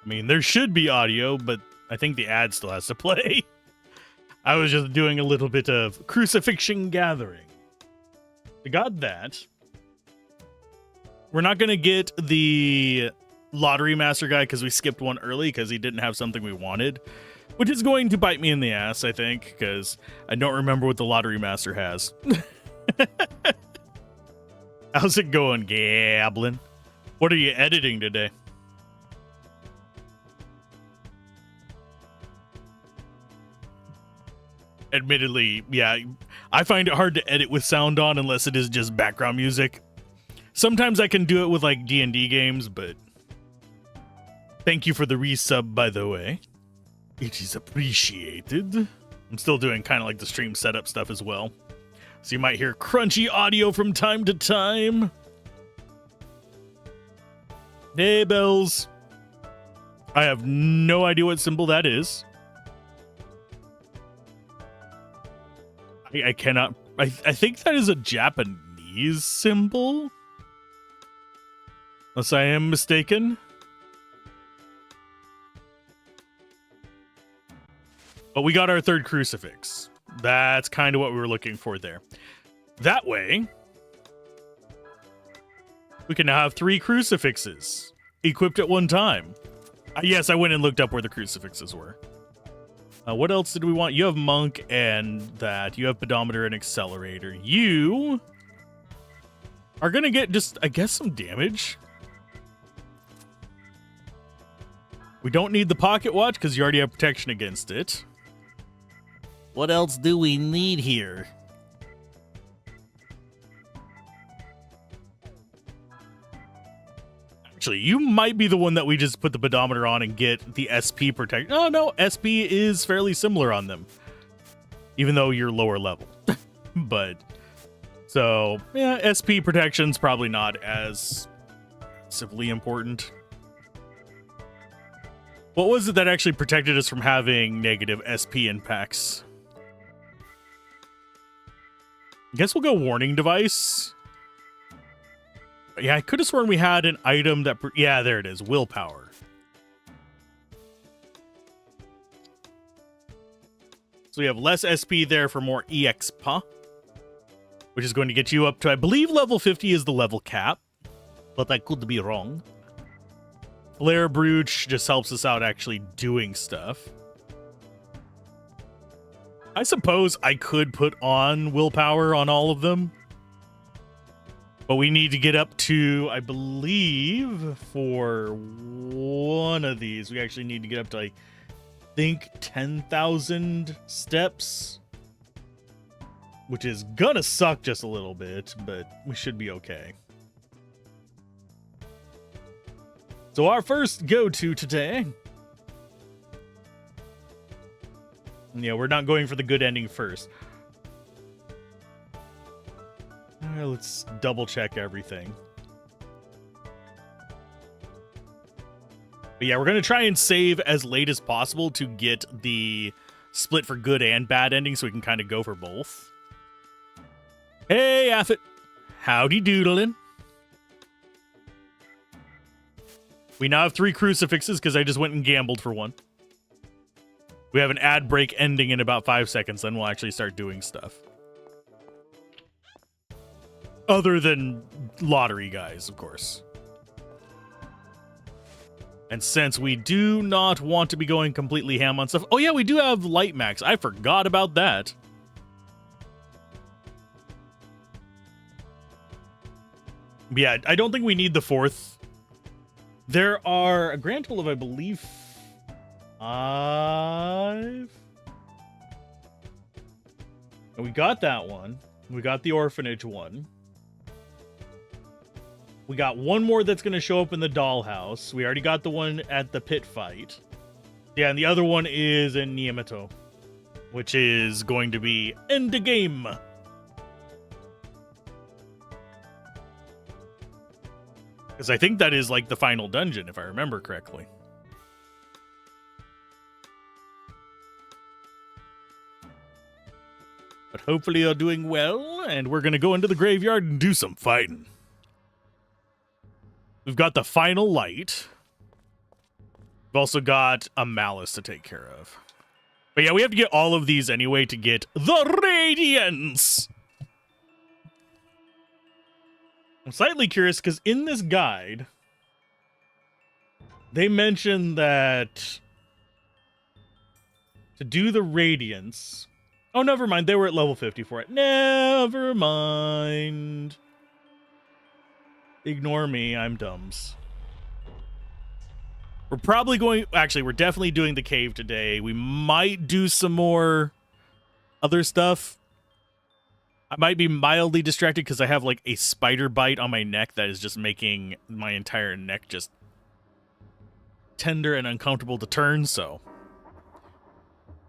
I mean, there should be audio, but I think the ad still has to play. I was just doing a little bit of crucifixion gathering. I got that. We're not going to get the lottery master guy because we skipped one early because he didn't have something we wanted, which is going to bite me in the ass, I think, because I don't remember what the lottery master has. How's it going, Gablin? What are you editing today? Admittedly, yeah, I find it hard to edit with sound on unless it is just background music. Sometimes I can do it with like D&D games, but thank you for the resub, by the way. It is appreciated. I'm still doing kind of like the stream setup stuff as well. So you might hear crunchy audio from time to time. Hey, Bells. I have no idea what symbol that is. I cannot... I think that is a Japanese symbol? Unless I am mistaken. But we got our third crucifix. That's kind of what we were looking for there. That way, we can now have 3 crucifixes equipped at one time. Yes, I went and looked up where the crucifixes were. What else did we want? You have monk and that. You have pedometer and accelerator. You are going to get just, I guess, some damage. We don't need the pocket watch because you already have protection against it. What else do we need here? Actually, you might be the one that we just put the pedometer on and get the SP protect. Oh, no, SP is fairly similar on them. Even though you're lower level. But, so, yeah, SP protection's probably not as civilly important. What was it that actually protected us from having negative SP impacts? I guess we'll go warning device. Yeah, I could have sworn we had an item that... Yeah, there it is. Willpower. So we have less SP there for more EXP, which is going to get you up to, I believe, level 50 is the level cap, but I could be wrong. Flare Brooch just helps us out actually doing stuff. I suppose I could put on willpower on all of them. But we need to get up to, I believe, for one of these, we actually need to get up to, I think, 10,000 steps. Which is gonna suck just a little bit, but we should be okay. So our first go-to today. Yeah, we're not going for the good ending first. Let's double check everything. But yeah, we're going to try and save as late as possible to get the split for good and bad ending so we can kind of go for both. Hey, Affit. Howdy doodling. We now have 3 crucifixes because I just went and gambled for one. We have an ad break ending in about 5 seconds, then we'll actually start doing stuff. Other than lottery guys, of course. And since we do not want to be going completely ham on stuff... Oh yeah, we do have light max. I forgot about that. Yeah, I don't think we need the 4th. There are a grand total of, I believe, 5. And we got that one. We got the orphanage one. We got one more that's going to show up in the dollhouse. We already got the one at the pit fight. Yeah, and the other one is in Niamato, which is going to be end the game. Because I think that is like the final dungeon, if I remember correctly. But hopefully you're doing well, and we're going to go into the graveyard and do some fighting. We've got the final light. We've also got a malice to take care of. But yeah, we have to get all of these anyway to get the Radiance. I'm slightly curious because in this guide, they mentioned that to do the Radiance... Oh, never mind. They were at level 50 for it. Never mind. Ignore me. I'm dumbs. We're probably going... Actually, we're definitely doing the cave today. We might do some more other stuff. I might be mildly distracted because I have like a spider bite on my neck that is just making my entire neck just tender and uncomfortable to turn, so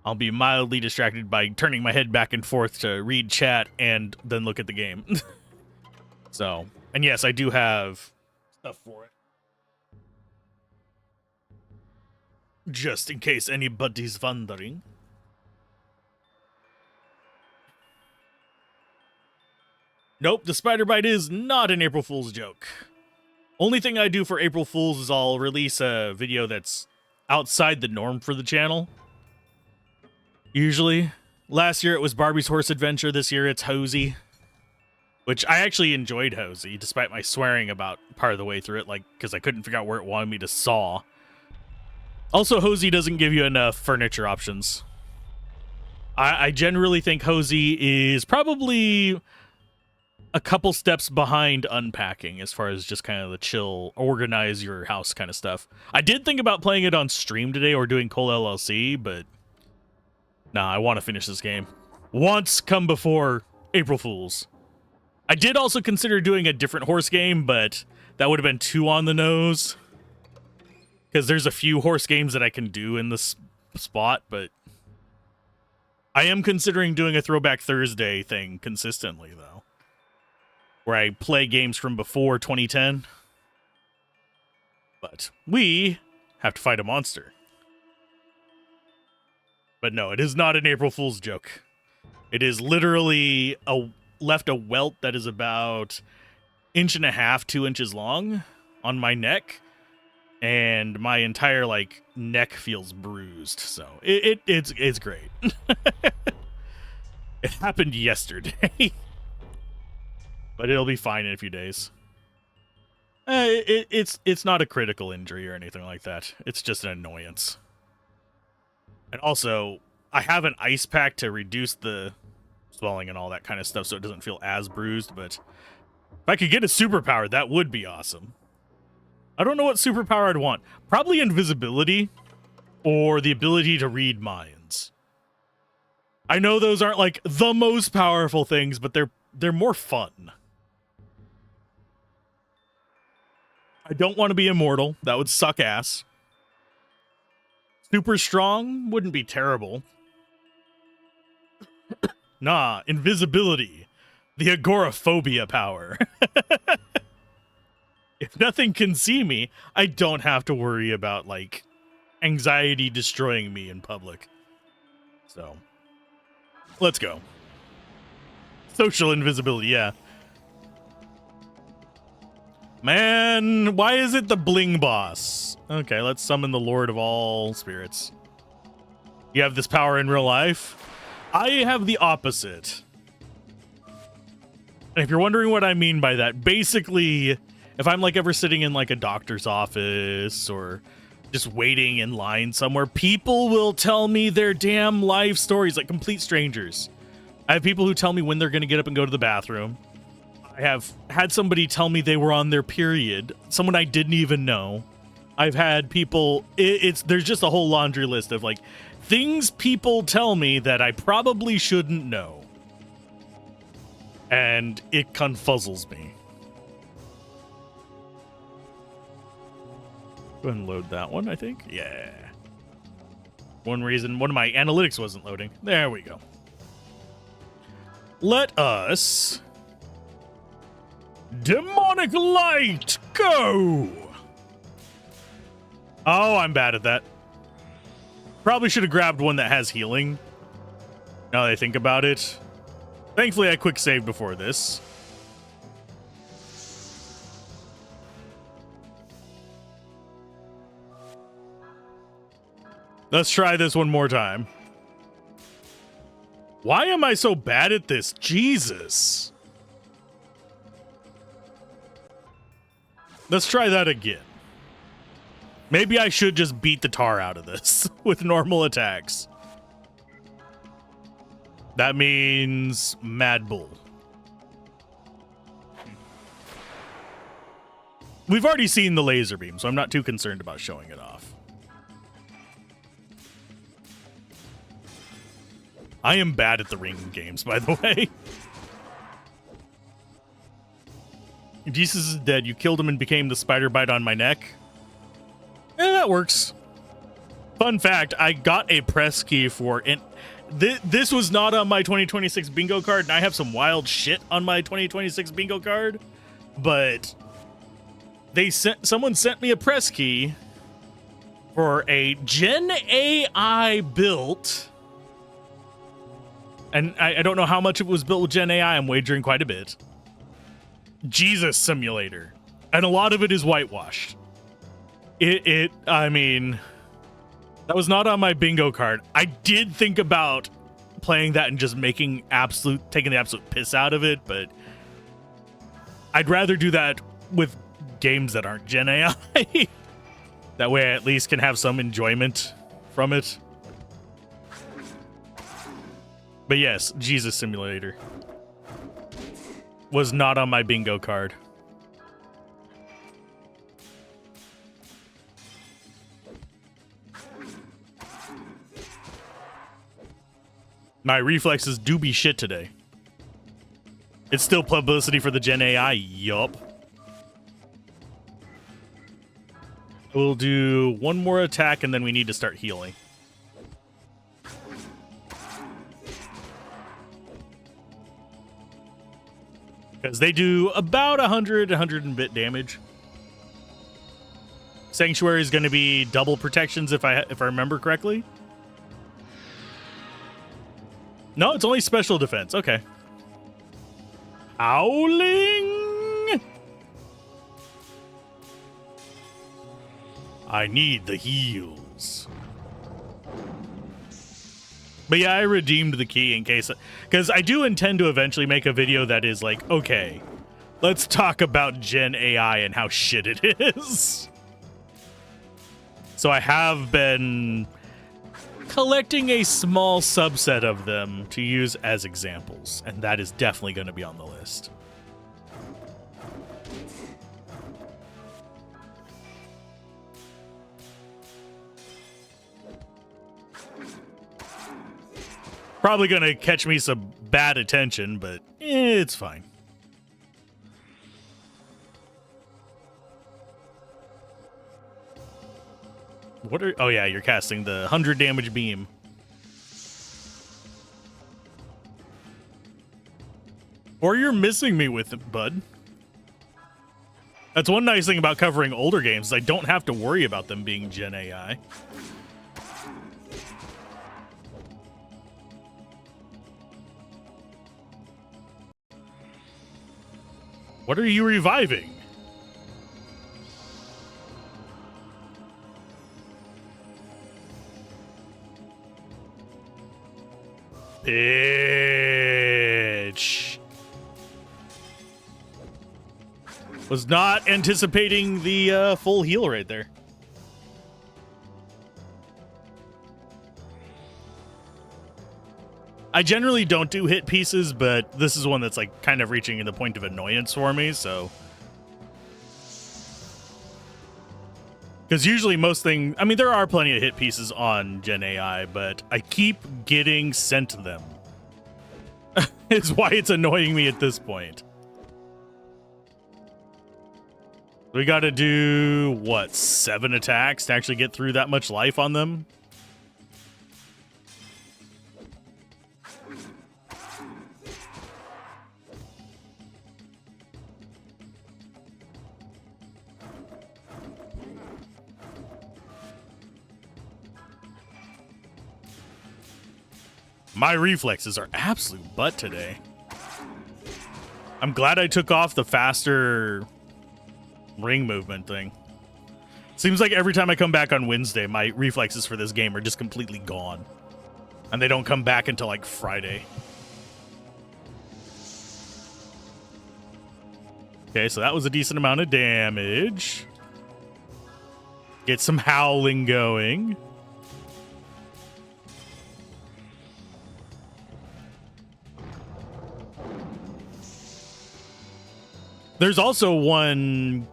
I'll be mildly distracted by turning my head back and forth to read chat and then look at the game. So, and yes, I do have stuff for it. Just in case anybody's wondering. Nope, the spider bite is not an April Fool's joke. Only thing I do for April Fool's is I'll release a video that's outside the norm for the channel. Usually. Last year it was Barbie's Horse Adventure. This year it's Hosey. Which I actually enjoyed Hosey, despite my swearing about part of the way through it, like, because I couldn't figure out where it wanted me to saw. Also, Hosey doesn't give you enough furniture options. I generally think Hosey is probably a couple steps behind unpacking as far as just kind of the chill, organize your house kind of stuff. I did think about playing it on stream today or doing Cole LLC, but nah, I want to finish this game. Once come before April Fools. I did also consider doing a different horse game, but that would have been too on the nose. Because there's a few horse games that I can do in this spot, but I am considering doing a Throwback Thursday thing consistently, though. Where I play games from before 2010. But we have to fight a monster. But no, it is not an April Fool's joke. It is literally left a welt that is about 1.5 inches, 2 inches long on my neck. And my entire, like, neck feels bruised. So, it's great. It happened yesterday. But it'll be fine in a few days. It's not a critical injury or anything like that. It's just an annoyance. And also, I have an ice pack to reduce the swelling and all that kind of stuff so it doesn't feel as bruised, but if I could get a superpower, that would be awesome. I don't know what superpower I'd want. Probably invisibility or the ability to read minds. I know those aren't like the most powerful things, but they're more fun. I don't want to be immortal. That would suck ass. Super strong wouldn't be terrible. Nah, invisibility. The agoraphobia power. If nothing can see me, I don't have to worry about, like, anxiety destroying me in public. So, let's go. Social invisibility, yeah. Man, why is it the bling boss? Okay, let's summon the Lord of all spirits. You have this power in real life? I have the opposite. And if you're wondering what I mean by that, basically, if I'm like ever sitting in like a doctor's office or just waiting in line somewhere, people will tell me their damn life stories, like complete strangers. I have people who tell me when they're going to get up and go to the bathroom. I have had somebody tell me they were on their period, someone I didn't even know. I've had people, there's just a whole laundry list of like things people tell me that I probably shouldn't know. And it confuzzles me. Go ahead and load that one, I think. Yeah. One reason one of my analytics wasn't loading. There we go. Let us... Demonic Light, go! Oh, I'm bad at that. Probably should have grabbed one that has healing. Now that I think about it. Thankfully, I quick saved before this. Let's try this one more time. Why am I so bad at this? Jesus. Let's try that again. Maybe I should just beat the tar out of this with normal attacks. That means Mad Bull. We've already seen the laser beam, so I'm not too concerned about showing it off. I am bad at the ring games, by the way. Jesus is dead. You killed him and became the spider bite on my neck. That works. Fun fact, I got a press key for it. This was not on my 2026 bingo card, and I have some wild shit on my 2026 bingo card, but someone sent me a press key for a Gen AI built, and I don't know how much it was built with Gen AI. I'm wagering quite a bit. Jesus simulator, and a lot of it is whitewashed. I mean, that was not on my bingo card. I did think about playing that and just taking the absolute piss out of it, but I'd rather do that with games that aren't Gen AI. That way I at least can have some enjoyment from it. But yes, Jesus Simulator was not on my bingo card. My reflexes do be shit today. It's still publicity for the Gen AI. Yup. We'll do one more attack and then we need to start healing. Because they do about 100 and bit damage. Sanctuary is going to be double protections if I remember correctly. No, it's only special defense. Okay. Howling! I need the heals. But yeah, I redeemed the key in case... Because I do intend to eventually make a video that is like, okay, let's talk about Gen AI and how shit it is. So I have been collecting a small subset of them to use as examples, and that is definitely going to be on the list. Probably going to catch me some bad attention, but it's fine. Oh yeah, you're casting the 100 damage beam. Or you're missing me with it, bud. That's one nice thing about covering older games, is I don't have to worry about them being Gen AI. What are you reviving? Bitch. Was not anticipating the full heal right there. I generally don't do hit pieces, but this is one that's like kind of reaching the point of annoyance for me, so. Because usually I mean, there are plenty of hit pieces on Gen AI, but I keep getting sent them. It's why it's annoying me at this point. We got to do, what, 7 attacks to actually get through that much life on them? My reflexes are absolute butt today. I'm glad I took off the faster ring movement thing. Seems like every time I come back on Wednesday, my reflexes for this game are just completely gone. And they don't come back until like Friday. Okay, so that was a decent amount of damage. Get some howling going. There's also one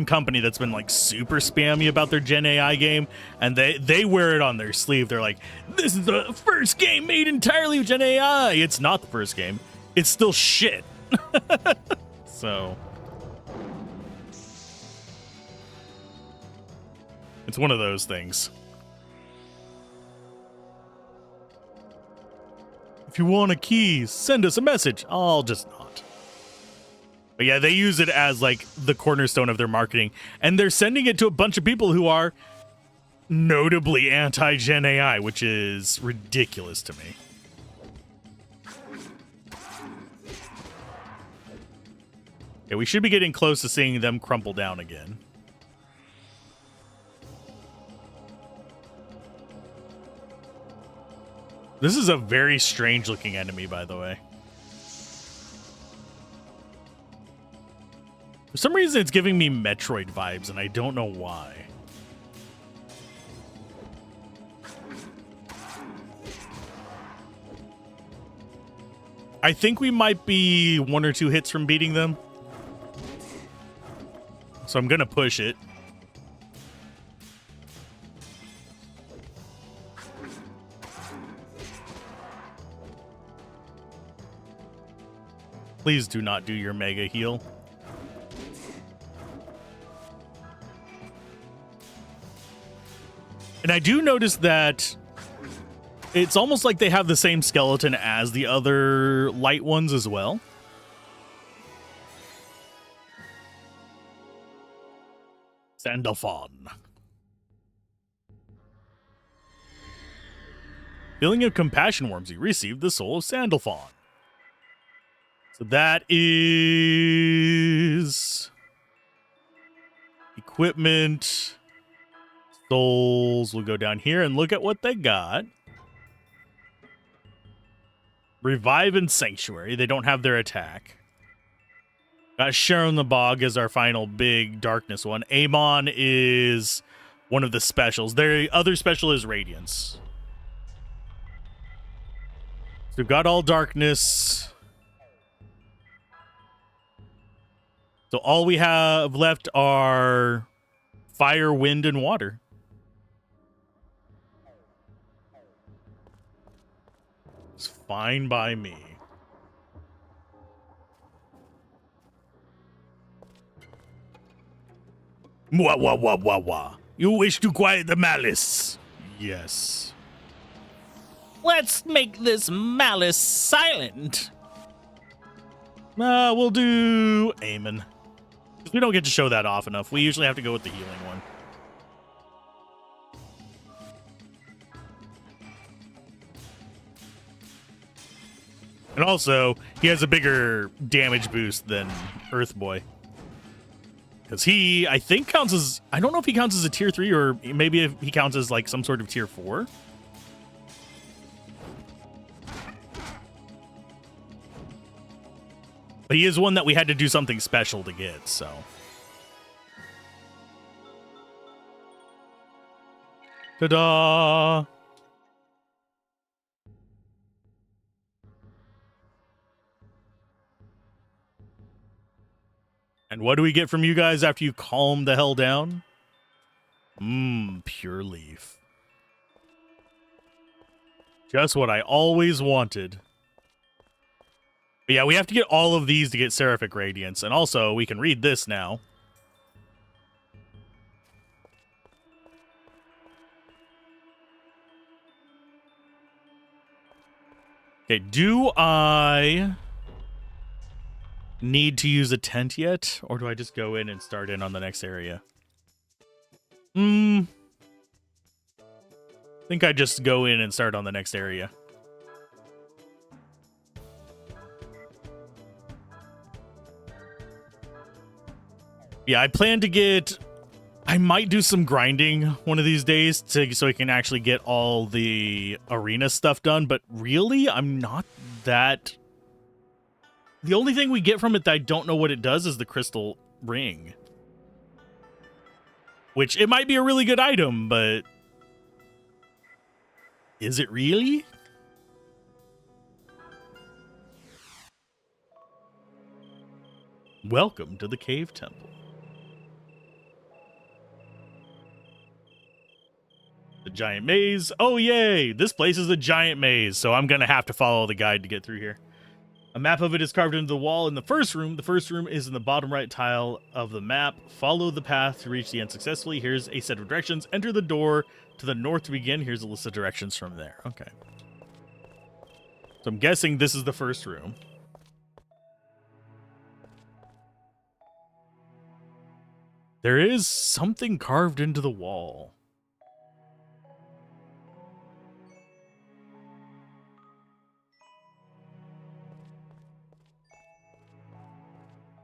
company that's been like super spammy about their Gen AI game, and they wear it on their sleeve. They're like, this is the first game made entirely with Gen AI. It's not the first game. It's still shit. So it's one of those things. If you want a key, send us a message. I'll just not. But yeah, they use it as like the cornerstone of their marketing, and they're sending it to a bunch of people who are notably anti-Gen AI, which is ridiculous to me. Yeah, we should be getting close to seeing them crumple down again. This is a very strange looking enemy, by the way. For some reason, it's giving me Metroid vibes, and I don't know why. I think we might be 1 or 2 hits from beating them. So I'm going to push it. Please do not do your mega heal. And I do notice that it's almost like they have the same skeleton as the other light ones as well. Sandalphon. Feeling of compassion warms you. Receive the soul of Sandalphon. So that is equipment. Souls will go down here and look at what they got. Revive and Sanctuary. They don't have their attack. Got Sharon the Bog as our final big darkness one. Amon is one of the specials. Their other special is Radiance. So we've got all darkness. So all we have left are fire, wind, and water. It's fine by me. Wah, wah, wah, wah, wah. You wish to quiet the malice? Yes. Let's make this malice silent. We'll do Aemon. Because we don't get to show that off enough. We usually have to go with the healing one. And also, he has a bigger damage boost than Earthboy. Because he, I think, counts as... I don't know if he counts as a tier 3 or maybe if he counts as like some sort of tier 4. But he is one that we had to do something special to get, so... Ta-da! And what do we get from you guys after you calm the hell down? Pure leaf. Just what I always wanted. But yeah, we have to get all of these to get Seraphic Radiance. And also, we can read this now. Okay, do I need to use a tent yet? Or do I just go in and start in on the next area? I think I just go in and start on the next area. Yeah, I plan to get I might do some grinding one of these days so I can actually get all the arena stuff done, but really, I'm not that... The only thing we get from it that I don't know what it does is the crystal ring. Which, it might be a really good item, but... Is it really? Welcome to the Cave Temple. The giant maze. Oh, yay! This place is a giant maze, so I'm going to have to follow the guide to get through here. A map of it is carved into the wall in the first room. The first room is in the bottom right tile of the map. Follow the path to reach the end successfully. Here's a set of directions. Enter the door to the north to begin. Here's a list of directions from there. Okay. So I'm guessing this is the first room. There is something carved into the wall.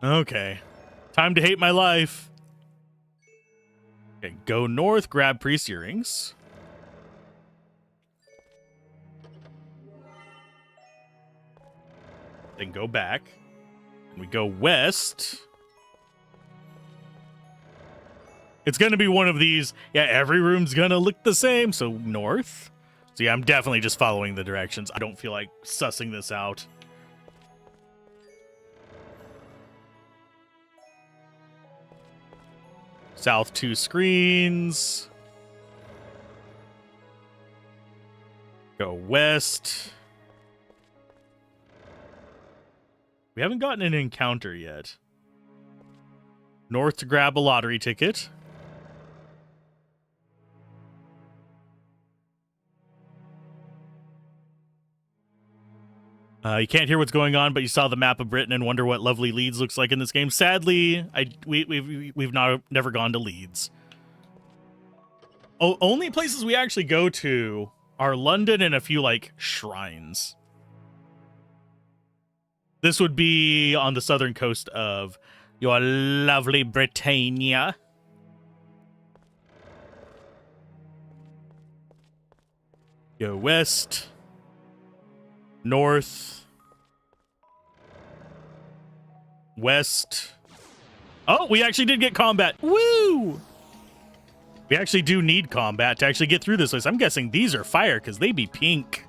Okay. Time to hate my life. Okay, go north, grab priest earrings. Then go back. We go west. It's going to be one of these. Yeah, every room's going to look the same. So north. So yeah, I'm definitely just following the directions. I don't feel like sussing this out. South 2 screens. Go west. We haven't gotten an encounter yet. North to grab a lottery ticket. You can't hear what's going on, but you saw the map of Britain and wonder what lovely Leeds looks like in this game. Sadly, we've never gone to Leeds. Oh, only places we actually go to are London and a few like shrines. This would be on the southern coast of your lovely Britannia. Go west, north, west. Oh, we actually did get combat. Woo! We actually do need combat to actually get through this place. I'm guessing these are fire because they be pink.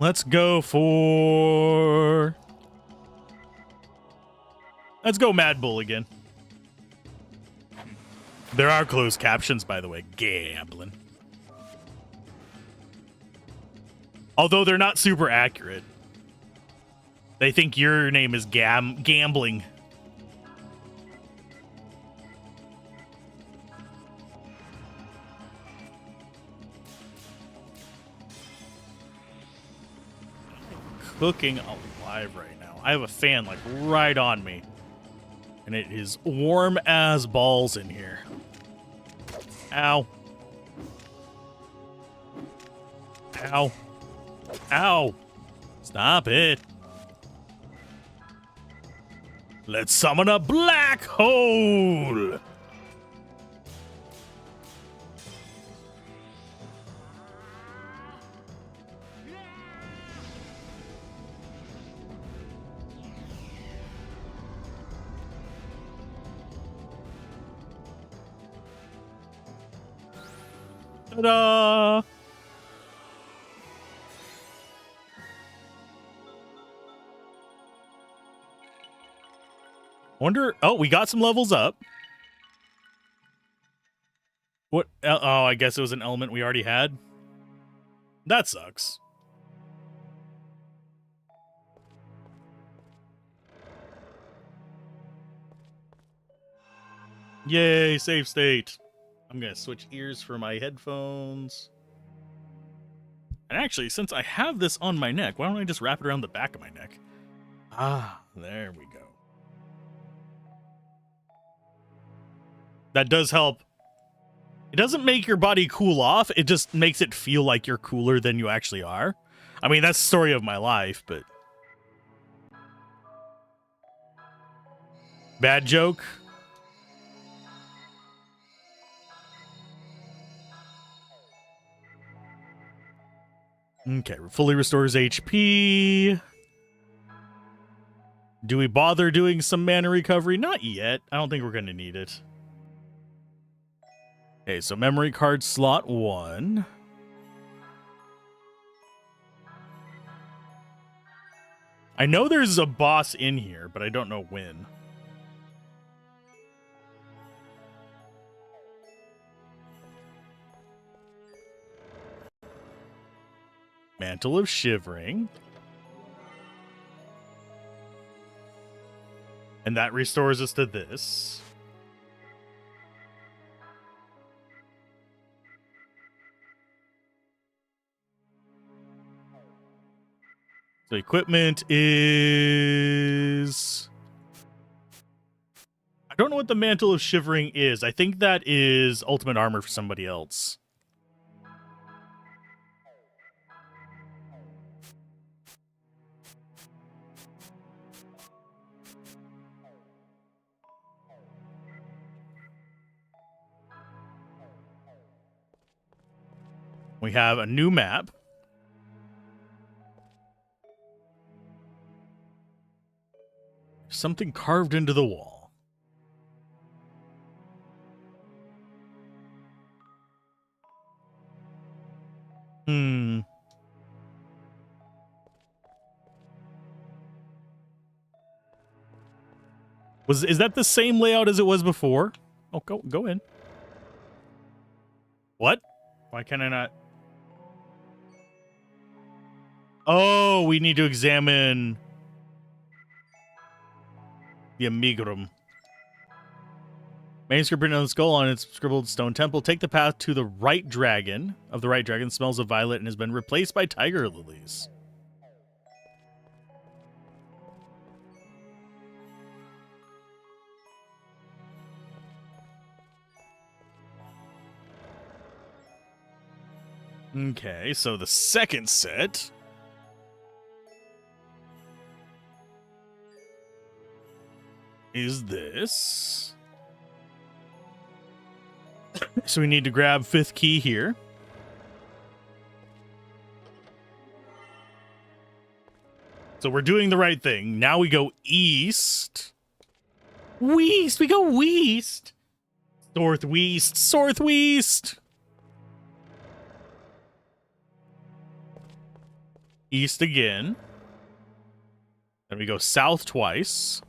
Let's go for... Let's go Mad Bull again. There are closed captions, by the way. Gambling. Although they're not super accurate. They think your name is gambling. Cooking alive right now. I have a fan like right on me. And it is warm as balls in here. Ow. Ow. Ow. Stop it. Let's summon a black hole. Ta-da! Wonder... Oh, we got some levels up. What? Oh, I guess it was an element we already had. That sucks. Yay, save state. I'm going to switch ears for my headphones. And actually, since I have this on my neck, why don't I just wrap it around the back of my neck? Ah, there we go. That does help. It doesn't make your body cool off. It just makes it feel like you're cooler than you actually are. I mean, that's the story of my life, but... Bad joke? Okay, fully restores HP. Do we bother doing some mana recovery? Not yet. I don't think we're going to need it. Okay, so memory card slot 1. I know there's a boss in here, but I don't know when. Mantle of Shivering. And that restores us to this. So equipment is... I don't know what the Mantle of Shivering is. I think that is ultimate armor for somebody else. We have a new map. Something carved into the wall. Is that the same layout as it was before? Oh, go in. What? Why can I not? Oh, we need to examine the Amigrum. Manuscript written on the skull on its scribbled stone temple. Take the path to the right dragon. Of the right dragon smells of violet and has been replaced by tiger lilies. Okay, so the second set is this. So we need to grab 5th key here. So we're doing the right thing. Now we go east. West, we go west. Northwest, northwest. East again. Then we go south twice.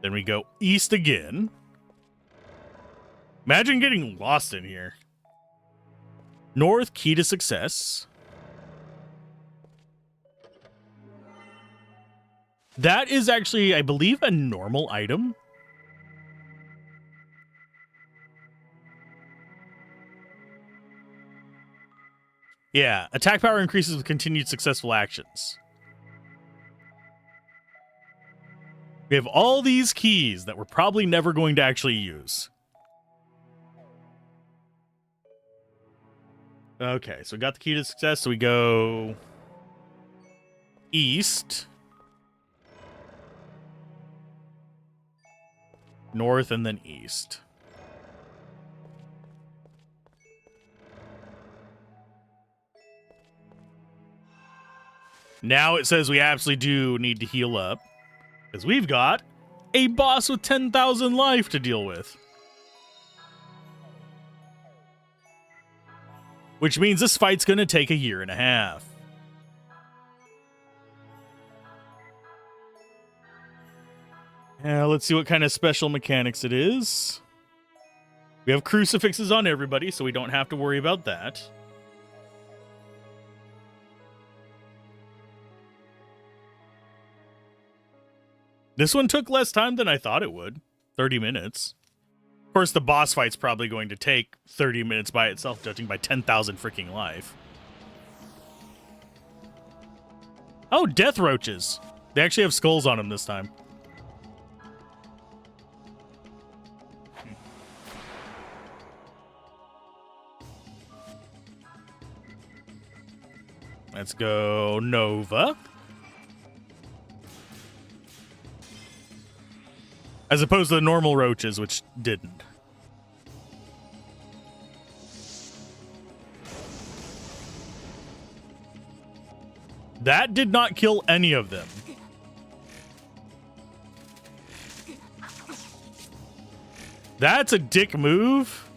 Then we go east again. Imagine getting lost in here. North, key to success. That is actually, I believe, a normal item. Yeah, attack power increases with continued successful actions. We have all these keys that we're probably never going to actually use. Okay, so we got the key to success, so we go east, north, and then east. Now it says we absolutely do need to heal up, because we've got a boss with 10,000 life to deal with. Which means this fight's going to take 1.5 years. Let's see what kind of special mechanics it is. We have crucifixes on everybody, so we don't have to worry about that. This one took less time than I thought it would. 30 minutes. Of course, the boss fight's probably going to take 30 minutes by itself, judging by 10,000 freaking life. Oh, death roaches. They actually have skulls on them this time. Let's go Nova. As opposed to the normal roaches, which didn't. That did not kill any of them. That's a dick move.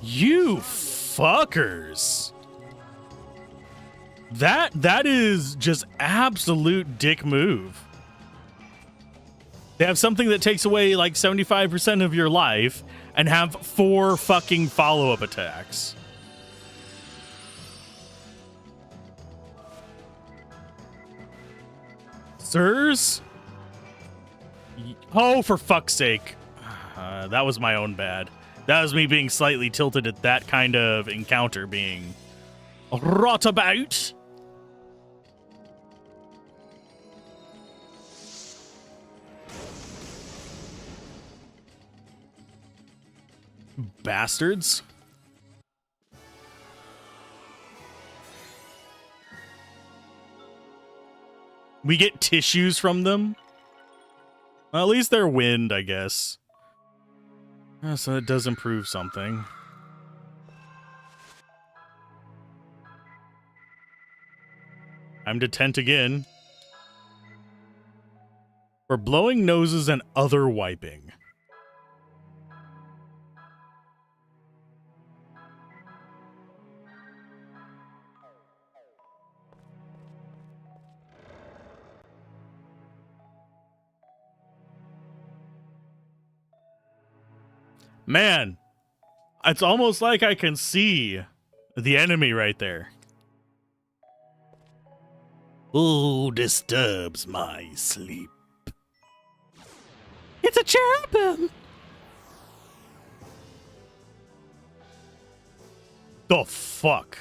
You fuckers. That is just absolute dick move. They have something that takes away like 75% of your life and have 4 fucking follow-up attacks. Sirs? Oh, for fuck's sake. That was my own bad. That was me being slightly tilted at that kind of encounter being wrought about. Bastards. We get tissues from them. Well, at least they're wind, I guess. So it does improve something. I'm to tent again. For blowing noses and other wiping. Man, it's almost like I can see the enemy right there. Who disturbs my sleep? It's a cherubim. The fuck?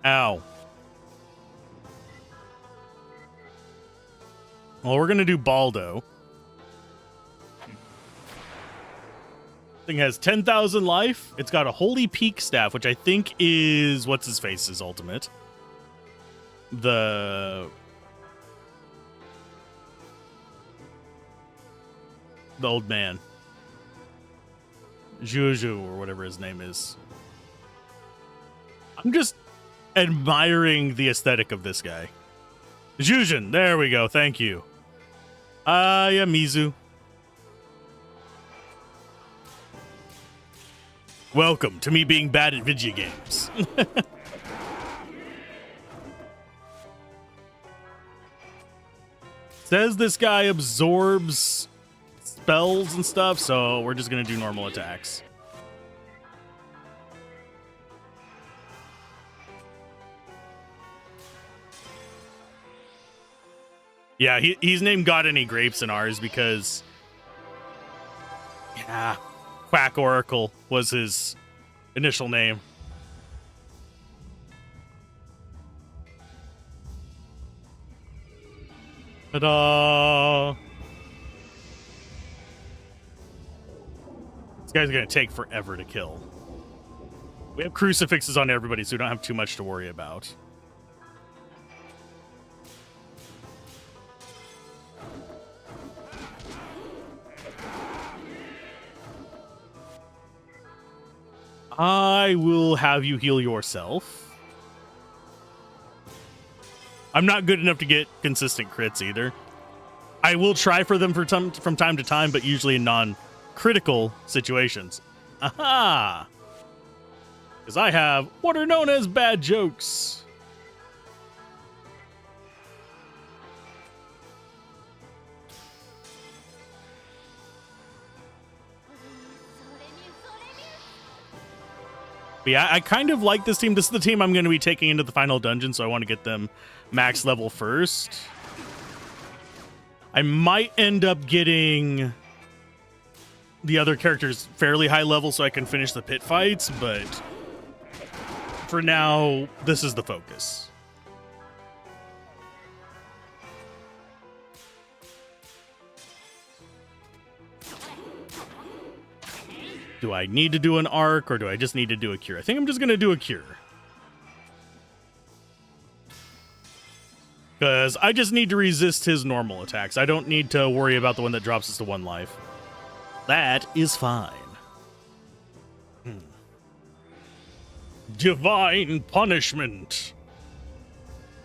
Ow. Well, we're gonna do Baldo. Thing has 10,000 life. It's got a Holy Peak staff, which I think is what's his face's ultimate. The old man, Juju or whatever his name is. I'm just admiring the aesthetic of this guy. Jujin, there we go. Thank you. Yeah, Mizu. Welcome to me being bad at video games. Says this guy absorbs spells and stuff, so we're just gonna do normal attacks. Yeah, he's named Got Any Grapes in ours because, yeah, Quack Oracle was his initial name. Ta-da! This guy's gonna take forever to kill. We have crucifixes on everybody, so we don't have too much to worry about. I will have you heal yourself. I'm not good enough to get consistent crits either. I will try for them from time to time, but usually in non-critical situations. Aha! Because I have what are known as bad jokes. But yeah, I kind of like this team. This is the team I'm going to be taking into the final dungeon, so I want to get them max level first. I might end up getting the other characters fairly high level so I can finish the pit fights, but for now, this is the focus. Do I need to do an arc, or do I just need to do a cure? I think I'm just going to do a cure. Because I just need to resist his normal attacks. I don't need to worry about the one that drops us to 1 life. That is fine. Divine Punishment.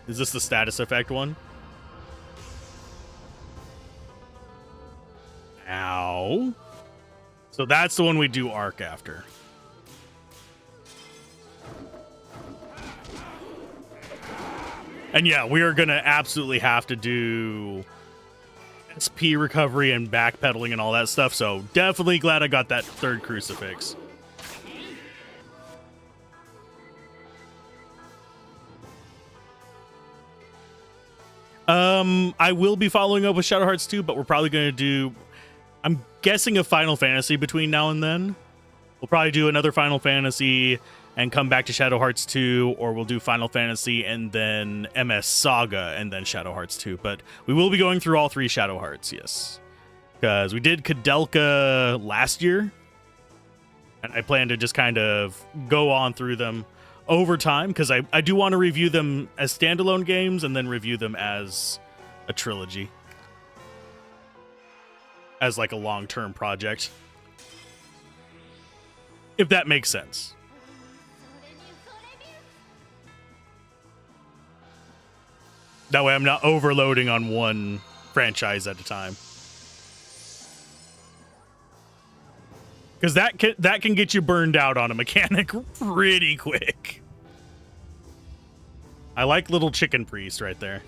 Is this the status effect one? Ow. So that's the one we do arc after. And yeah, we are going to absolutely have to do SP recovery and backpedaling and all that stuff. So definitely glad I got that 3rd crucifix. I will be following up with Shadow Hearts 2, but we're probably going to do, I'm guessing, a Final Fantasy between now and then. We'll probably do another Final Fantasy and come back to Shadow Hearts 2, or we'll do Final Fantasy and then MS Saga and then Shadow Hearts 2. But we will be going through all 3 Shadow Hearts, yes. Because we did Koudelka last year, and I plan to just kind of go on through them over time, because I do want to review them as standalone games and then review them as a trilogy. As like a long-term project. If that makes sense. That way I'm not overloading on one franchise at a time. Because that can get you burned out on a mechanic pretty quick. I like little chicken priest right there.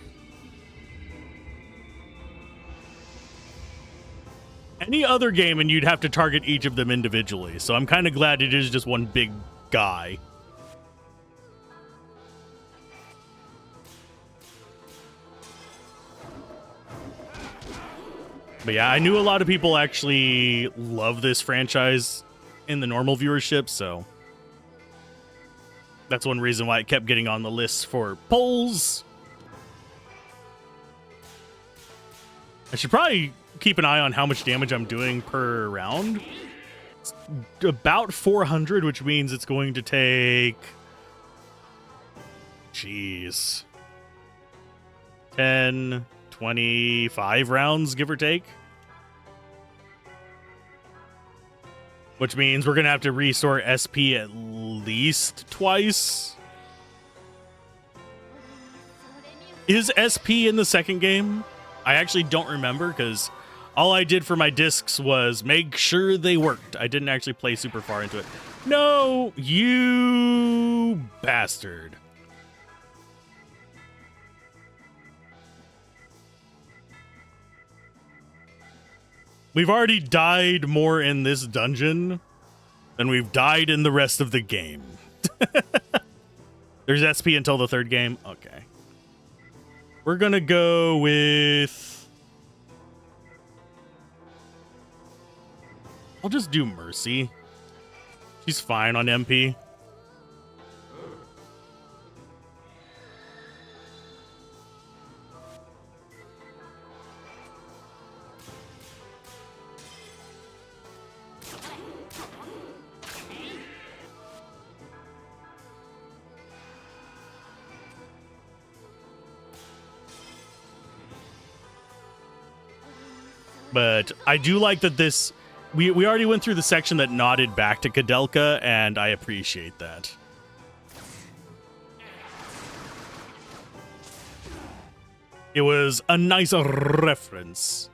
Any other game and you'd have to target each of them individually. So I'm kind of glad it is just one big guy. But yeah, I knew a lot of people actually love this franchise in the normal viewership, so that's one reason why it kept getting on the list for polls. I should probably keep an eye on how much damage I'm doing per round. It's about 400, which means it's going to take... Jeez. 10... 25 rounds, give or take. Which means we're going to have to restore SP at least twice. Is SP in the second game? I actually don't remember, because all I did for my discs was make sure they worked. I didn't actually play super far into it. No, you bastard. We've already died more in this dungeon than we've died in the rest of the game. There's SP until the 3rd game? Okay. We're gonna go with... I'll just do Mercy. She's fine on MP. But I do like that this... We already went through the section that nodded back to Koudelka, and I appreciate that. It was a nice reference.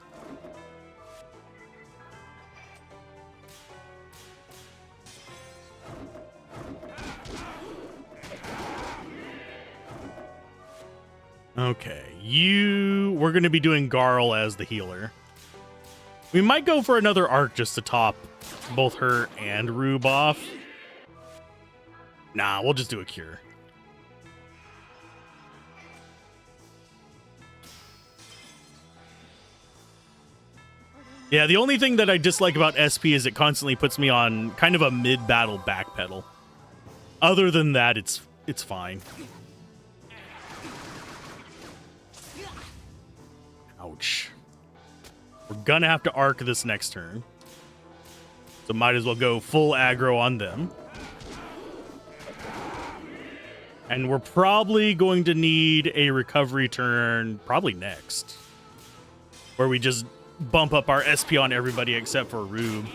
Okay, we're going to be doing Garl as the healer. We might go for another arc just to top both her and Rube off. Nah, we'll just do a cure. Yeah, the only thing that I dislike about SP is it constantly puts me on kind of a mid-battle backpedal. Other than that, it's fine. Ouch. We're gonna have to arc this next turn. So might as well go full aggro on them. And we're probably going to need a recovery turn probably next, where we just bump up our SP on everybody except for Rube.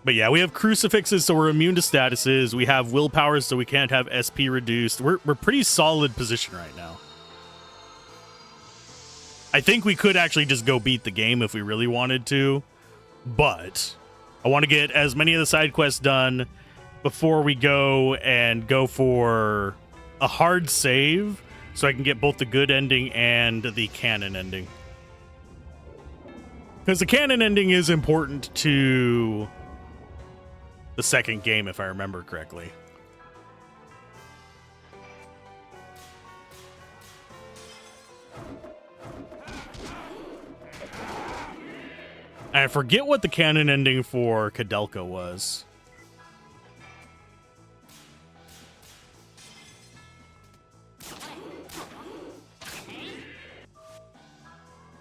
But yeah, we have crucifixes, so we're immune to statuses. We have willpower, so we can't have SP reduced. We're pretty solid position right now. I think we could actually just go beat the game if we really wanted to, but I want to get as many of the side quests done before we go for a hard save, so I can get both the good ending and the canon ending. Because the canon ending is important to the second game, if I remember correctly. I forget what the canon ending for Koudelka was.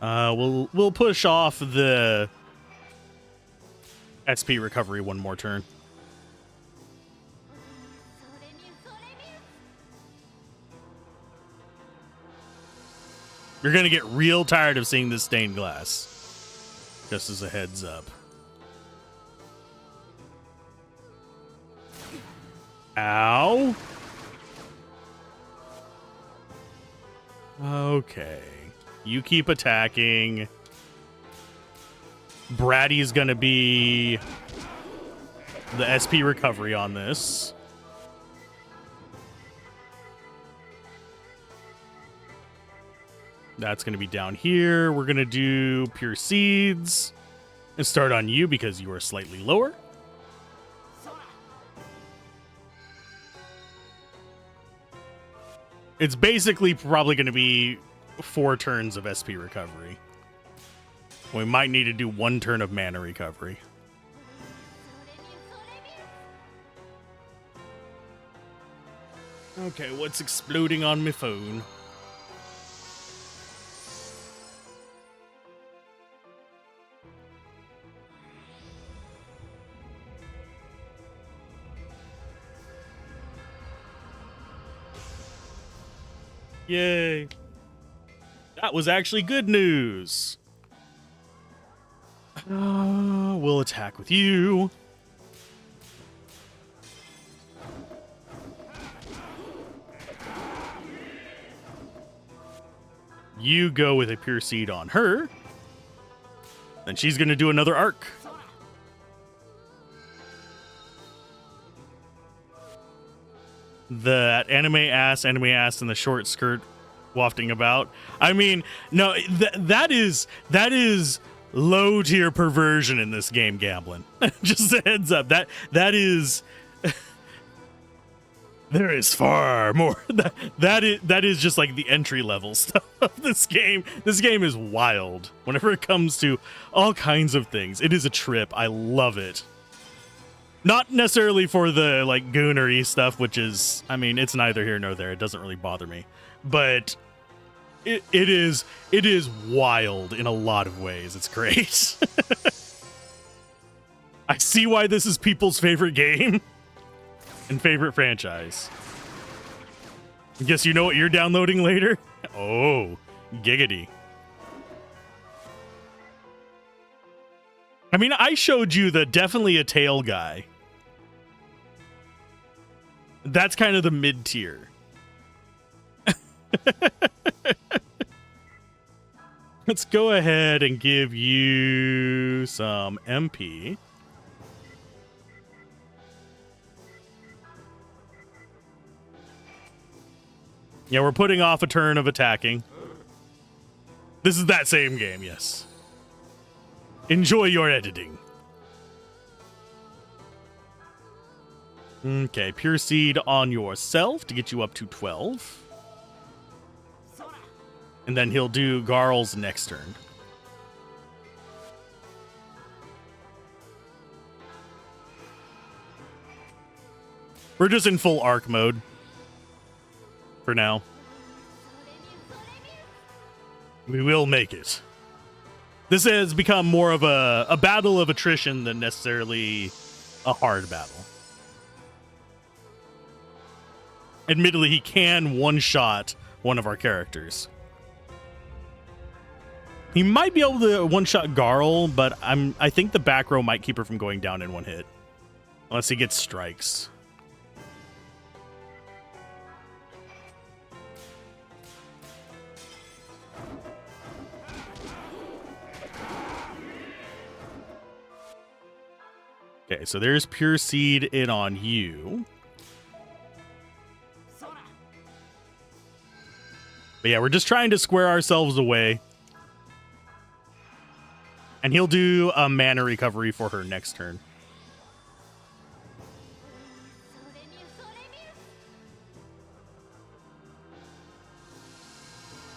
We'll push off the SP recovery one more turn. You're gonna get real tired of seeing this stained glass. Just as a heads up. Ow. Okay. You keep attacking. Braddy's gonna be the SP recovery on this. That's going to be down here. We're going to do Pure Seeds and start on you because you are slightly lower. It's basically probably going to be 4 turns of SP recovery. We might need to do 1 turn of mana recovery. Okay, what's exploding on my phone? Yay. That was actually good news. We'll attack with you. You go with a Pure Seed on her. Then she's going to do another arc. That anime ass, and the short skirt wafting about. I mean, no, that is low tier perversion in this game, Gamblin. Just a heads up. That is there is far more. That is just like the entry level stuff of this game. This game is wild whenever it comes to all kinds of things. It is a trip. I love it. Not necessarily for the like goonery stuff, which is, I mean, it's neither here nor there. It doesn't really bother me, but it is wild in a lot of ways. It's great. I see why this is people's favorite game and favorite franchise. I guess you know what you're downloading later? Oh, giggity. I mean, I showed you the definitely a tail guy. That's kind of the mid tier. Let's go ahead and give you some MP. Yeah, we're putting off a turn of attacking. This is that same game, yes. Enjoy your editing. Okay, Pure Seed on yourself to get you up to 12. And then he'll do Garl's next turn. We're just in full arc mode for now. We will make it. This has become more of a battle of attrition than necessarily a hard battle. Admittedly, he can one-shot one of our characters. He might be able to one-shot Garl, but I think the back row might keep her from going down in one hit. Unless he gets strikes. Okay, so there's Pure Seed in on you. But yeah, we're just trying to square ourselves away. And he'll do a mana recovery for her next turn.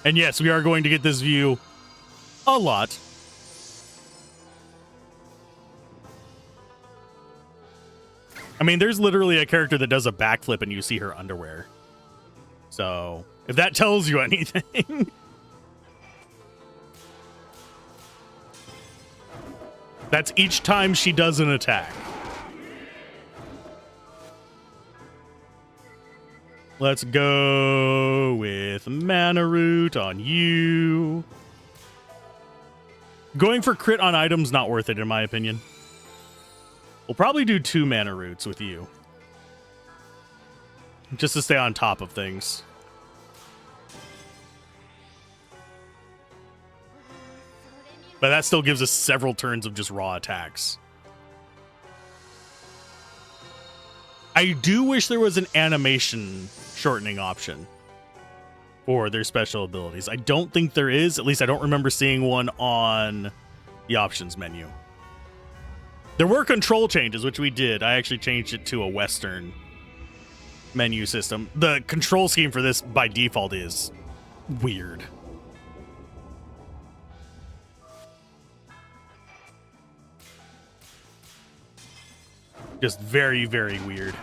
And yes, we are going to get this view a lot. I mean, there's literally a character that does a backflip and you see her underwear. So, if that tells you anything. That's each time she does an attack. Let's go with Mana Root on you. Going for crit on items, not worth it in my opinion. We'll probably do 2 Mana Roots with you. Just to stay on top of things. But that still gives us several turns of just raw attacks. I do wish there was an animation shortening option for their special abilities. I don't think there is. At least I don't remember seeing one on the options menu. There were control changes, which we did. I actually changed it to a Western menu system. The control scheme for this by default is weird. Just very, very weird.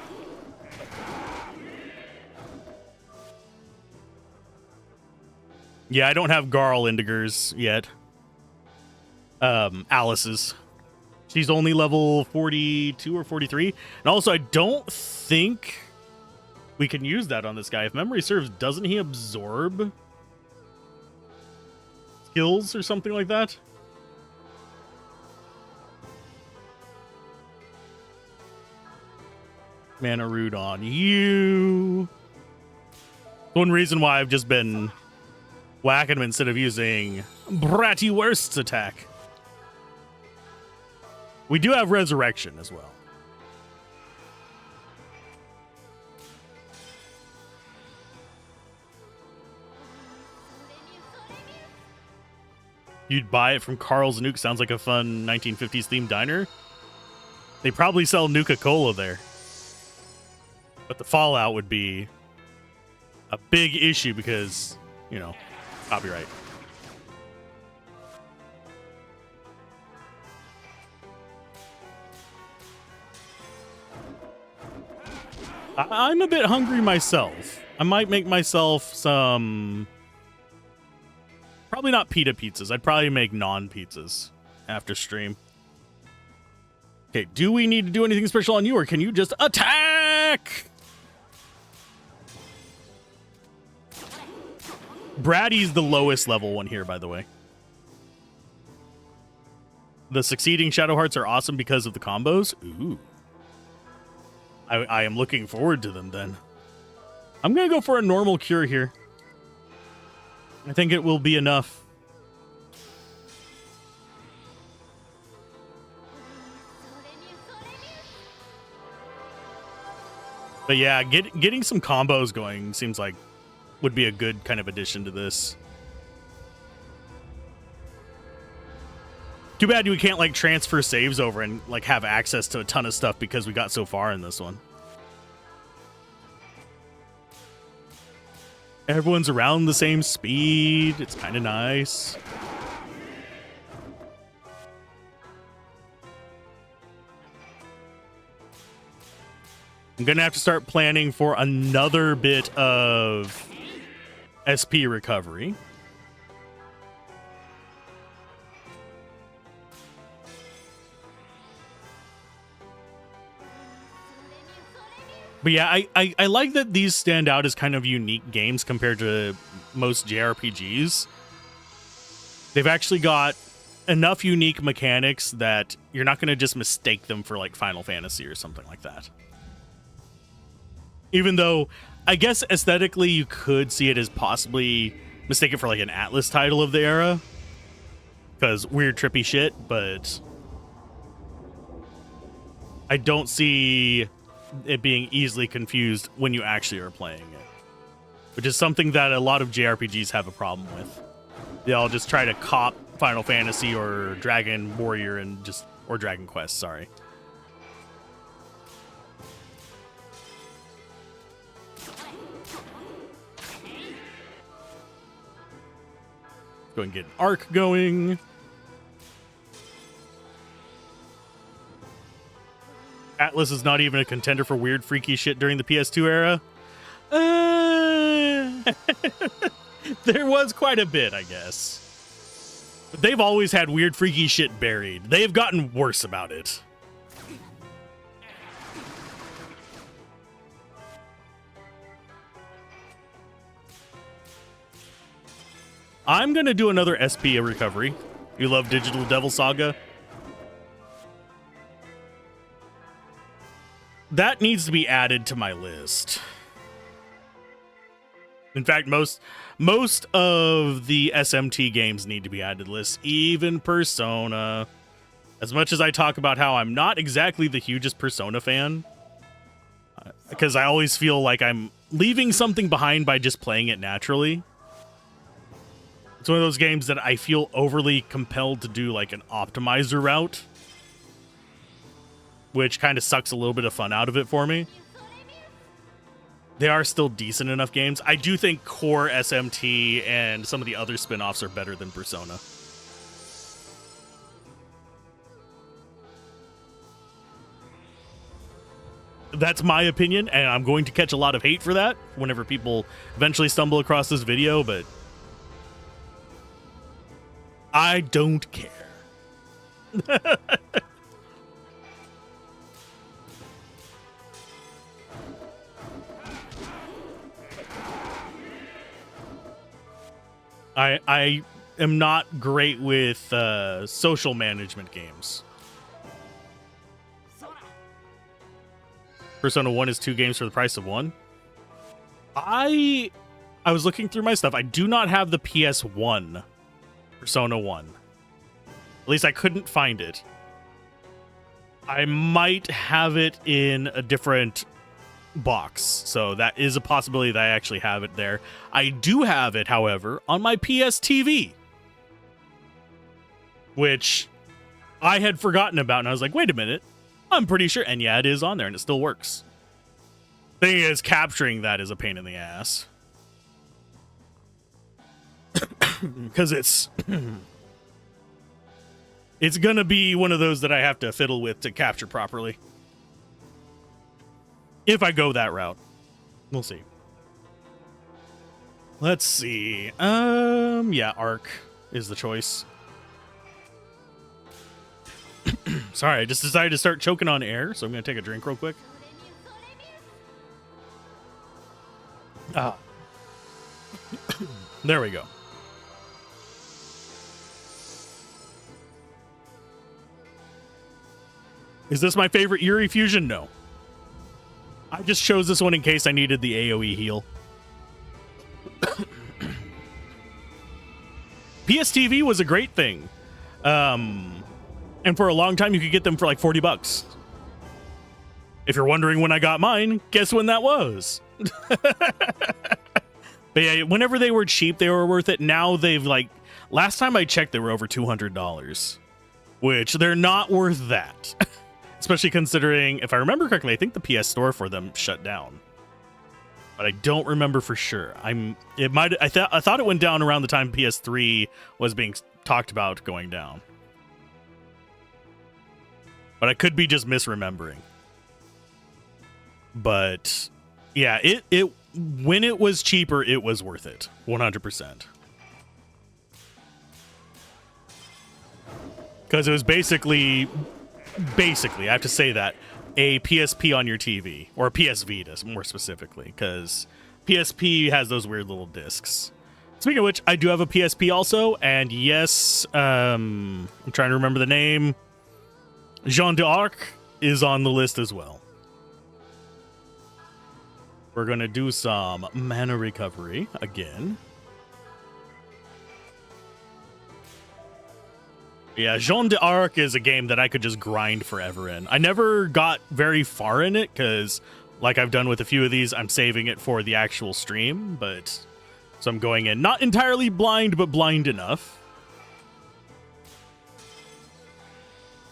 Yeah, I don't have Garl Indigers yet. Alice's. She's only level 42 or 43. And also, I don't think we can use that on this guy. If memory serves, doesn't he absorb skills or something like that? Mana Root on you. One reason why I've just been whacking him instead of using Bratty Worst's attack. We do have Resurrection as well. You'd buy it from Carl's Nuke. Sounds like a fun 1950s themed diner. They probably sell Nuka-Cola there. But the fallout would be a big issue because, you know, copyright. I'm a bit hungry myself. I might make myself some... Probably not pita pizzas. I'd probably make non-pizzas after stream. Okay, do we need to do anything special on you, or can you just attack? Braddy's the lowest level one here, by the way. The succeeding Shadow Hearts are awesome because of the combos. Ooh. I am looking forward to them then. I'm going to go for a normal cure here. I think it will be enough. But yeah, getting some combos going seems like would be a good kind of addition to this. Too bad we can't like transfer saves over and like have access to a ton of stuff because we got so far in this one. Everyone's around the same speed. It's kind of nice. I'm going to have to start planning for another bit of SP recovery. But yeah, I like that these stand out as kind of unique games compared to most JRPGs. They've actually got enough unique mechanics that you're not going to just mistake them for like Final Fantasy or something like that. Even though I guess aesthetically you could see it as possibly mistaken for like an Atlas title of the era, because weird trippy shit, but I don't see it being easily confused when you actually are playing it, which is something that a lot of JRPGs have a problem with. They all just try to cop Final Fantasy or Dragon Warrior or Dragon Quest, sorry. Go and get an arc going. Atlas is not even a contender for weird, freaky shit during the PS2 era. There was quite a bit, I guess. But they've always had weird, freaky shit buried. They've gotten worse about it. I'm going to do another SP recovery. You love Digital Devil Saga? That needs to be added to my list. In fact, most of the SMT games need to be added to the list, even Persona. As much as I talk about how I'm not exactly the hugest Persona fan, because I always feel like I'm leaving something behind by just playing it naturally. It's one of those games that I feel overly compelled to do like an optimizer route, which kind of sucks a little bit of fun out of it for me. They are still decent enough games. I do think core SMT and some of the other spin-offs are better than Persona. That's my opinion, and I'm going to catch a lot of hate for that whenever people eventually stumble across this video, but I don't care. I am not great with social management games. Persona 1 is 2 games for the price of 1. I was looking through my stuff. I do not have the PS1 Persona 1. At least I couldn't find it. I might have it in a different box, so that is a possibility that I actually have it there. I do have it, however, on my PS TV, which I had forgotten about, and I was like, wait a minute, I'm pretty sure, and yeah, it is on there, and it still works. Thing is, capturing that is a pain in the ass. Because it's gonna be one of those that I have to fiddle with to capture properly. If I go that route. We'll see. Let's see. Yeah, Arc is the choice. Sorry, I just decided to start choking on air, so I'm going to take a drink real quick. There we go. Is this my favorite Yuri fusion? No. I just chose this one in case I needed the AoE heal. PS TV was a great thing. And for a long time, you could get them for like $40. If you're wondering when I got mine, guess when that was? But yeah, whenever they were cheap, they were worth it. Now they've like, last time I checked, they were over $200, which they're not worth that. Especially considering, if I remember correctly, I think the PS Store for them shut down, but I don't remember for sure. I thought it went down around the time PS3 was being talked about going down, but I could be just misremembering. But yeah, it when it was cheaper, it was worth it, 100%. Because it was basically, I have to say that, a PSP on your TV, or a PS Vita more specifically, because PSP has those weird little discs. Speaking of which, I do have a PSP also, and yes, I'm trying to remember the name. Jeanne d'Arc is on the list as well. We're going to do some mana recovery again. Yeah, Jeanne d'Arc is a game that I could just grind forever in. I never got very far in it because, like I've done with a few of these, I'm saving it for the actual stream, but so I'm going in not entirely blind, but blind enough.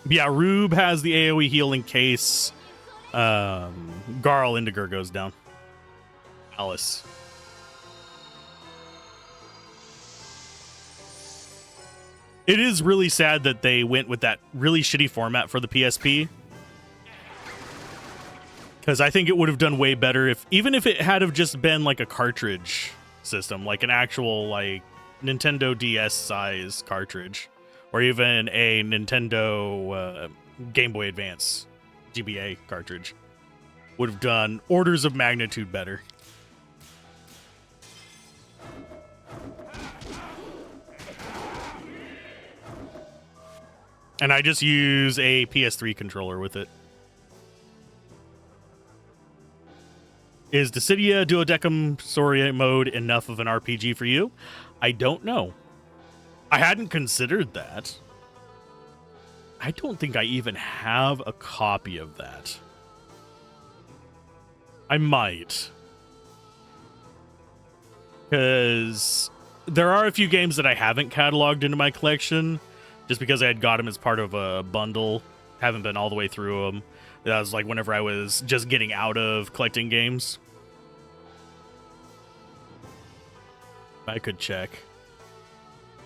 Yeah, Rube has the AoE heal in case Garl Indiger goes down. Alice. It is really sad that they went with that really shitty format for the PSP. Because I think it would have done way better if, even if it had have just been like a cartridge system, like an actual like Nintendo DS size cartridge, or even a Nintendo Game Boy Advance GBA cartridge, would have done orders of magnitude better. And I just use a PS3 controller with it. Is Dissidia Duodecim Story Mode enough of an RPG for you? I don't know. I hadn't considered that. I don't think I even have a copy of that. I might. Because there are a few games that I haven't cataloged into my collection, just because I had got them as part of a bundle. Haven't been all the way through them. That was like whenever I was just getting out of collecting games. I could check.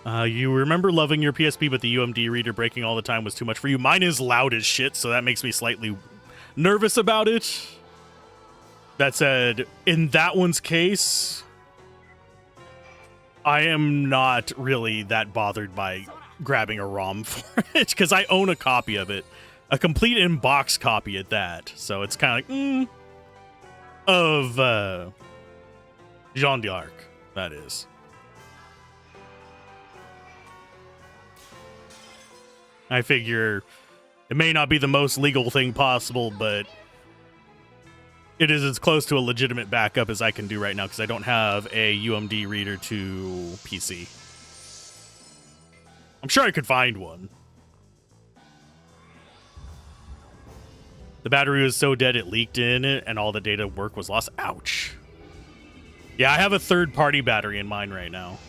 You remember loving your PSP, but the UMD reader breaking all the time was too much for you. Mine is loud as shit, so that makes me slightly nervous about it. That said, in that one's case, I am not really that bothered by grabbing a ROM for it, because I own a copy of it. A complete in-box copy at that. So it's kind of like, of Jeanne d'Arc, that is. I figure it may not be the most legal thing possible, but it is as close to a legitimate backup as I can do right now, because I don't have a UMD reader to PC. I'm sure I could find one. The battery was so dead it leaked in it, and all the data work was lost. Ouch. Yeah, I have a third-party battery in mine right now.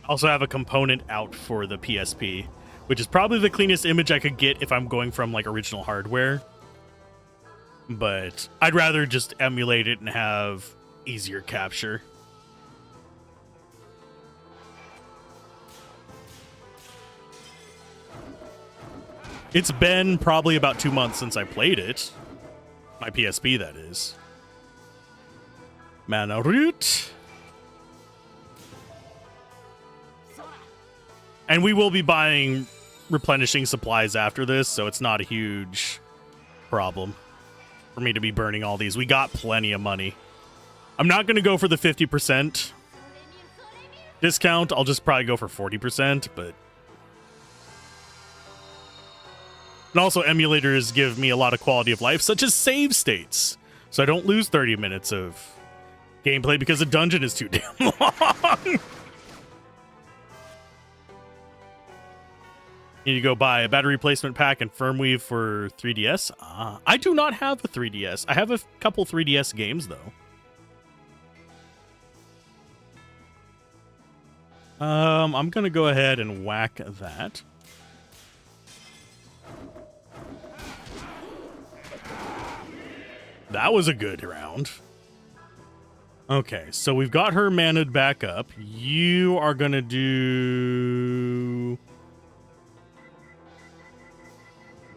I also have a component out for the PSP, which is probably the cleanest image I could get if I'm going from like original hardware. But I'd rather just emulate it and have easier capture. It's been probably about 2 months since I played it. My PSP, that is. Mana root. And we will be buying replenishing supplies after this, so it's not a huge problem for me to be burning all these. We got plenty of money. I'm not going to go for the 50% discount. I'll just probably go for 40%, but... And also, emulators give me a lot of quality of life, such as save states, so I don't lose 30 minutes of gameplay because the dungeon is too damn long. You need to go buy a battery replacement pack and firmware for 3DS. I do not have a 3DS. I have a couple 3DS games, though. I'm going to go ahead and whack that. That was a good round. Okay, so we've got her mana'd back up. You are going to do...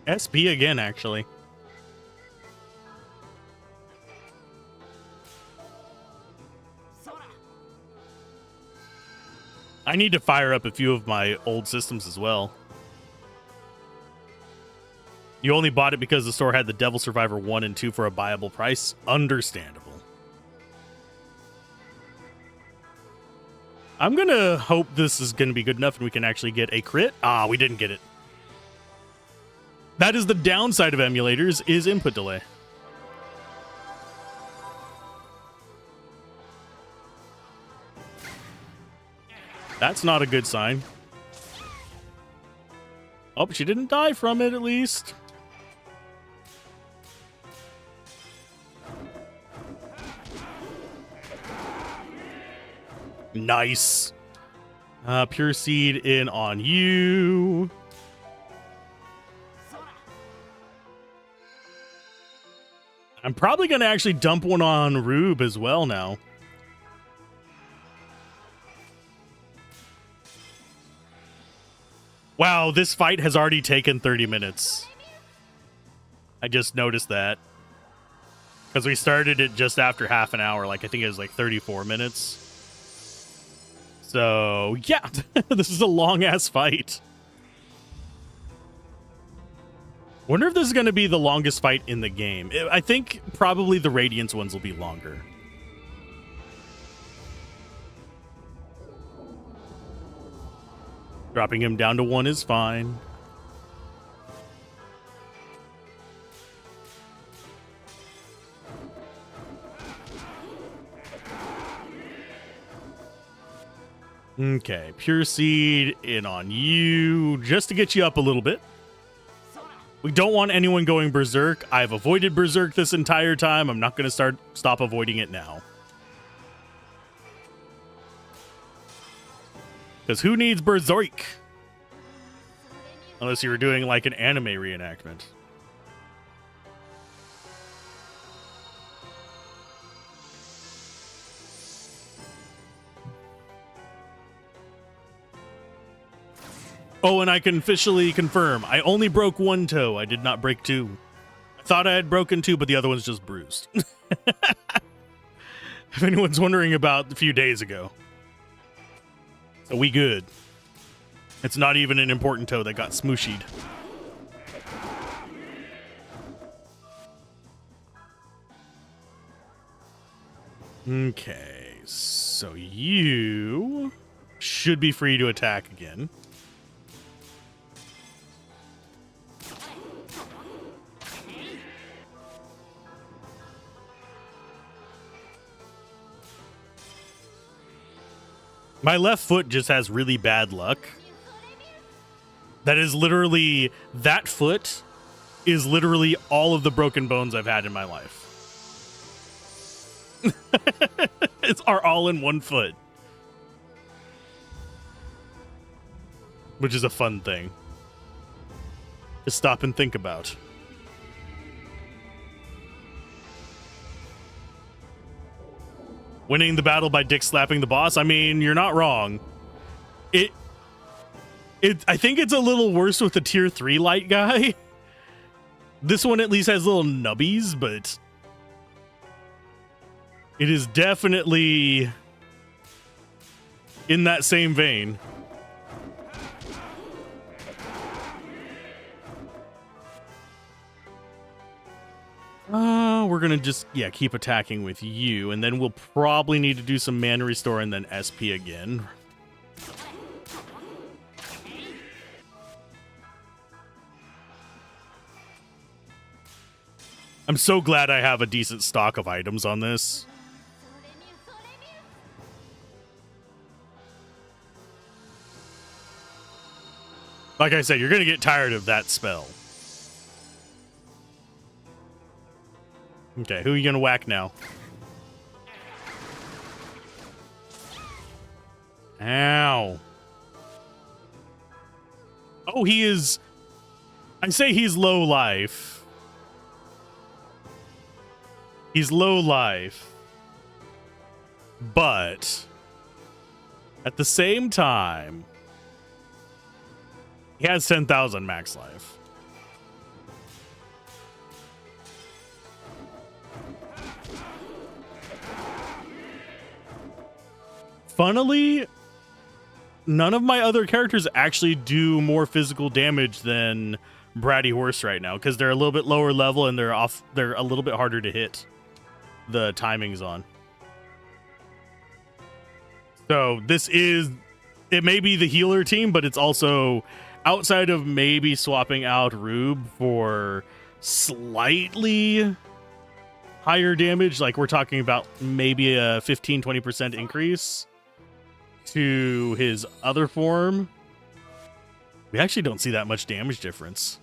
SB again, actually. I need to fire up a few of my old systems as well. You only bought it because the store had the Devil Survivor 1 and 2 for a buyable price? Understandable. I'm going to hope this is going to be good enough and we can actually get a crit. Ah, we didn't get it. That is the downside of emulators, is input delay. That's not a good sign. Oh, she didn't die from it, at least. Nice. Pure Seed in on you. I'm probably going to actually dump one on Rube as well now. Wow, this fight has already taken 30 minutes. I just noticed that. Because we started it just after half an hour. Like, I think it was like 34 minutes. So, yeah. This is a long-ass fight. Wonder if this is going to be the longest fight in the game. I think probably the Radiance ones will be longer. Dropping him down to 1 is fine. Okay, Pure Seed in on you, just to get you up a little bit. We don't want anyone going Berserk. I've avoided Berserk this entire time. I'm not going to stop avoiding it now. Because who needs Berserk? Unless you were doing like an anime reenactment. Oh, and I can officially confirm, I only broke 1 toe. I did not break 2. I thought I had broken 2, but the other one's just bruised. If anyone's wondering about a few days ago. So we good. It's not even an important toe that got smooshied. Okay, so you should be free to attack again. My left foot just has really bad luck. That is literally, that foot is literally all of the broken bones I've had in my life. Are all in one foot. Which is a fun thing to stop and think about. Winning the battle by dick slapping the boss. I mean, you're not wrong. I think it's a little worse with the tier 3 light guy. This one at least has little nubbies, but it is definitely in that same vein. We're gonna just, keep attacking with you, and then we'll probably need to do some mana restore and then SP again. I'm so glad I have a decent stock of items on this. Like I said, you're gonna get tired of that spell. Okay, who are you gonna whack now? Ow. Oh, he is... I say he's low life. He's low life. But... at the same time... he has 10,000 max life. Funnily, none of my other characters actually do more physical damage than bratty horse right now because they're a little bit lower level and they're a little bit harder to hit the timings on. So it may be the healer team, but it's also outside of maybe swapping out Rube for slightly higher damage. Like we're talking about maybe a 15-20% increase to his other form. We actually don't see that much damage difference.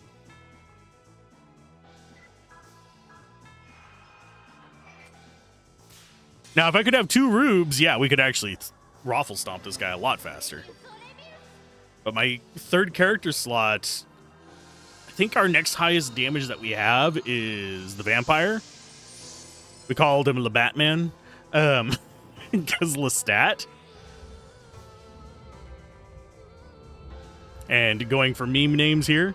Now, if I could have 2 Rubes, yeah, we could actually raffle stomp this guy a lot faster. But my 3rd character slot, I think our next highest damage that we have is the vampire. We called him Le Batman, because Lestat. And going for meme names here.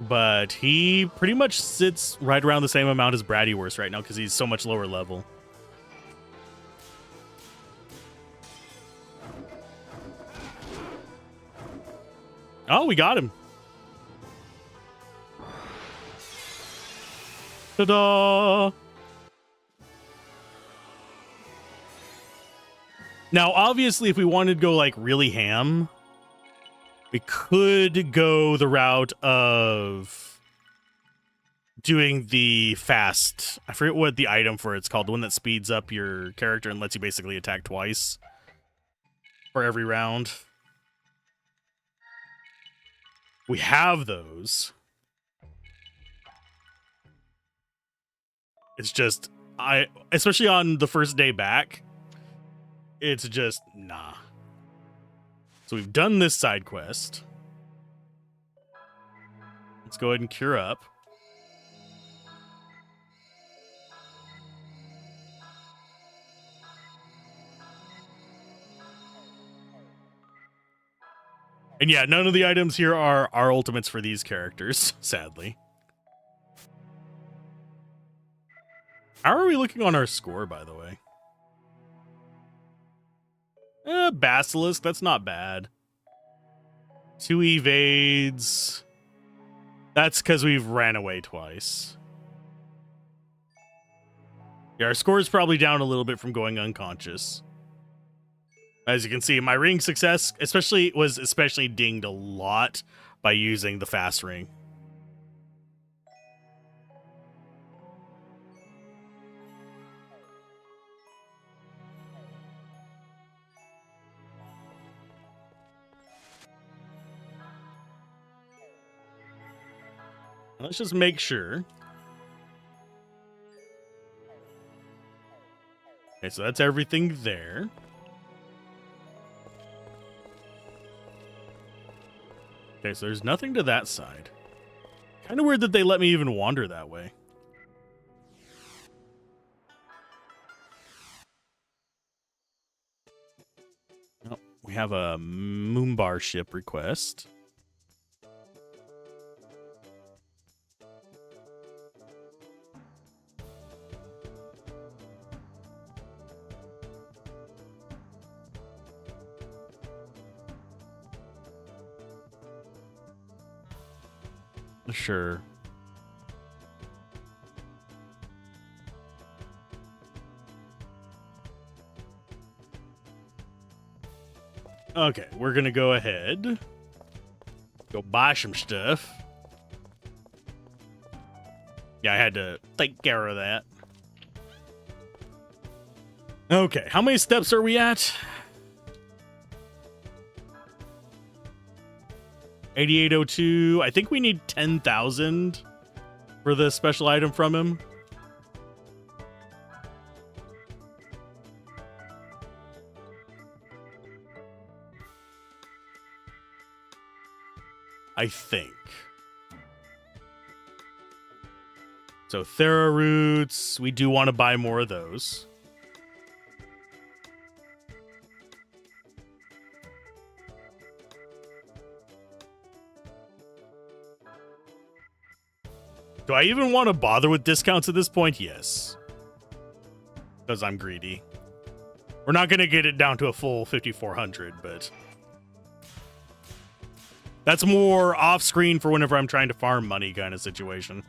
But he pretty much sits right around the same amount as Bratwurst right now because he's so much lower level. Oh, we got him. Ta-da! Now, obviously, if we wanted to go like really ham, we could go the route of doing the fast. I forget what the item for it's called. The one that speeds up your character and lets you basically attack twice for every round. We have those. It's just, especially on the first day back, it's just, nah. So we've done this side quest. Let's go ahead and cure up. And yeah, none of the items here are our ultimates for these characters, sadly. How are we looking on our score, by the way? Basilisk, that's not bad. 2 evades. That's because we've ran away twice. Yeah, our score is probably down a little bit from going unconscious. As you can see, my ring success was especially dinged a lot by using the fast ring. Let's just make sure. Okay, so that's everything there. Okay, so there's nothing to that side. Kind of weird that they let me even wander that way. Oh, we have a Moonbar ship request. Sure. Okay, we're gonna go ahead. Go buy some stuff. Yeah, I had to take care of that. Okay, how many steps are we at? 8802. I think we need 10,000 for the special item from him. I think. So Thera roots, we do want to buy more of those. Do I even want to bother with discounts at this point? Yes. Because I'm greedy. We're not going to get it down to a full 5,400, but... That's more off-screen for whenever I'm trying to farm money kind of situation.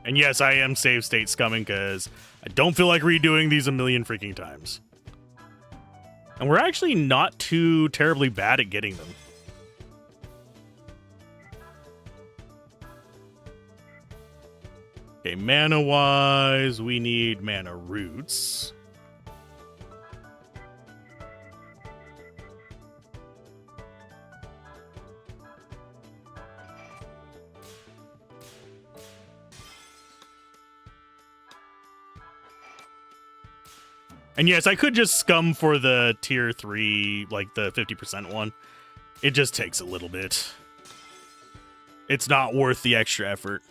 And yes, I am save state scumming because I don't feel like redoing these a million freaking times. And we're actually not too terribly bad at getting them. Okay, mana-wise, we need mana roots. And yes, I could just scum for the tier 3, like the 50% one. It just takes a little bit. It's not worth the extra effort.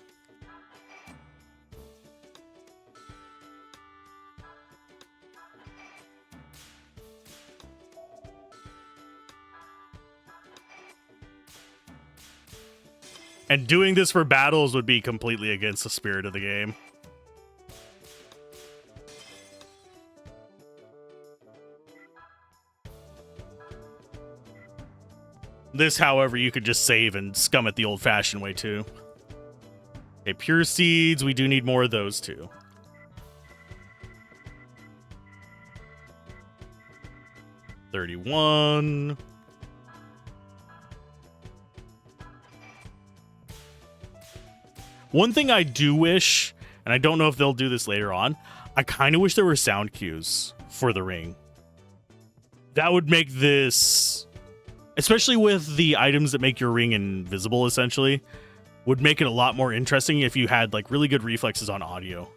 And doing this for battles would be completely against the spirit of the game. This, however, you could just save and scum it the old-fashioned way, too. Okay, pure seeds. We do need more of those, too. $31. One thing I do wish, and I don't know if they'll do this later on, I kind of wish there were sound cues for the ring. That would make this, especially with the items that make your ring invisible, essentially, would make it a lot more interesting if you had like really good reflexes on audio.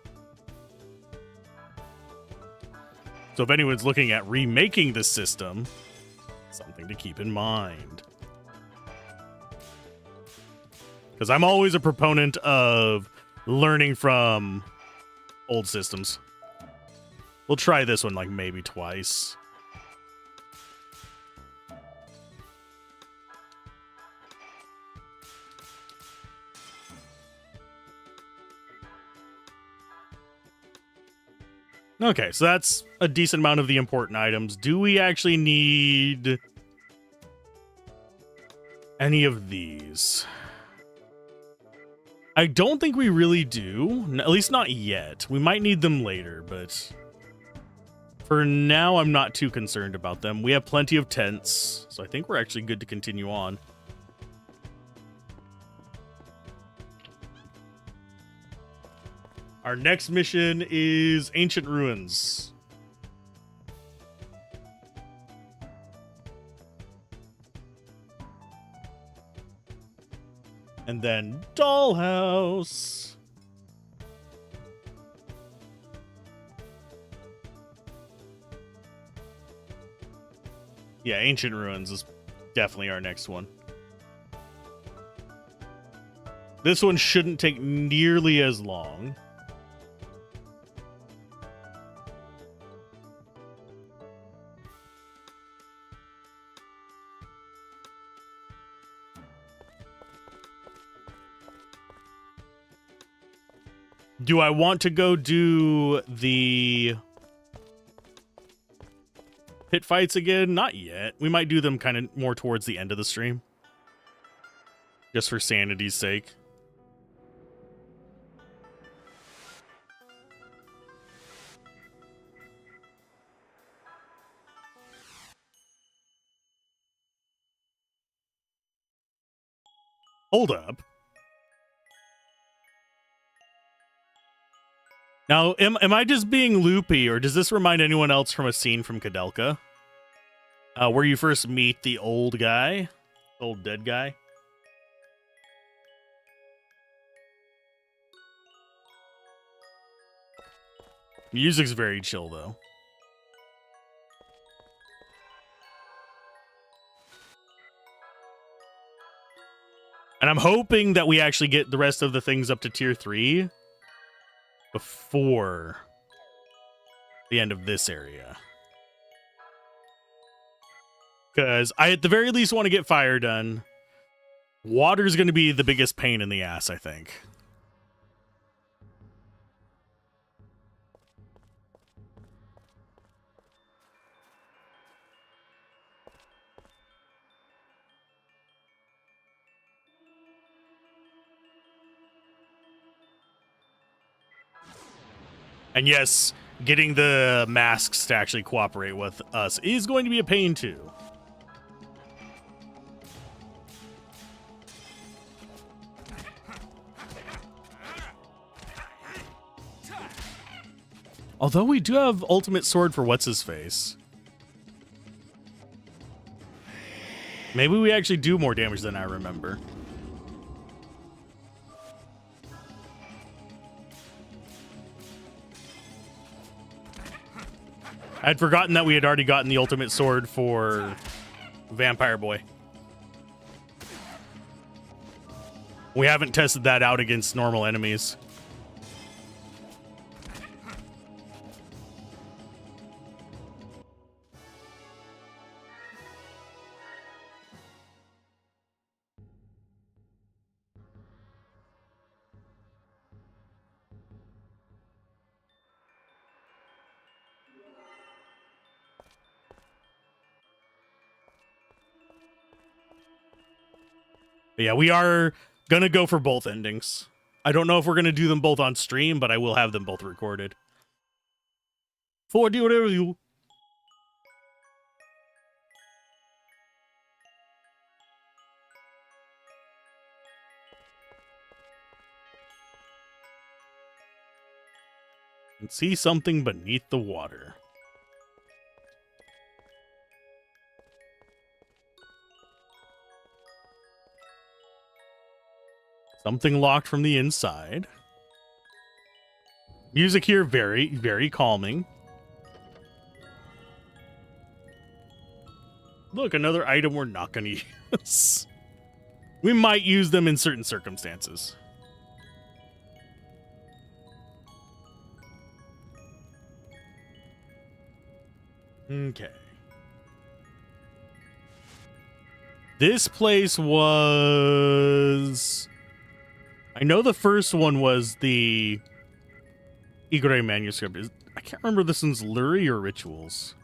So if anyone's looking at remaking this system, something to keep in mind. Because I'm always a proponent of learning from old systems. We'll try this one like maybe twice. Okay, so that's a decent amount of the important items. Do we actually need any of these? I don't think we really do. At least not yet. We might need them later, but for now, I'm not too concerned about them. We have plenty of tents, so I think we're actually good to continue on. Our next mission is Ancient Ruins. And then Dollhouse. Yeah, Ancient Ruins is definitely our next one. This one shouldn't take nearly as long. Do I want to go do the pit fights again? Not yet. We might do them kind of more towards the end of the stream. Just for sanity's sake. Hold up. Now, am I just being loopy, or does this remind anyone else from a scene from Koudelka? Where you first meet the old guy? Old dead guy? Music's very chill, though. And I'm hoping that we actually get the rest of the things up to tier 3 before the end of this area. Because I, at the very least, want to get fire done. Water's going to be the biggest pain in the ass, I think. And yes, getting the masks to actually cooperate with us is going to be a pain too. Although we do have ultimate sword for what's-his-face. Maybe we actually do more damage than I remember. I'd forgotten that we had already gotten the ultimate sword for Vampire Boy. We haven't tested that out against normal enemies. But yeah, we are gonna go for both endings. I don't know if we're gonna do them both on stream, but I will have them both recorded. For the review. And see something beneath the water. Something locked from the inside. Music here very, very calming. Look, another item we're not going to use. We might use them in certain circumstances. Okay. This place was... I know the first one was the Igor manuscript. I can't remember if this one's Luri or Rituals.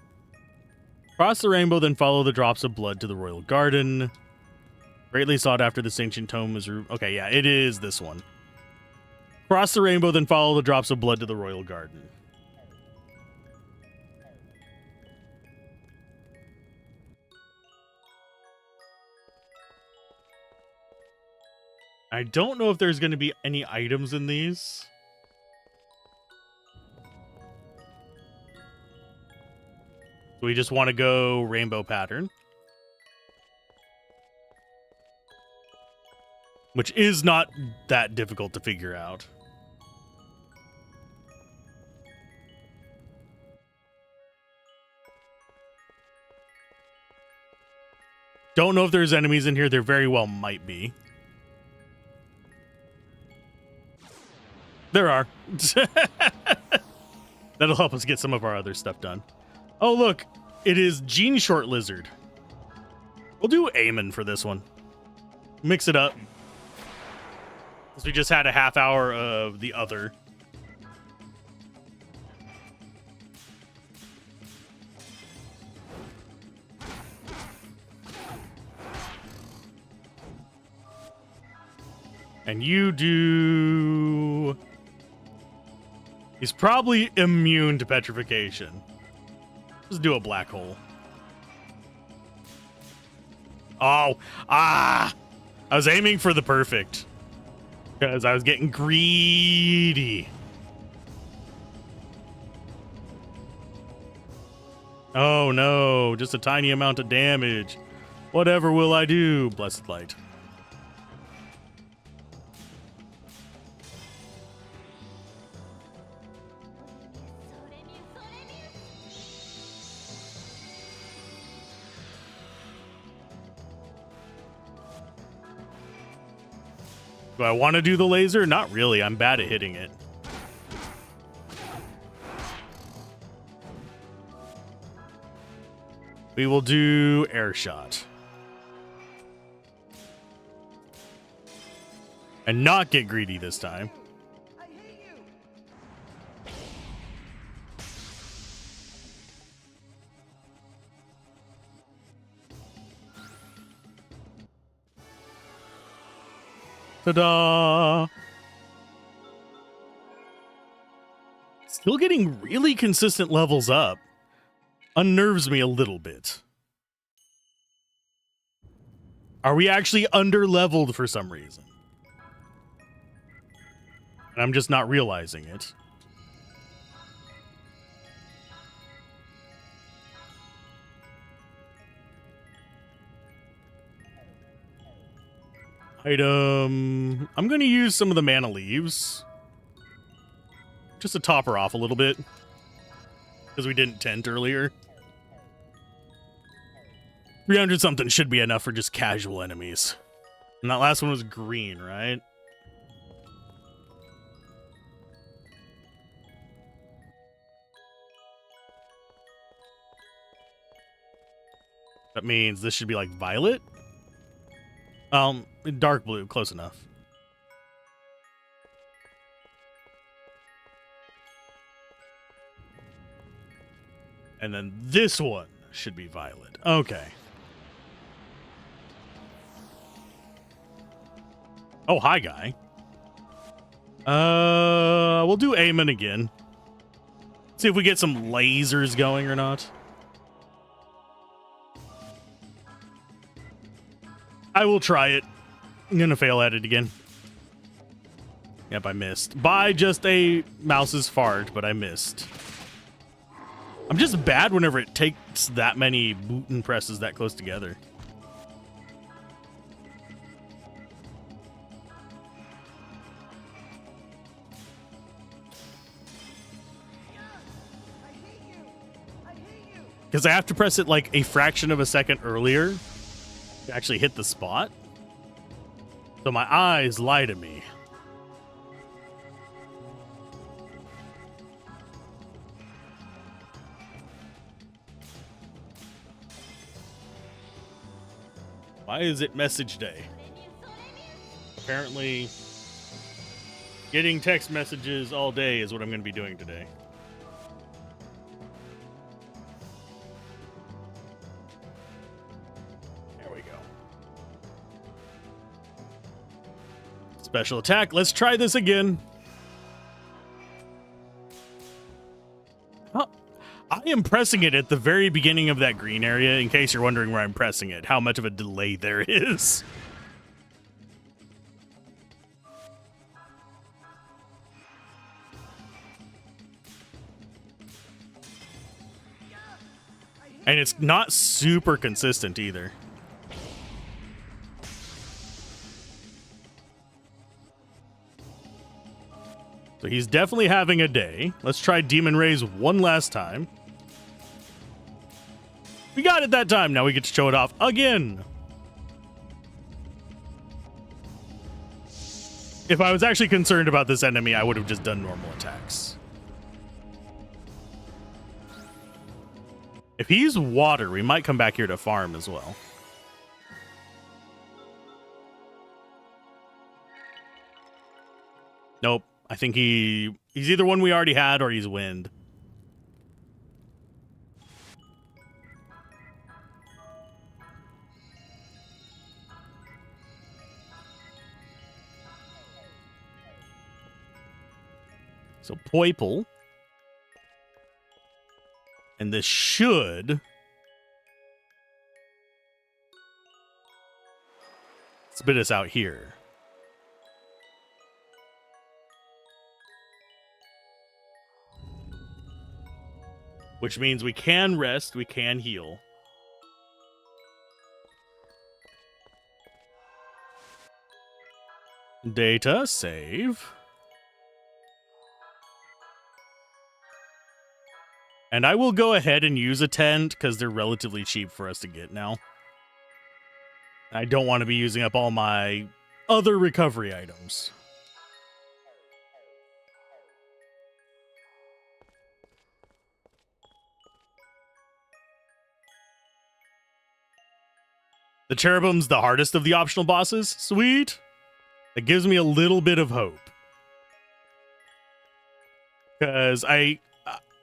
Cross the rainbow, then follow the drops of blood to the royal garden. Greatly sought after this ancient tome is... Okay, yeah, it is this one. Cross the rainbow, then follow the drops of blood to the royal garden. I don't know if there's going to be any items in these. So we just want to go rainbow pattern. Which is not that difficult to figure out. Don't know if there's enemies in here. There very well might be. There are. That'll help us get some of our other stuff done. Oh, look. It is Gene Short Lizard. We'll do Aemon for this one. Mix it up. Because we just had a half hour of the other. And you do... He's probably immune to petrification. Let's do a black hole. Oh, I was aiming for the perfect. Because I was getting greedy. Oh no, just a tiny amount of damage. Whatever will I do? Blessed light. Do I want to do the laser? Not really. I'm bad at hitting it. We will do air shot. And not get greedy this time. Ta-da! Still getting really consistent levels up unnerves me a little bit. Are we actually under-leveled for some reason? And I'm just not realizing it. Item. I'm going to use some of the mana leaves. Just to top her off a little bit. Because we didn't tent earlier. 300 something should be enough for just casual enemies. And that last one was green, right? That means this should be like violet. Dark blue, close enough. And then this one should be violet. Okay. Oh, hi, guy. We'll do Aemon again. See if we get some lasers going or not. I will try it. I'm gonna fail at it again. Yep, I missed. By just a mouse's fart, but I missed. I'm just bad whenever it takes that many button presses that close together. Because I have to press it like a fraction of a second earlier to actually hit the spot. So my eyes lie to me. Why is it message day? Apparently, getting text messages all day is what I'm going to be doing today. There we go. Special attack. Let's try this again. I am pressing it at the very beginning of that green area, in case you're wondering where I'm pressing it, how much of a delay there is. And it's not super consistent either. So he's definitely having a day. Let's try Demon Rays one last time. We got it that time. Now we get to show it off again. If I was actually concerned about this enemy, I would have just done normal attacks. If he's water, we might come back here to farm as well. Nope. I think he's either one we already had or he's wind. So Poiple. And this should spit us out here. Which means we can rest, we can heal. Data, save. And I will go ahead and use a tent because they're relatively cheap for us to get now. I don't want to be using up all my other recovery items. The Cherubim's the hardest of the optional bosses. Sweet. That gives me a little bit of hope. Because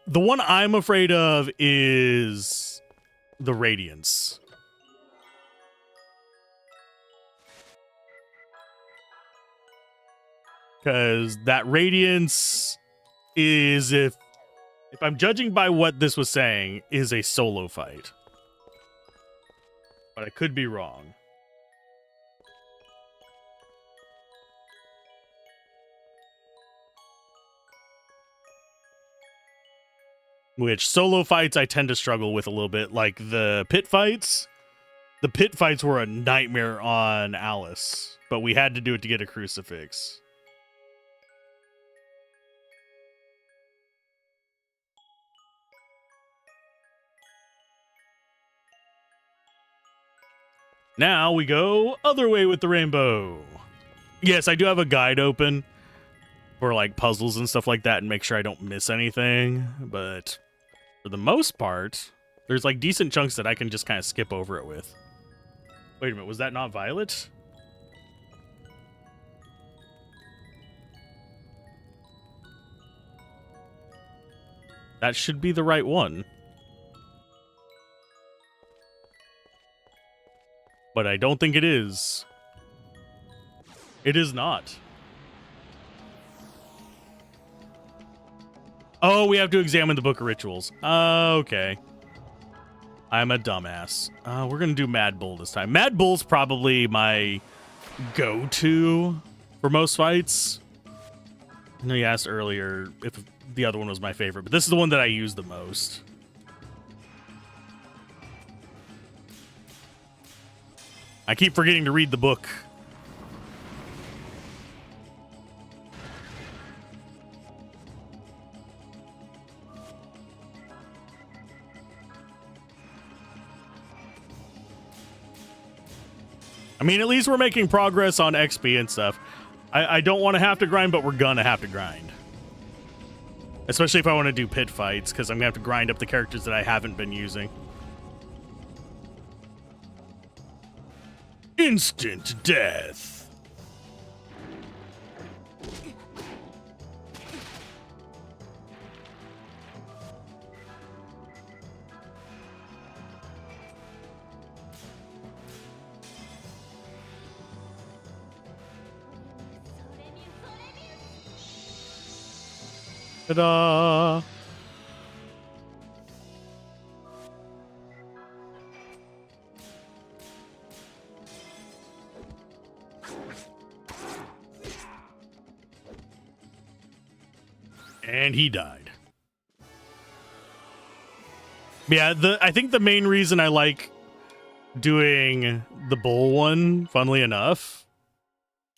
the one I'm afraid of is the Radiance. Because that Radiance is if if I'm judging by what this was saying, is a solo fight. But I could be wrong. Which solo fights I tend to struggle with a little bit, like the pit fights. The pit fights were a nightmare on Alice, but we had to do it to get a crucifix. Now we go other way with the rainbow. Yes, I do have a guide open for like puzzles and stuff like that and make sure I don't miss anything, but for the most part, there's like decent chunks that I can just kind of skip over it with. Wait a minute, was that not Violet? That should be the right one. But I don't think it is. It is not. Oh, we have to examine the Book of Rituals. Okay. I'm a dumbass. We're going to do Mad Bull this time. Mad Bull's probably my go-to for most fights. I know you asked earlier if the other one was my favorite, but this is the one that I use the most. I keep forgetting to read the book. I mean, at least we're making progress on XP and stuff. I don't want to have to grind, but we're gonna have to grind. Especially if I want to do pit fights, because I'm gonna have to grind up the characters that I haven't been using. Instant death. Ta-da! And he died. Yeah, I think the main reason I like doing the bull one, funnily enough,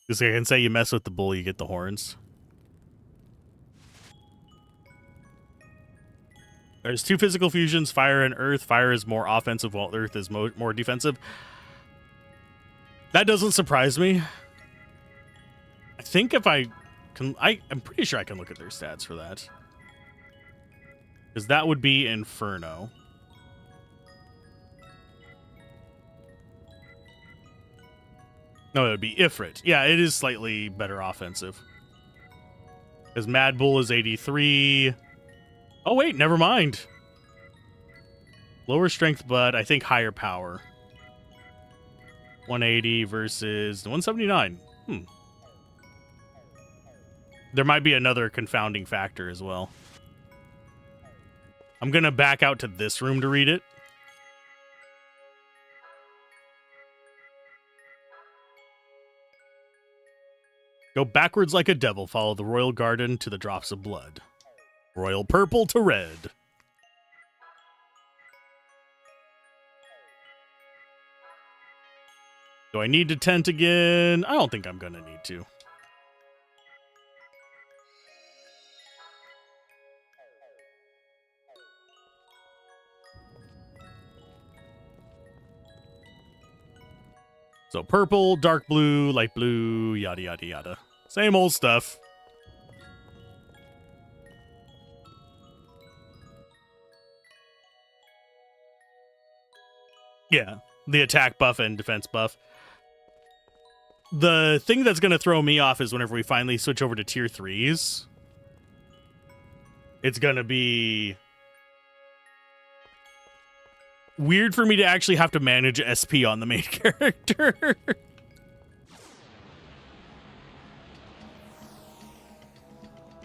is I can say you mess with the bull, you get the horns. There's two physical fusions, fire and earth. Fire is more offensive while earth is more defensive. That doesn't surprise me. I think if I can, I'm pretty sure I can look at their stats for that. Because that would be Inferno. No, it would be Ifrit. Yeah, it is slightly better offensive. Because Mad Bull is 83. Oh, wait, never mind. Lower strength, but I think higher power. 180 versus 179. There might be another confounding factor as well. I'm going to back out to this room to read it. Go backwards like a devil. Follow the royal garden to the drops of blood. Royal purple to red. Do I need to tent again? I don't think I'm going to need to. So purple, dark blue, light blue, yada, yada, yada. Same old stuff. Yeah, the attack buff and defense buff. The thing that's going to throw me off is whenever we finally switch over to tier 3s. It's going to be weird for me to actually have to manage SP on the main character.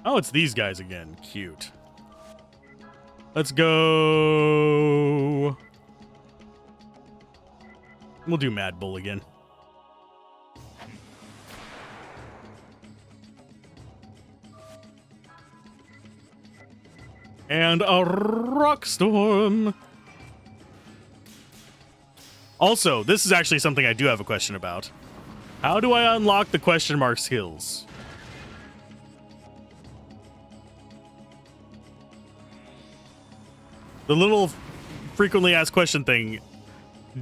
Oh, it's these guys again. Cute. Let's go. We'll do Mad Bull again. And a Rock Storm. Also, this is actually something I do have a question about. How do I unlock the question mark skills? The little frequently asked question thing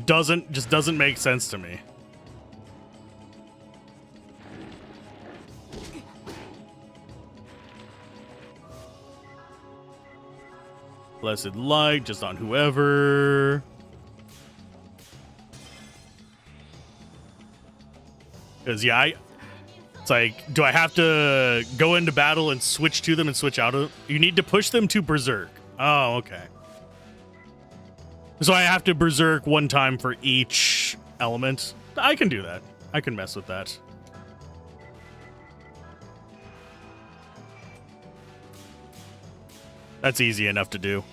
doesn't make sense to me. Blessed light just on whoever. Because yeah, it's like, do I have to go into battle and switch to them and switch out of? You need to push them to berserk. Oh, okay. So I have to berserk one time for each element. I can do that. I can mess with that. That's easy enough to do.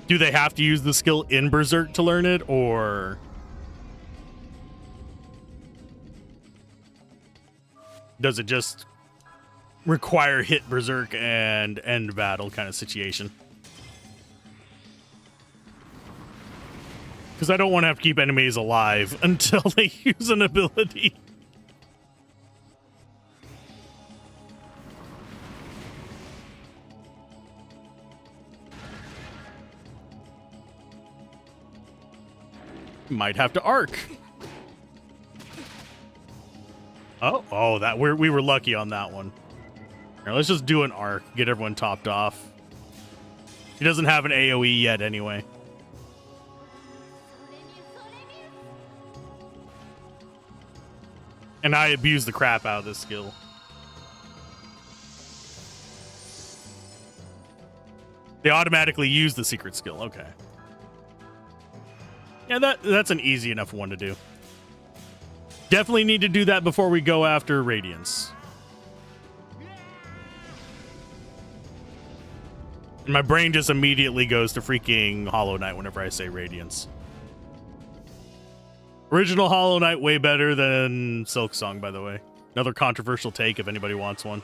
Do they have to use the skill in berserk to learn it, or does it just require hit berserk and end battle kind of situation? Because I don't want to have to keep enemies alive until they use an ability. Might have to arc. Oh, that we were lucky on that one. Here, let's just do an arc, get everyone topped off. He doesn't have an AoE yet anyway. And I abuse the crap out of this skill. They automatically use the secret skill. Okay. Yeah, that's an easy enough one to do. Definitely need to do that before we go after Radiance. And my brain just immediately goes to freaking Hollow Knight whenever I say Radiance. Original Hollow Knight way better than Silk Song, by the way. Another controversial take if anybody wants one.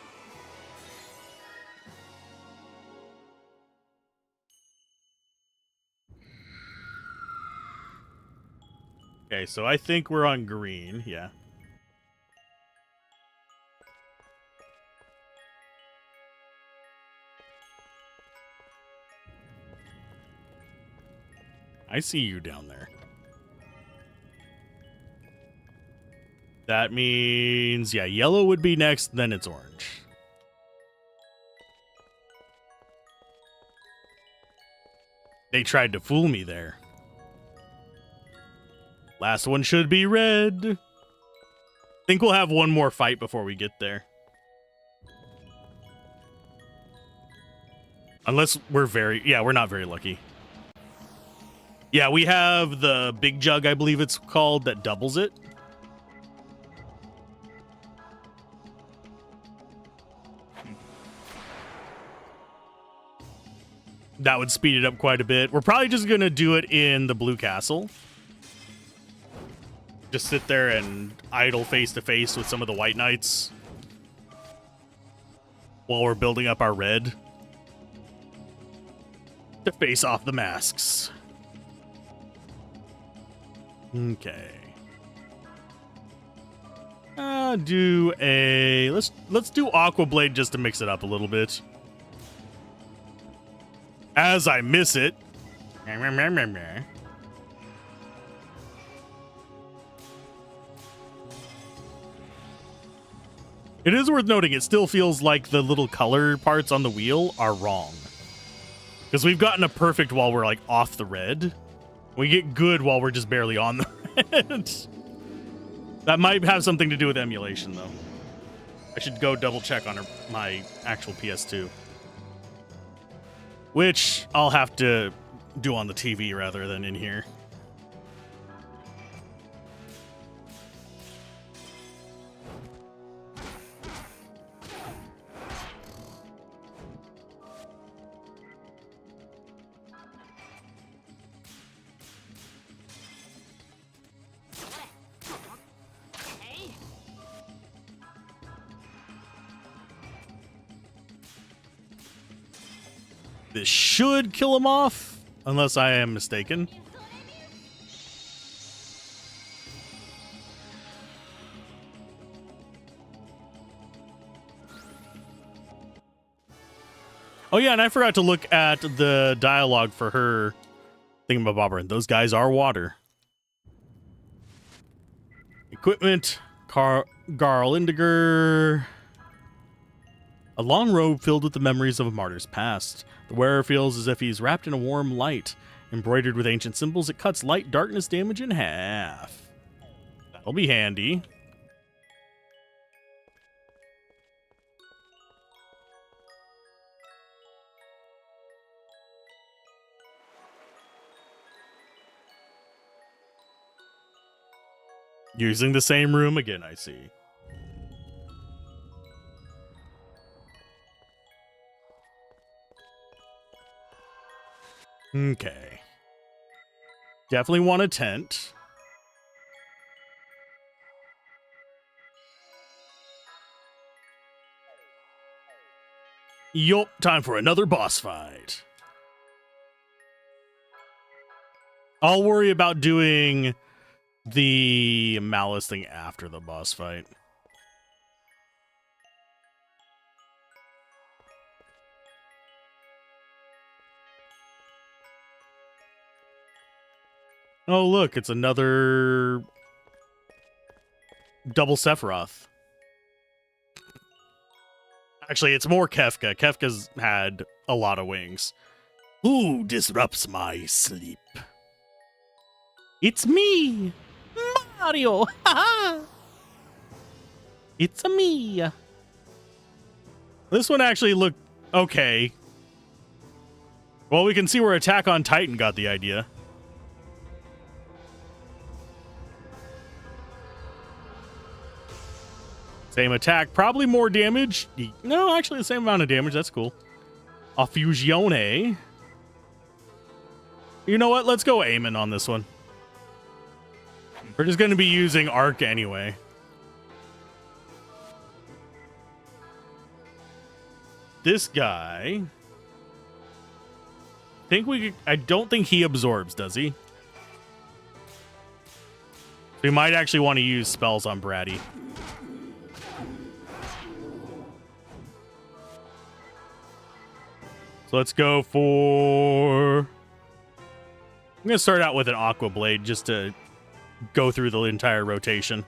Okay, so I think we're on green, yeah. I see you down there. That means, yeah, yellow would be next, then it's orange. They tried to fool me there. Last one should be red. Think we'll have one more fight before we get there. Unless we're we're not very lucky. Yeah, we have the big jug, I believe it's called, that doubles it. That would speed it up quite a bit. We're probably just going to do it in the blue castle. Just sit there and idle face to face with some of the white knights while we're building up our red to face off the masks. Okay. Let's do Aqua Blade just to mix it up a little bit. As I miss it. It is worth noting, it still feels like the little color parts on the wheel are wrong. Because we've gotten a perfect while we're like off the red. We get good while we're just barely on the red. That might have something to do with emulation, though. I should go double check on my actual PS2. Which I'll have to do on the TV rather than in here. This should kill him off, unless I am mistaken. Oh yeah, and I forgot to look at the dialogue for her thingamabobber, and those guys are water. Equipment, Garl Indiger. A long robe filled with the memories of a martyr's past. The wearer feels as if he's wrapped in a warm light. Embroidered with ancient symbols, it cuts light darkness damage in half. That'll be handy. Using the same room again, I see. Okay. Definitely want a tent. Yup, time for another boss fight. I'll worry about doing the malice thing after the boss fight. Oh, look, it's another double Sephiroth. Actually, it's more Kefka. Kefka's had a lot of wings. Who disrupts my sleep? It's me, Mario. It's me. This one actually looked okay. Well, we can see where Attack on Titan got the idea. Same attack, probably more damage. No, actually the same amount of damage. That's cool. A Fusione. You know what? Let's go Eamon on this one. We're just going to be using Arc anyway. This guy. I don't think he absorbs, does he? We might actually want to use spells on Bratty. So let's go for... I'm going to start out with an Aqua Blade just to go through the entire rotation.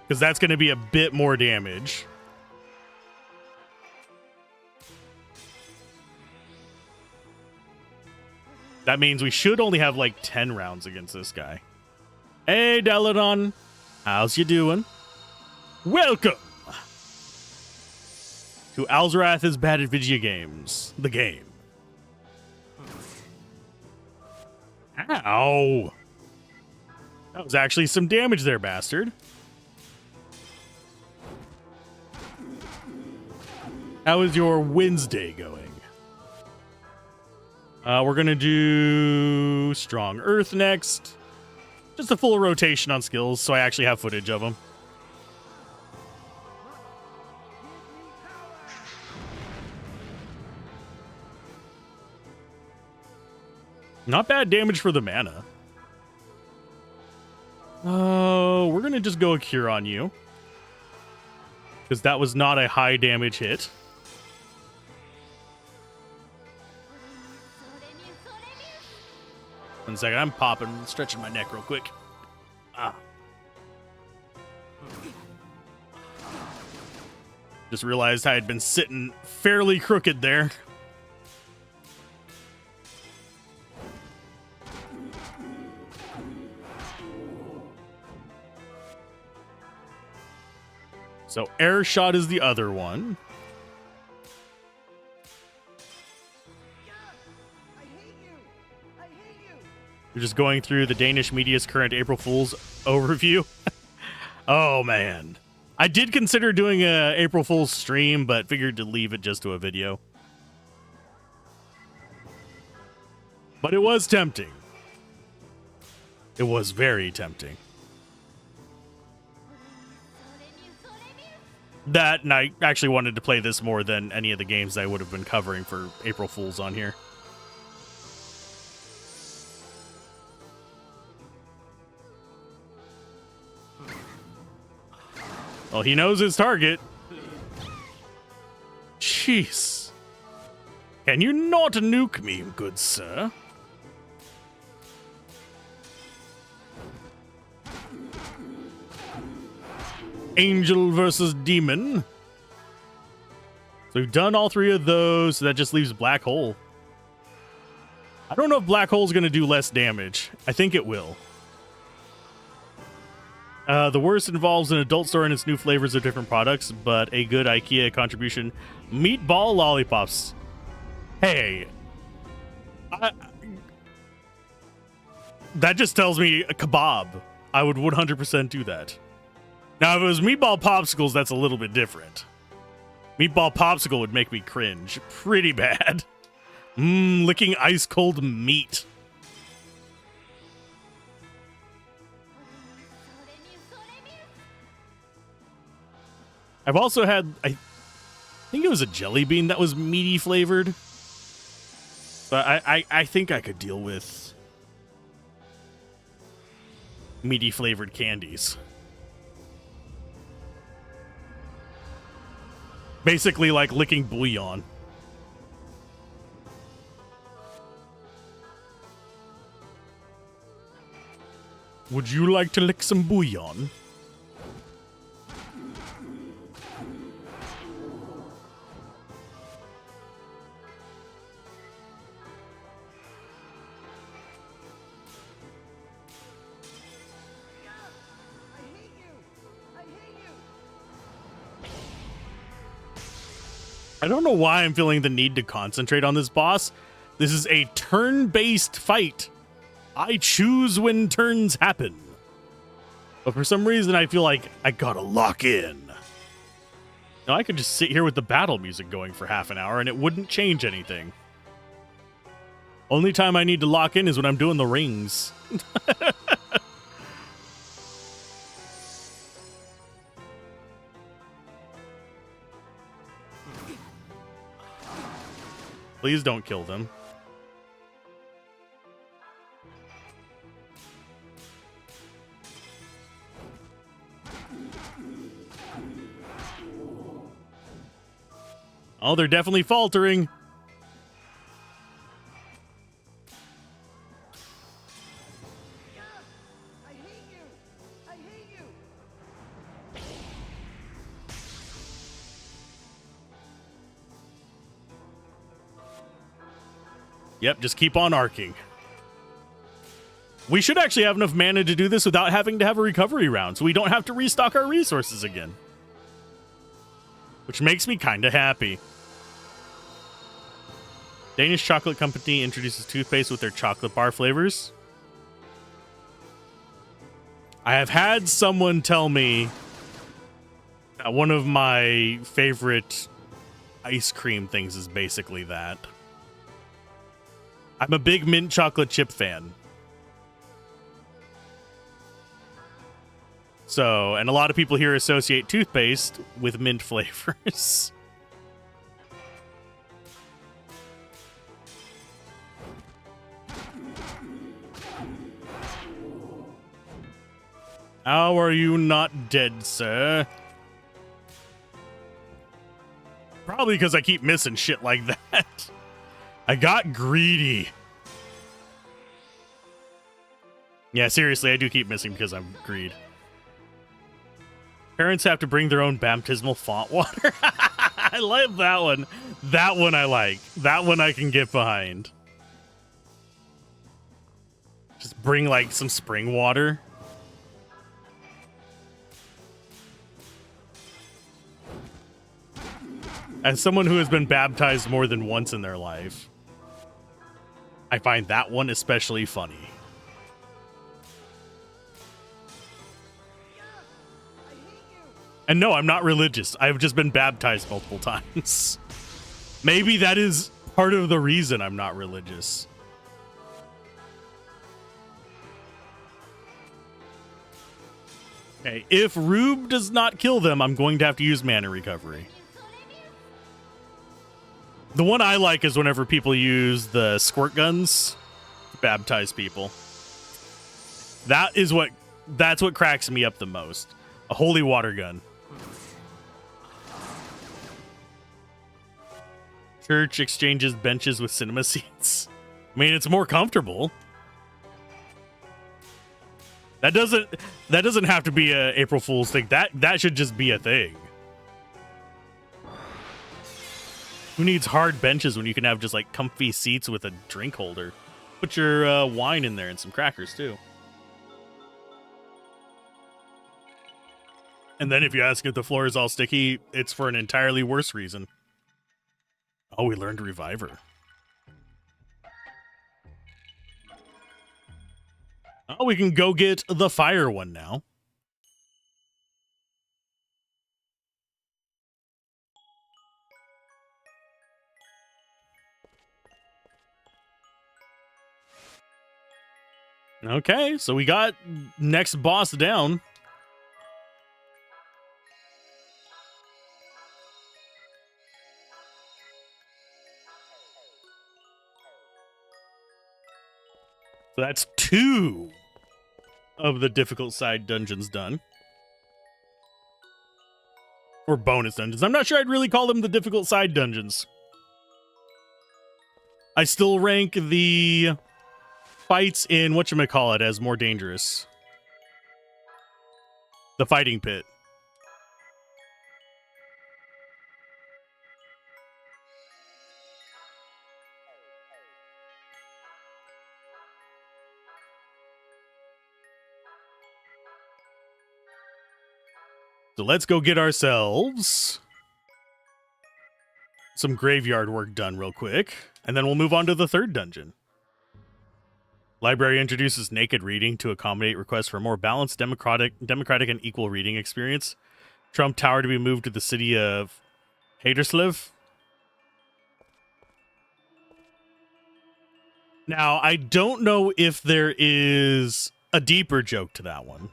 Because that's going to be a bit more damage. That means we should only have like 10 rounds against this guy. Hey, Deladon. How's you doing? Welcome to Alzorath is Bad at Video Games. The game. Ow. That was actually some damage there, bastard. How is your Wednesday going? We're going to do Strong Earth next. Just a full rotation on skills, so I actually have footage of them. Not bad damage for the mana. We're going to just go a Cure on you. Because that was not a high damage hit. One second, I'm popping, stretching my neck real quick. Just realized I had been sitting fairly crooked there. So Air Shot is the other one. You're just going through the Danish media's current April Fool's overview. Oh, man. I did consider doing a April Fool's stream, but figured to leave it just to a video. But it was tempting. It was very tempting. That, and I actually wanted to play this more than any of the games I would have been covering for April Fools on here. Well, he knows his target. Jeez. Can you not nuke me, good sir? Angel versus demon. So we've done all three of those. So that just leaves black hole. I don't know if black hole is going to do less damage. I think it will. The worst involves an adult store and its new flavors of different products, but a good IKEA contribution. Meatball lollipops. Hey. That just tells me a kebab. I would 100% do that. Now, if it was meatball popsicles, that's a little bit different. Meatball popsicle would make me cringe pretty bad. Licking ice cold meat. I've also had, I think it was a jelly bean that was meaty flavored. But I think I could deal with meaty flavored candies. Basically like licking bouillon. Would you like to lick some bouillon? I don't know why I'm feeling the need to concentrate on this boss. This is a turn-based fight. I choose when turns happen. But for some reason, I feel like I gotta lock in. Now, I could just sit here with the battle music going for half an hour and it wouldn't change anything. Only time I need to lock in is when I'm doing the rings. Please don't kill them. Oh, they're definitely faltering. I hate you. I hate you. Yep, just keep on arcing. We should actually have enough mana to do this without having to have a recovery round, so we don't have to restock our resources again. Which makes me kind of happy. Danish chocolate company introduces toothpaste with their chocolate bar flavors. I have had someone tell me that one of my favorite ice cream things is basically that. I'm a big mint chocolate chip fan. So, and a lot of people here associate toothpaste with mint flavors. How are you not dead, sir? Probably because I keep missing shit like that. I got greedy. Yeah, seriously, I do keep missing because I'm greed. Parents have to bring their own baptismal font water. I like that one. That one I like. That one I can get behind. Just bring like some spring water. As someone who has been baptized more than once in their life, I find that one especially funny. And no, I'm not religious. I've just been baptized multiple times. Maybe that is part of the reason I'm not religious. Okay, if Rube does not kill them, I'm going to have to use mana recovery. The one I like is whenever people use the squirt guns to baptize people. That's what cracks me up the most. A holy water gun. Church exchanges benches with cinema seats. I mean, it's more comfortable. That doesn't have to be a April Fool's thing. That should just be a thing. Who needs hard benches when you can have just like comfy seats with a drink holder? Put your wine in there and some crackers too. And then if you ask if the floor is all sticky, it's for an entirely worse reason. Oh, we learned Reviver. Oh, we can go get the fire one now. Okay, so we got next boss down. So that's 2 of the difficult side dungeons done. Or bonus dungeons. I'm not sure I'd really call them the difficult side dungeons. I still rank the fights in whatchamacallit as more dangerous. The fighting pit. So let's go get ourselves some graveyard work done real quick, and then we'll move on to the third dungeon. Library introduces naked reading to accommodate requests for a more balanced, democratic and equal reading experience. Trump Tower to be moved to the city of Haderslev. Now, I don't know if there is a deeper joke to that one.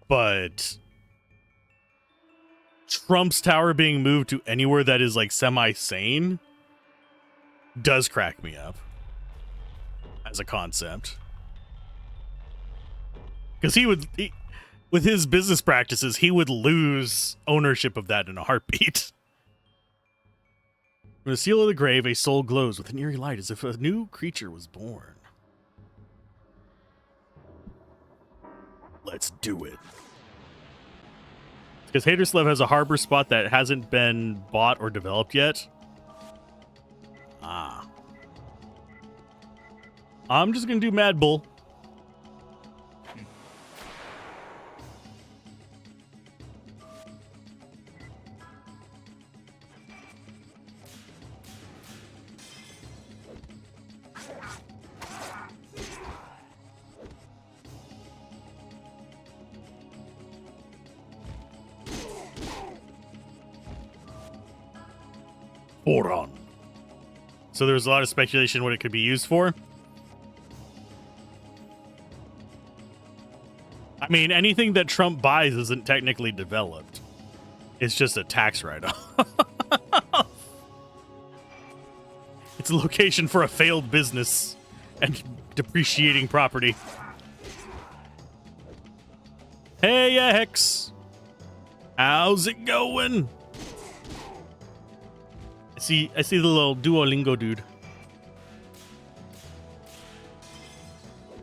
But Trump's Tower being moved to anywhere that is like semi-sane does crack me up as a concept. Because with his business practices, he would lose ownership of that in a heartbeat. From the seal of the grave, a soul glows with an eerie light as if a new creature was born. Let's do it. Because Haderslev has a harbor spot that hasn't been bought or developed yet. Ah. I'm just going to do Mad Bull. Boron. So there's a lot of speculation what it could be used for. I mean, anything that Trump buys isn't technically developed. It's just a tax write-off. It's a location for a failed business and depreciating property. Hey, Hex. How's it going? I see the little Duolingo dude.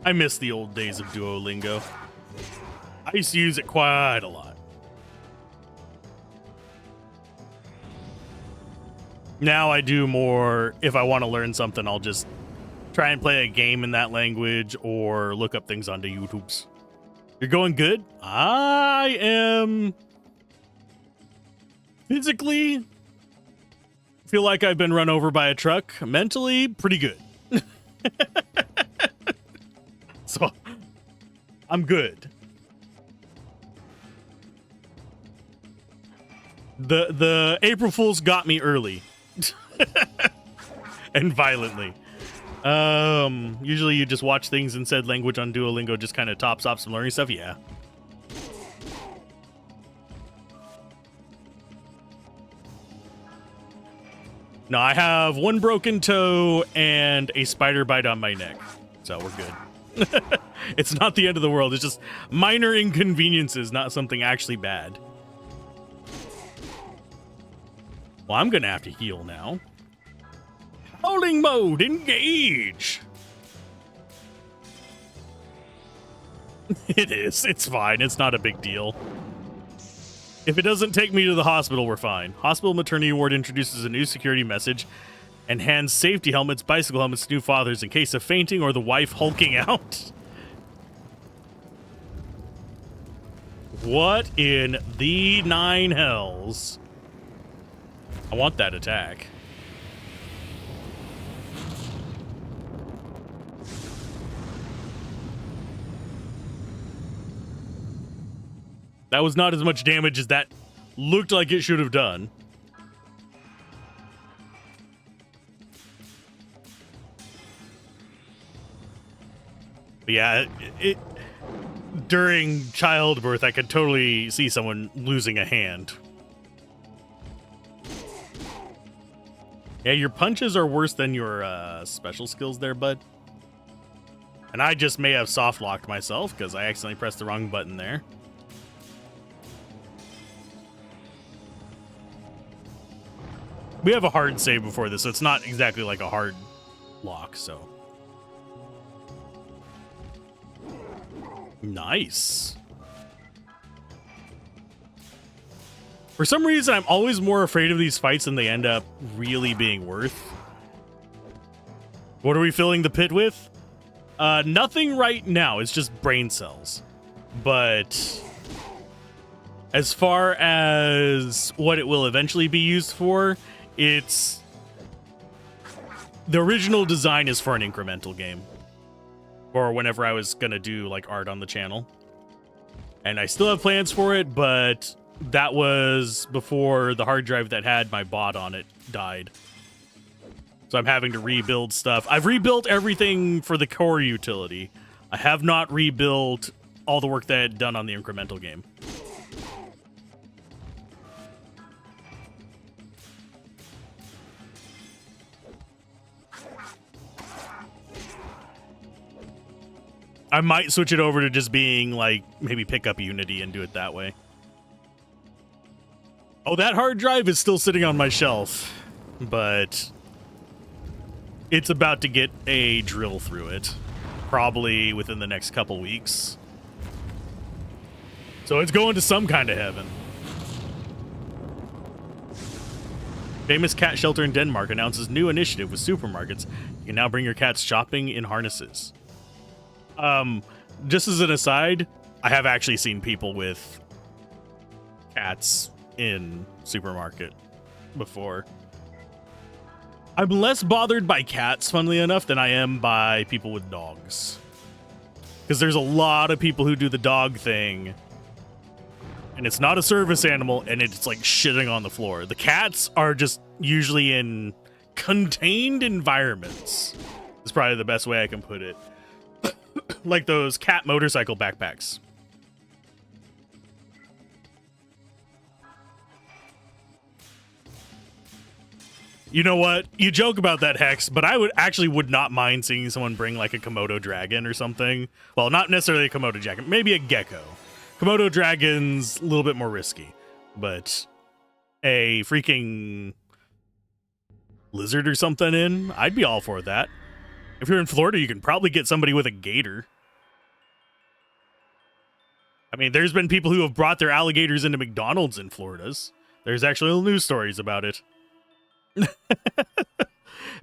I miss the old days of Duolingo. I used to use it quite a lot. Now I do more, if I want to learn something, I'll just try and play a game in that language or look up things onto YouTubes. You're going good? I am physically feel like I've been run over by a truck. Mentally, pretty good. So, I'm good. The April Fools got me early. And violently. Usually you just watch things in said language on Duolingo, just kind of tops off some learning stuff. Yeah. No, I have one broken toe and a spider bite on my neck, so we're good. It's not the end of the world. It's just minor inconveniences, not something actually bad. Well, I'm gonna have to heal now. Howling mode, engage! It is. It's fine. It's not a big deal. If it doesn't take me to the hospital, we're fine. Hospital maternity ward introduces a new security message and hands safety helmets, bicycle helmets to new fathers in case of fainting or the wife hulking out. What in the nine hells? I want that attack. That was not as much damage as that looked like it should have done. But yeah, during childbirth, I could totally see someone losing a hand. Yeah, your punches are worse than your special skills there, bud. And I just may have soft locked myself because I accidentally pressed the wrong button there. We have a hard save before this, so it's not exactly like a hard lock, so. Nice. For some reason, I'm always more afraid of these fights than they end up really being worth. What are we filling the pit with? Nothing right now. It's just brain cells. But as far as what it will eventually be used for, it's... The original design is for an incremental game. Or whenever I was going to do like art on the channel. And I still have plans for it, but that was before the hard drive that had my bot on it died. So I'm having to rebuild stuff. I've rebuilt everything for the core utility. I have not rebuilt all the work that I had done on the incremental game. I might switch it over to just being like, maybe pick up Unity and do it that way. Oh, that hard drive is still sitting on my shelf, but it's about to get a drill through it, probably within the next couple weeks. So it's going to some kind of heaven. Famous cat shelter in Denmark announces new initiative with supermarkets. You can now bring your cats shopping in harnesses. Just as an aside, I have actually seen people with cats in supermarket before. I'm less bothered by cats, funnily enough, than I am by people with dogs. Because there's a lot of people who do the dog thing, and it's not a service animal, and it's like shitting on the floor. The cats are just usually in contained environments. That's probably the best way I can put it. Like those cat motorcycle backpacks. You know what? You joke about that, Hex, but I would not mind seeing someone bring like a Komodo dragon or something. Well, not necessarily a Komodo dragon, maybe a gecko. Komodo dragon's a little bit more risky, but a freaking lizard or something in, I'd be all for that. If you're in Florida, you can probably get somebody with a gator. I mean, there's been people who have brought their alligators into McDonald's in Florida's. There's actually news stories about it.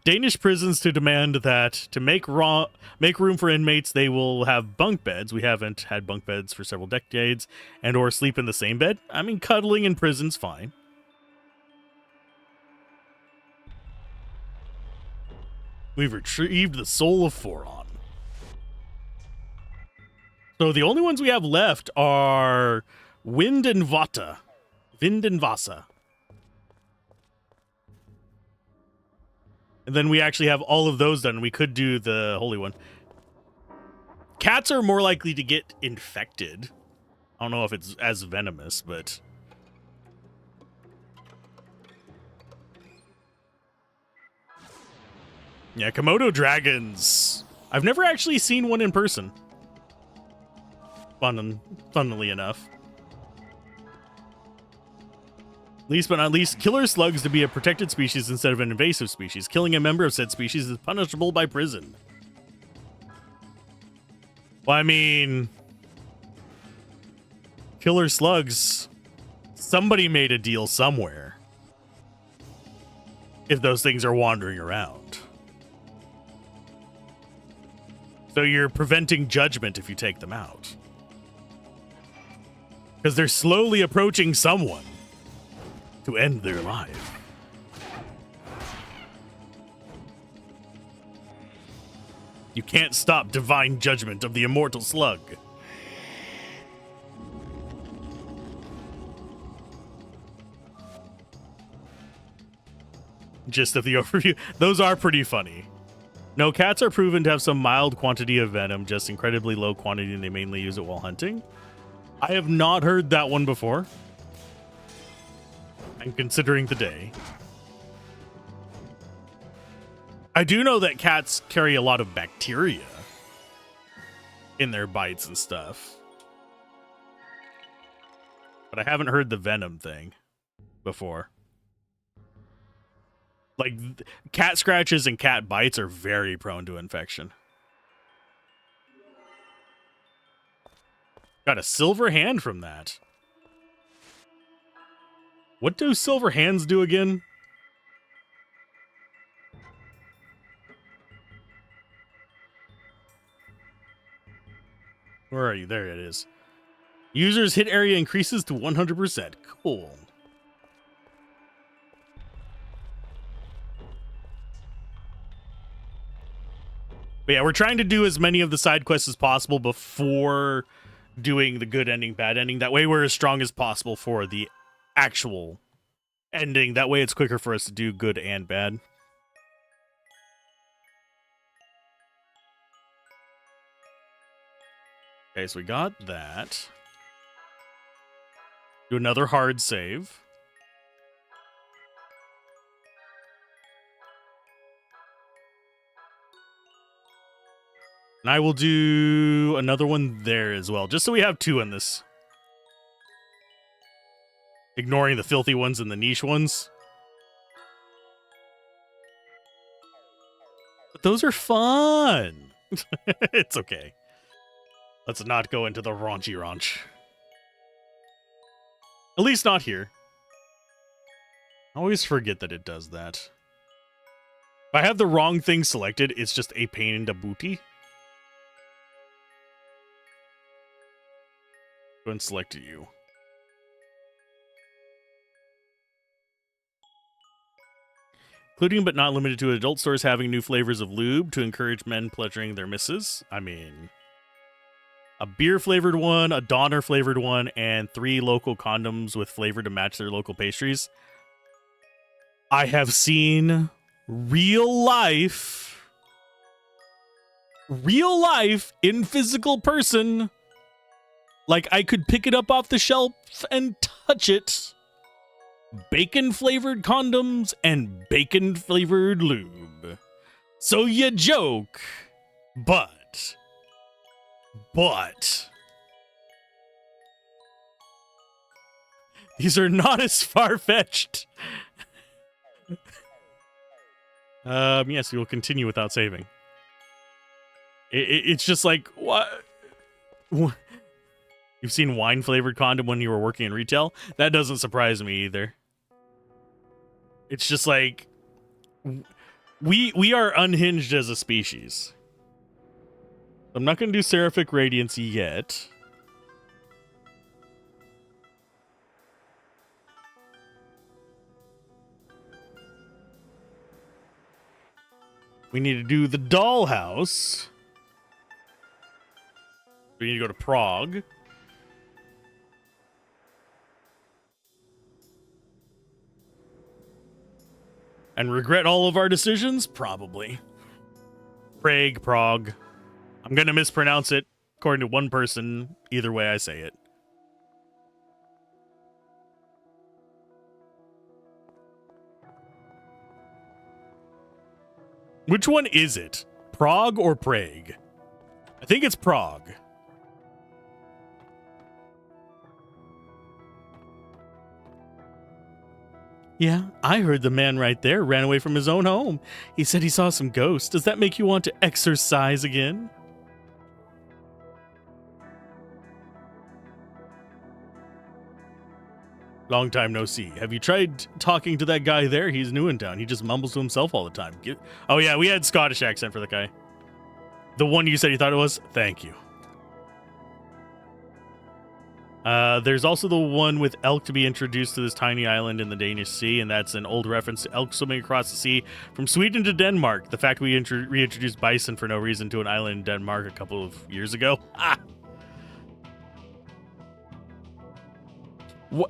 Danish prisons to demand that to make room for inmates, they will have bunk beds. We haven't had bunk beds for several decades, and or sleep in the same bed. I mean, cuddling in prison's fine. We've retrieved the soul of Foron. So the only ones we have left are Wind and Vata. Vind and Vasa. And then we actually have all of those done. We could do the holy one. Cats are more likely to get infected. I don't know if it's as venomous, but... yeah, Komodo dragons. I've never actually seen one in person. Funnily enough. Least but not least, killer slugs to be a protected species instead of an invasive species. Killing a member of said species is punishable by prison. Well, I mean... killer slugs... somebody made a deal somewhere. If those things are wandering around. So you're preventing judgment if you take them out. Because they're slowly approaching someone to end their life. You can't stop divine judgment of the immortal slug. Gist of the overview. Those are pretty funny. No, cats are proven to have some mild quantity of venom, just incredibly low quantity, and they mainly use it while hunting. I have not heard that one before. And considering the day. I do know that cats carry a lot of bacteria in their bites and stuff. But I haven't heard the venom thing before. Like, cat scratches and cat bites are very prone to infection. Got a silver hand from that. What do silver hands do again? Where are you? There it is. User's hit area increases to 100%. Cool. But yeah, we're trying to do as many of the side quests as possible before doing the good ending, bad ending. That way we're as strong as possible for the actual ending. That way it's quicker for us to do good and bad. Okay, so we got that. Do another hard save. And I will do another one there as well, just so we have two in this. Ignoring the filthy ones and the niche ones. But those are fun. It's okay. Let's not go into the raunchy raunch. At least not here. I always forget that it does that. If I have the wrong thing selected, it's just a pain in the booty. Go and select you. Including but not limited to adult stores having new flavors of lube to encourage men pleasuring their misses. I mean, a beer flavored one, a Donner flavored one, and 3 local condoms with flavor to match their local pastries. I have seen real life in physical person. Like, I could pick it up off the shelf and touch it. Bacon-flavored condoms and bacon-flavored lube. So you joke, but... these are not as far-fetched. Yes, we will continue without saving. It's just like, what? You've seen wine-flavored condom when you were working in retail? That doesn't surprise me either. It's just like, we are unhinged as a species. I'm not going to do Seraphic Radiance yet. We need to do the dollhouse. We need to go to Prague. And regret all of our decisions? Probably. Prague. I'm going to mispronounce it according to one person, either way I say it. Which one is it? Prague or Prague? I think it's Prague. Yeah, I heard the man right there ran away from his own home. He said he saw some ghosts. Does that make you want to exercise again? Long time no see. Have you tried talking to that guy there? He's new in town. He just mumbles to himself all the time. Oh yeah, we had Scottish accent for the guy. The one you said you thought it was? Thank you. There's also the one with elk to be introduced to this tiny island in the Danish Sea, and that's an old reference to elk swimming across the sea from Sweden to Denmark. The fact we reintroduced bison for no reason to an island in Denmark a couple of years ago.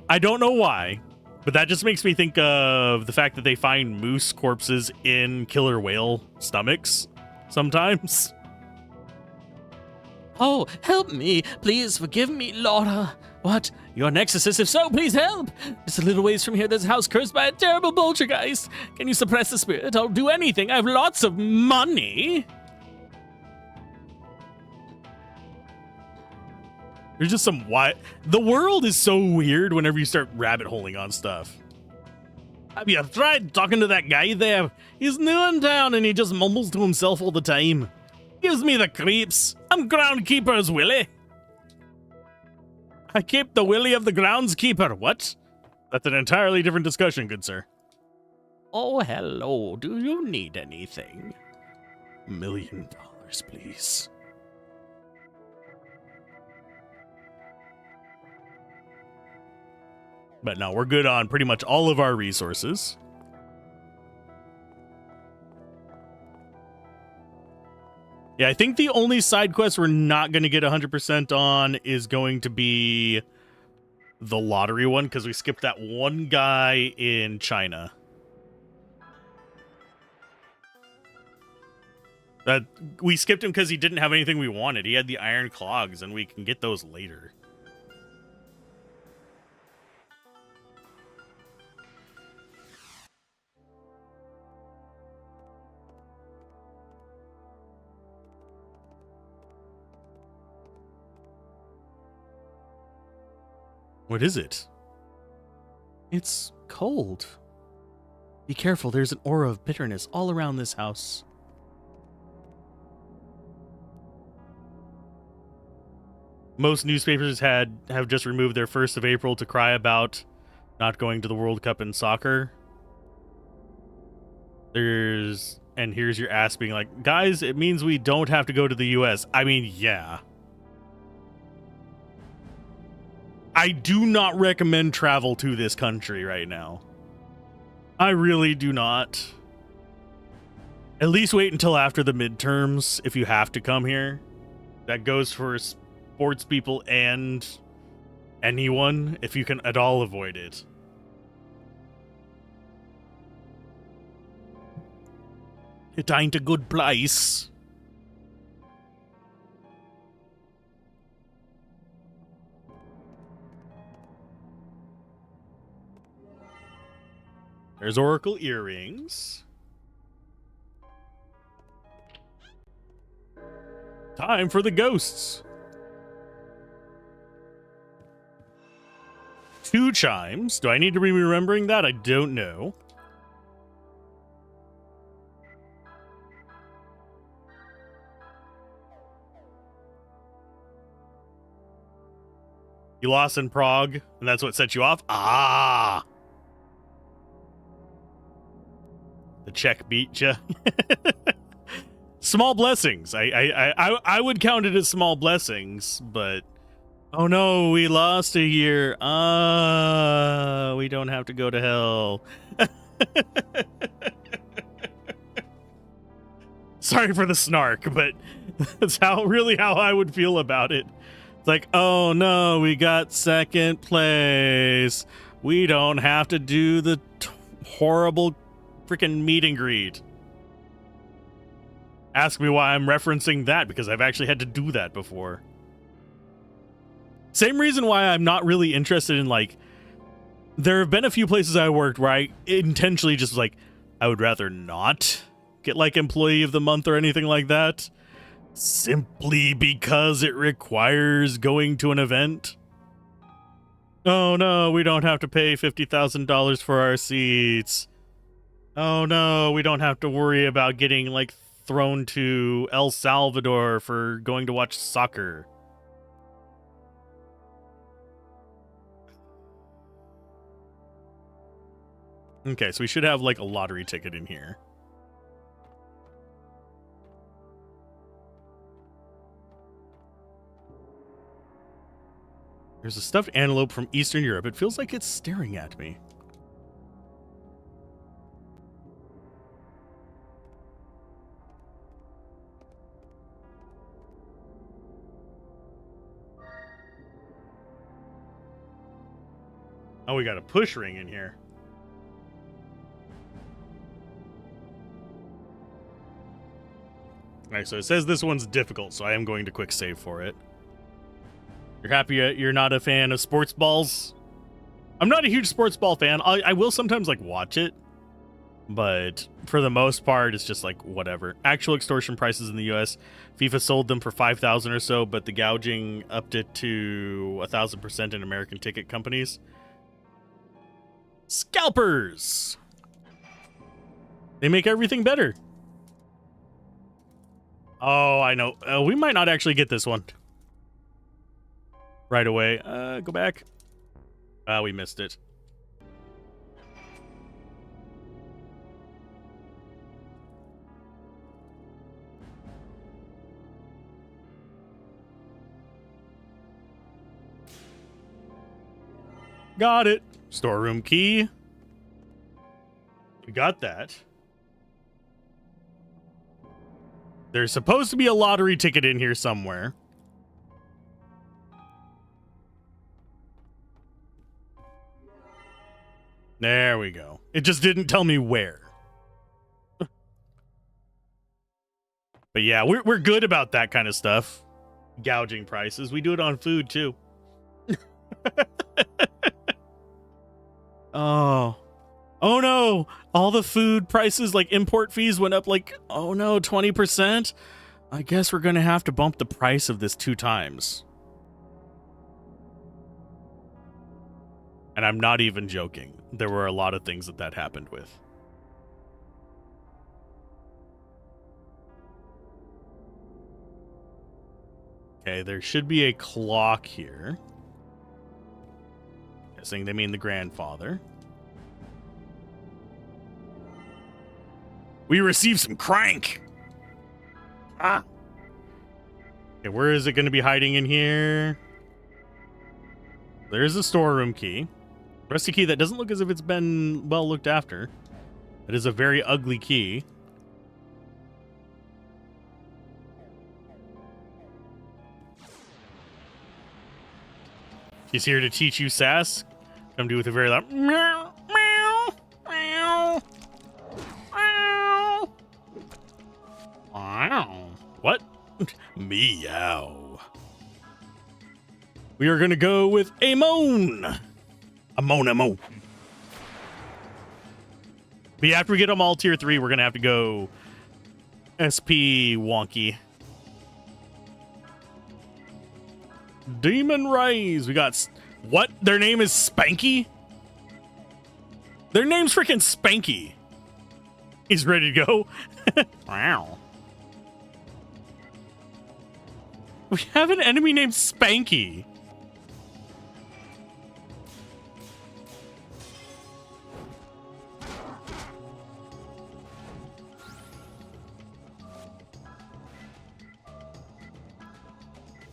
I don't know why, but that just makes me think of the fact that they find moose corpses in killer whale stomachs sometimes. Oh, help me. Please forgive me, Laura. What? You're an exorcist? If so, please help. Just a little ways from here, there's a house cursed by a terrible poltergeist. Can you suppress the spirit? I'll do anything. I have lots of money. There's just some the world is so weird whenever you start rabbit holing on stuff. Have you tried talking to that guy there? He's new in town and he just mumbles to himself all the time. Gives me the creeps. I'm groundkeeper's Willie. I keep the Willie of the groundskeeper. What? That's an entirely different discussion, good sir. Oh, hello. Do you need anything? $1 million, please. But no, we're good on pretty much all of our resources. Yeah, I think the only side quest we're not going to get 100% on is going to be the lottery one, because we skipped that one guy in China. We skipped him because he didn't have anything we wanted. He had the iron clogs, and we can get those later. What is it? It's cold. Be careful, there's an aura of bitterness all around this house. Most newspapers have just removed their 1st of April to cry about not going to the World Cup in soccer. Here's your ass being like, guys, it means we don't have to go to the US. I mean, yeah. I do not recommend travel to this country right now. I really do not. At least wait until after the midterms if you have to come here. That goes for sports people and anyone, if you can at all avoid it. It ain't a good place. There's Oracle earrings. Time for the ghosts. 2 chimes. Do I need to be remembering that? I don't know. You lost in Prague, and that's what set you off? Ah! The Czech beat ya. Small blessings. I would count it as small blessings, but oh no, we lost a year. We don't have to go to hell. Sorry for the snark, but that's really how I would feel about it. It's like, oh no, we got 2nd place. We don't have to do the horrible freaking meet and greet. Ask me why I'm referencing that, because I've actually had to do that before. Same reason why I'm not really interested in, like, there have been a few places I worked where I intentionally just, like, I would rather not get, like, employee of the month or anything like that, simply because it requires going to an event. Oh no, we don't have to pay $50,000 for our seats. Oh no, we don't have to worry about getting, like, thrown to El Salvador for going to watch soccer. Okay, so we should have, like, a lottery ticket in here. There's a stuffed antelope from Eastern Europe. It feels like it's staring at me. Oh, we got a push ring in here. Alright, so it says this one's difficult, so I am going to quick save for it. You're happy you're not a fan of sports balls? I'm not a huge sports ball fan. I will sometimes, like, watch it. But for the most part, it's just, like, whatever. Actual extortion prices in the US, FIFA sold them for $5,000 or so, but the gouging upped it to 1,000% in American ticket companies. Scalpers! They make everything better. Oh, I know. We might not actually get this one right away. Go back. We missed it. Got it. Storeroom key. We got that. There's supposed to be a lottery ticket in here somewhere. There we go. It just didn't tell me where. But yeah, we're good about that kind of stuff. Gouging prices. We do it on food too. Oh. Oh no. All the food prices, like import fees, went up like, oh no, 20%. I guess we're going to have to bump the price of this 2 times. And I'm not even joking. There were a lot of things that happened with. Okay, there should be a clock here. Guessing they mean the grandfather. We received some crank. Ah. Okay, where is it going to be hiding in here? There's a storeroom key. Rusty key that doesn't look as if it's been well looked after. It is a very ugly key. He's here to teach you sass. Come do with a very loud meow, meow, meow, meow. Wow. What? Meow. We are going to go with a moan. A moan, a moan. But after we get them all tier 3, we're going to have to go SP wonky. Demon Rise. We got... What? Their name is Spanky? Their name's freaking Spanky. He's ready to go. Wow. We have an enemy named Spanky.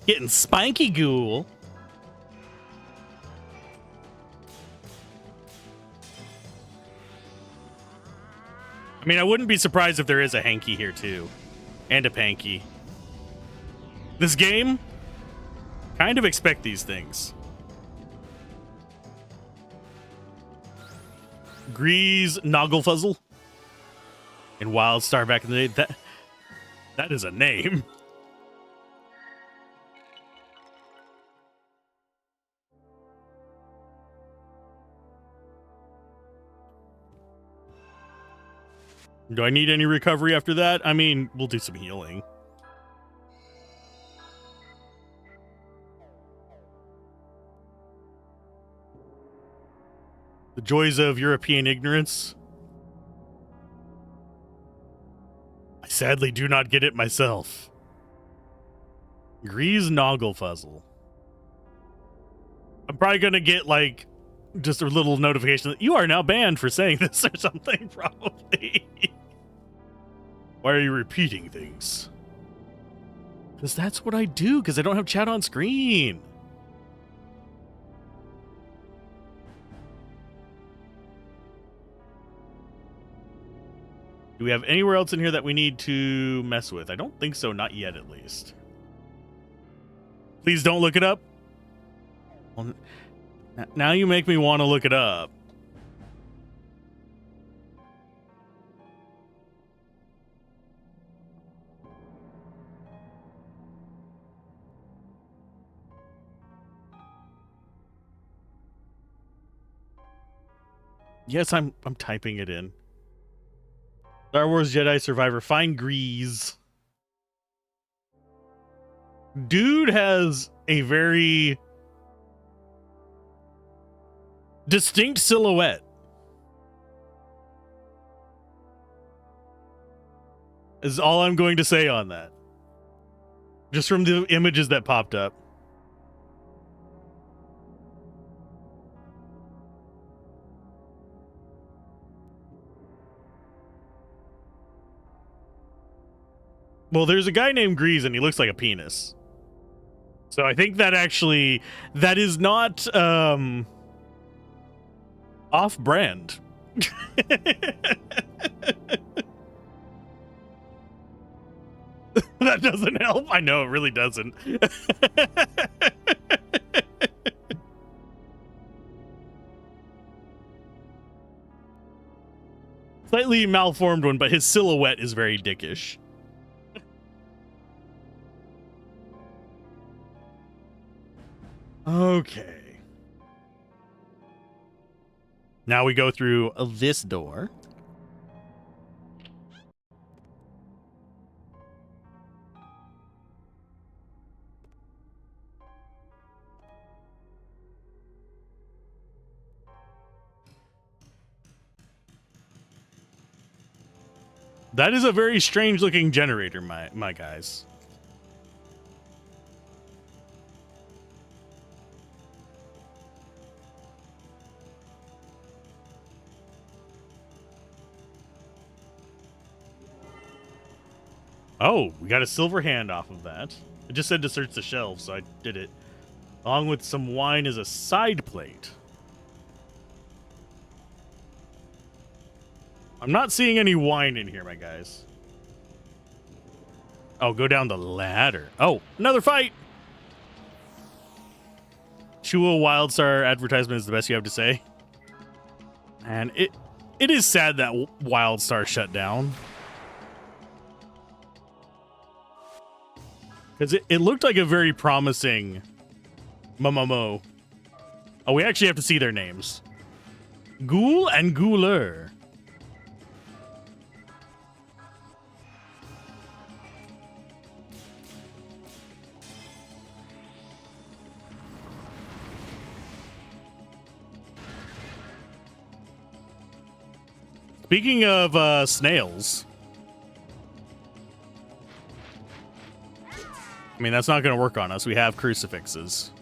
Getting Spanky Ghoul. I mean, I wouldn't be surprised if there is a hanky here too. And a panky. This game, kind of expect these things. Grease Nogglefuzzle. in Wildstar back in the day. That is a name. Do I need any recovery after that? I mean, we'll do some healing. The joys of European ignorance. I sadly do not get it myself. Grease Nogglefuzzle. I'm probably going to get, like, just a little notification that you are now banned for saying this or something, probably. Why are you repeating things? Because that's what I do, because I don't have chat on screen. Do we have anywhere else in here that we need to mess with? I don't think so, not yet at least. Please don't look it up. Well, now you make me want to look it up. Yes, I'm typing it in. Star Wars Jedi Survivor. Find Grease. Dude has a very distinct silhouette. Is all I'm going to say on that. Just from the images that popped up. Well, there's a guy named Grease and he looks like a penis. So I think that actually, that is not off-brand. That doesn't help. I know, it really doesn't. Slightly malformed one, but his silhouette is very dickish. Okay. Now we go through this door. That is a very strange looking generator, my guys. Oh, we got a silver hand off of that. It just said to search the shelves, so I did it. Along with some wine as a side plate. I'm not seeing any wine in here, my guys. Oh, go down the ladder. Oh, another fight! Chua Wildstar advertisement is the best you have to say. And it is sad that Wildstar shut down. Because it looked like a very promising Momomo. Oh, we actually have to see their names. Ghoul and Ghouler. Speaking of snails. I mean, that's not going to work on us. We have crucifixes.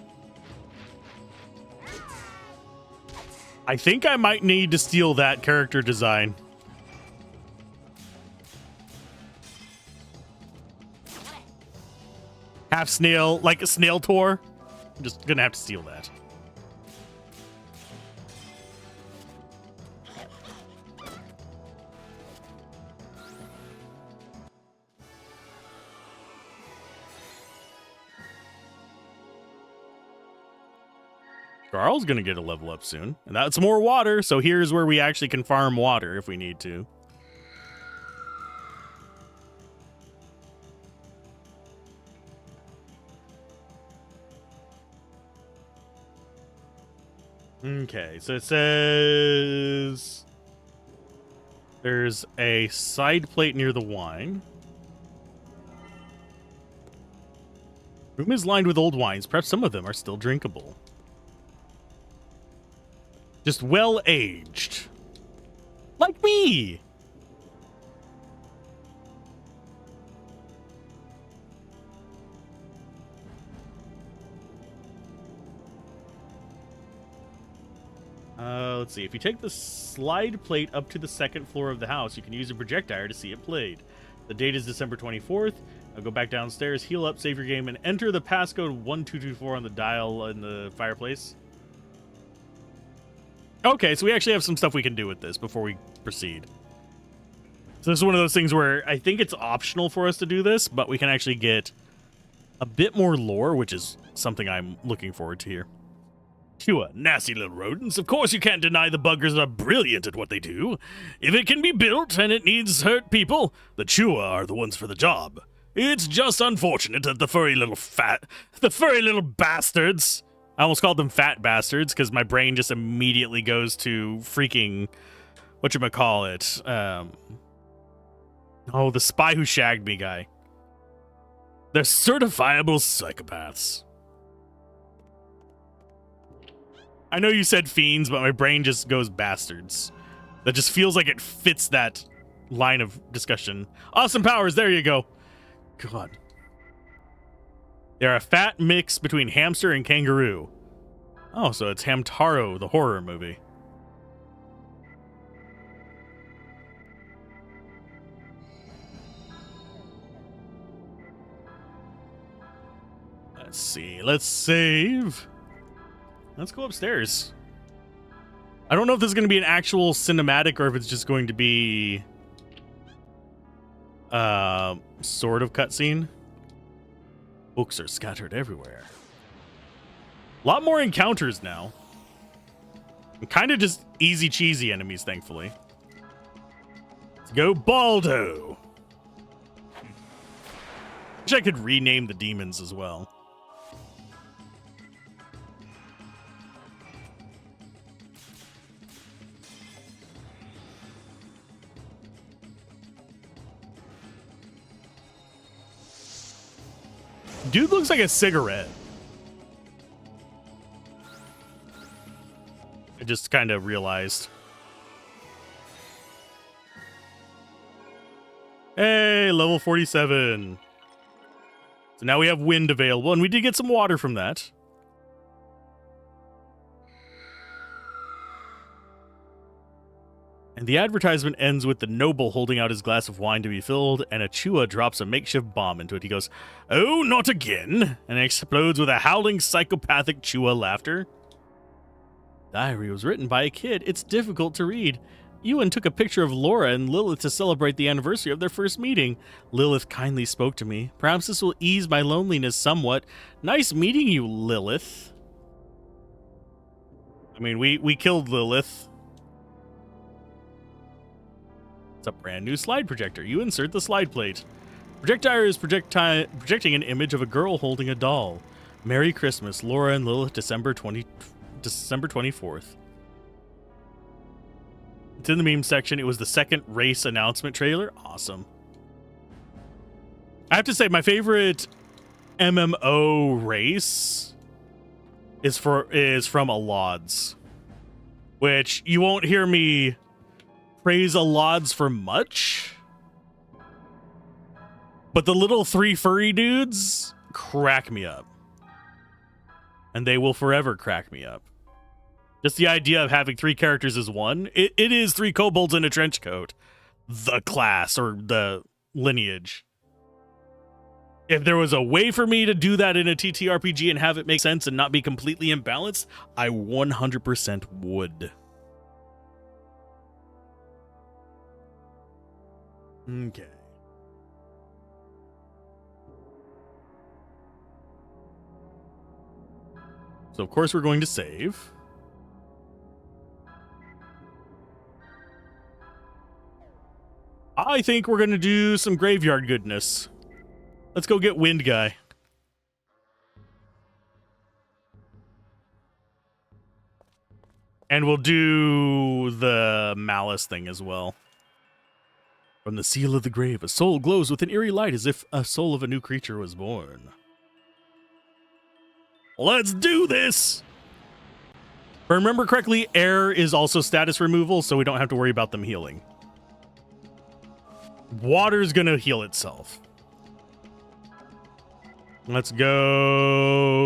I think I might need to steal that character design. Half snail, like a snail tour. I'm just going to have to steal that. Carl's going to get a level up soon. And that's more water, so here's where we actually can farm water if we need to. Okay, so it says there's a side plate near the wine. Room is lined with old wines. Perhaps some of them are still drinkable. Just well aged. Like me! Let's see. If you take the slide plate up to the second floor of the house, you can use a projectile to see it played. The date is December 24th. I'll go back downstairs, heal up, save your game, and enter the passcode 1224 on the dial in the fireplace. Okay, so we actually have some stuff we can do with this before we proceed. So this is one of those things where I think it's optional for us to do this, but we can actually get a bit more lore, which is something I'm looking forward to here. Chua, nasty little rodents. Of course you can't deny the buggers are brilliant at what they do. If it can be built and it needs hurt people, the Chua are the ones for the job. It's just unfortunate that the furry little bastards. I almost called them fat bastards because my brain just immediately goes to freaking, whatchamacallit, the spy who shagged me guy. They're certifiable psychopaths. I know you said fiends, but my brain just goes bastards. That just feels like it fits that line of discussion. Awesome powers, there you go. God. They're a fat mix between hamster and kangaroo. Oh, so it's Hamtaro, the horror movie. Let's see. Let's save. Let's go upstairs. I don't know if this is going to be an actual cinematic or if it's just going to be sort of cutscene. Books are scattered everywhere. A lot more encounters now. And kind of just easy cheesy enemies, thankfully. Let's go Baldo. Wish I could rename the demons as well. Dude looks like a cigarette. I just kind of realized. Hey, level 47. So now we have wind available, and we did get some water from that. And the advertisement ends with the noble holding out his glass of wine to be filled, and a Chua drops a makeshift bomb into it. He goes, "Oh, not again!" and it explodes with a howling psychopathic Chua laughter. Diary was written by a kid. It's difficult to read. Ewan took a picture of Laura and Lilith to celebrate the anniversary of their first meeting. Lilith kindly spoke to me. Perhaps this will ease my loneliness somewhat. Nice meeting you, Lilith. I mean, we killed Lilith. It's a brand new slide projector. You insert the slide plate. Projectile is projecting an image of a girl holding a doll. Merry Christmas, Laura and Lilith, December 24th. It's in the meme section. It was the second race announcement trailer. Awesome. I have to say, my favorite MMO race is from Alzorath, which you won't hear me praise Alzorath for much, but the little three furry dudes crack me up, and they will forever crack me up. Just the idea of having three characters as one. It is three kobolds in a trench coat. The class or the lineage. If there was a way for me to do that in a TTRPG and have it make sense and not be completely imbalanced, I 100% would. Okay. So, of course, we're going to save. I think we're going to do some graveyard goodness. Let's go get Wind Guy. And we'll do the malice thing as well. From the seal of the grave, a soul glows with an eerie light as if a soul of a new creature was born. Let's do this! If I remember correctly, air is also status removal, so we don't have to worry about them healing. Water's gonna heal itself. Let's go.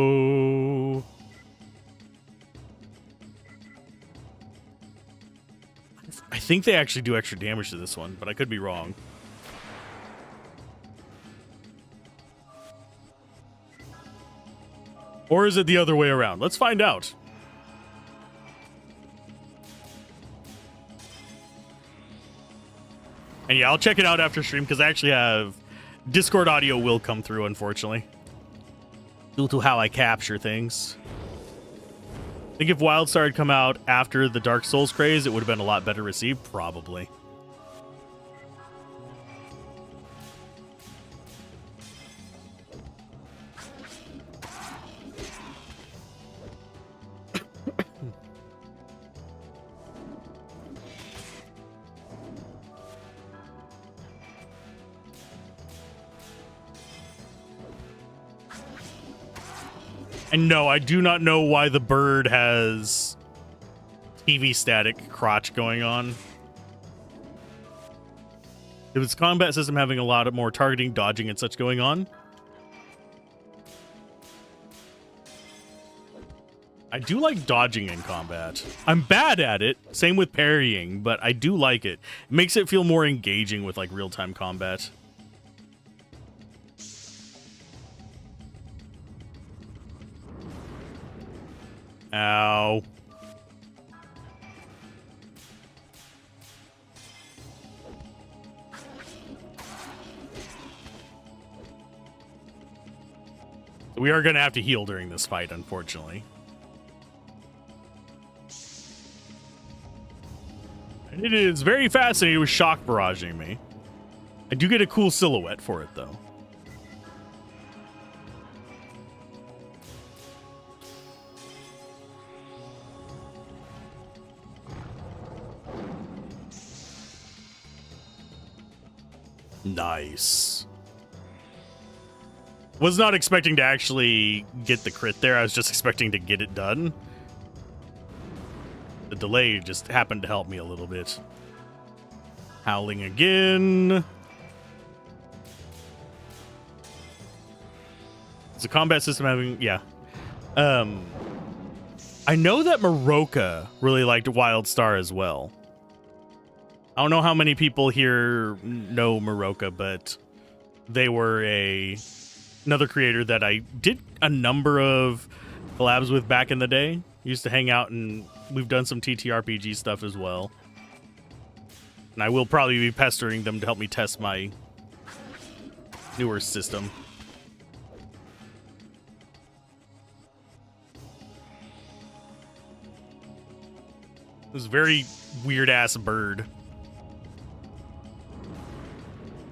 I think they actually do extra damage to this one, but I could be wrong. Or is it the other way around? Let's find out. And yeah, I'll check it out after stream because I actually have Discord audio will come through, unfortunately, due to how I capture things. I think if Wildstar had come out after the Dark Souls craze, it would have been a lot better received, probably. And no, I do not know why the bird has TV static crotch going on. If it's combat system having a lot of more targeting, dodging, and such going on. I do like dodging in combat. I'm bad at it, same with parrying, but I do like it. It makes it feel more engaging with like real-time combat. Ow. We are going to have to heal during this fight, unfortunately. And it is very fascinating with shock barraging me. I do get a cool silhouette for it, though. Nice. Was not expecting to actually get the crit there. I was just expecting to get it done. The delay just happened to help me a little bit. Howling again. It's a combat system having... Yeah. I know that Maroka really liked Wildstar as well. I don't know how many people here know Maroka, but they were another creator that I did a number of collabs with back in the day. Used to hang out, and we've done some TTRPG stuff as well. And I will probably be pestering them to help me test my newer system. This very weird-ass bird.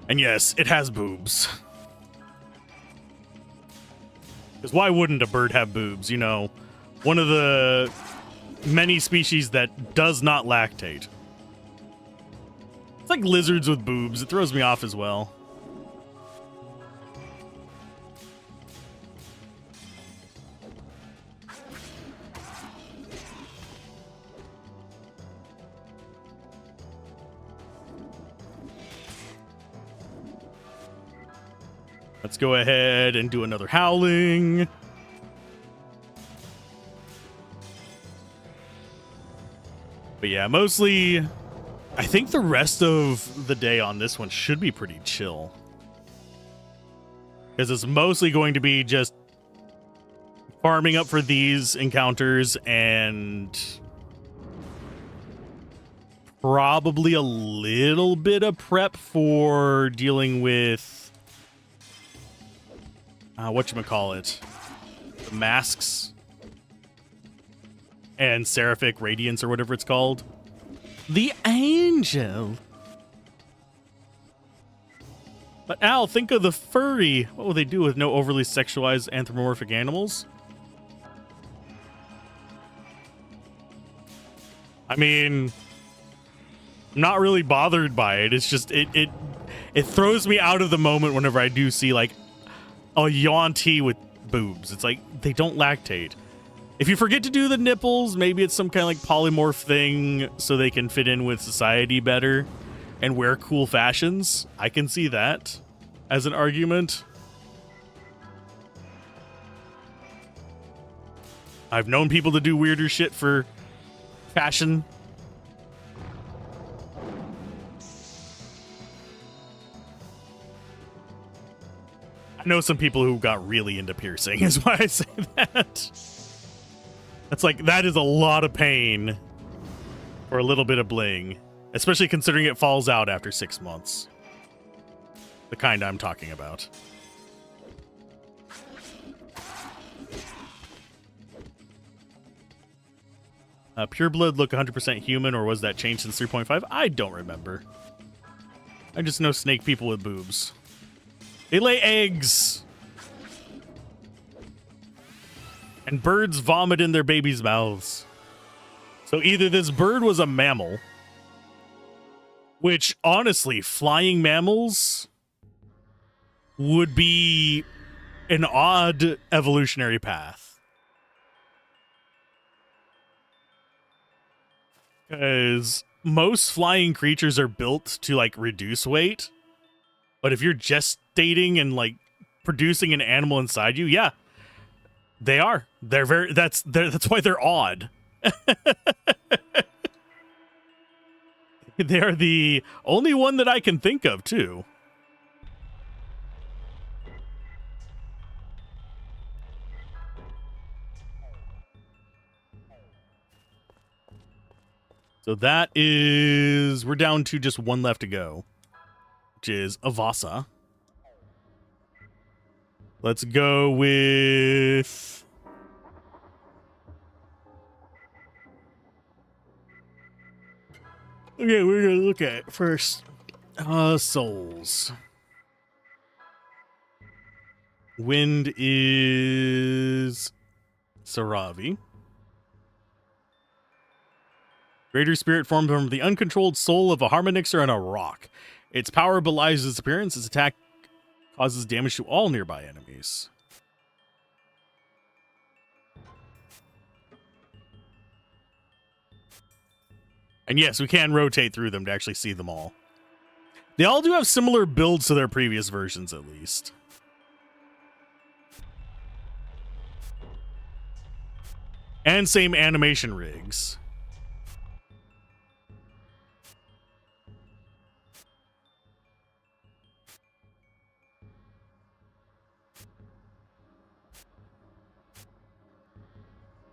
And yes, it has boobs. Because why wouldn't a bird have boobs? You know, one of the many species that does not lactate. It's like lizards with boobs. It throws me off as well. Let's go ahead and do another howling. But yeah, mostly, I think the rest of the day on this one should be pretty chill. Because it's mostly going to be just farming up for these encounters and probably a little bit of prep for dealing with whatchamacallit, the masks and seraphic radiance or whatever it's called. The angel. But Al, think of the furry. What will they do with no overly sexualized anthropomorphic animals? I mean, I'm not really bothered by it. It's just it throws me out of the moment whenever I do see like a Yuan-Ti with boobs. It's like they don't lactate. If you forget to do the nipples, maybe it's some kind of like polymorph thing so they can fit in with society better and wear cool fashions. I can see that as an argument. I've known people to do weirder shit for fashion. I know some people who got really into piercing, is why I say that. That's like, that is a lot of pain for a little bit of bling, especially considering it falls out after 6 months. The kind I'm talking about. Pure blood look 100% human, or was that changed since 3.5? I don't remember. I just know snake people with boobs. They lay eggs. And birds vomit in their babies' mouths. So either this bird was a mammal, which honestly, flying mammals would be an odd evolutionary path. Because most flying creatures are built to like reduce weight. But if you're gestating and like producing an animal inside you, yeah, they are. They're very. That's why they're odd. They're the only one that I can think of too. So that is, we're down to just one left to go, which is Avasa. Let's go with... Okay, we're going to look at first souls. Wind is Saravi. Greater spirit formed from the uncontrolled soul of a harmonixer on a rock. Its power belies its appearance. Its attack causes damage to all nearby enemies. And yes, we can rotate through them to actually see them all. They all do have similar builds to their previous versions, at least. And same animation rigs.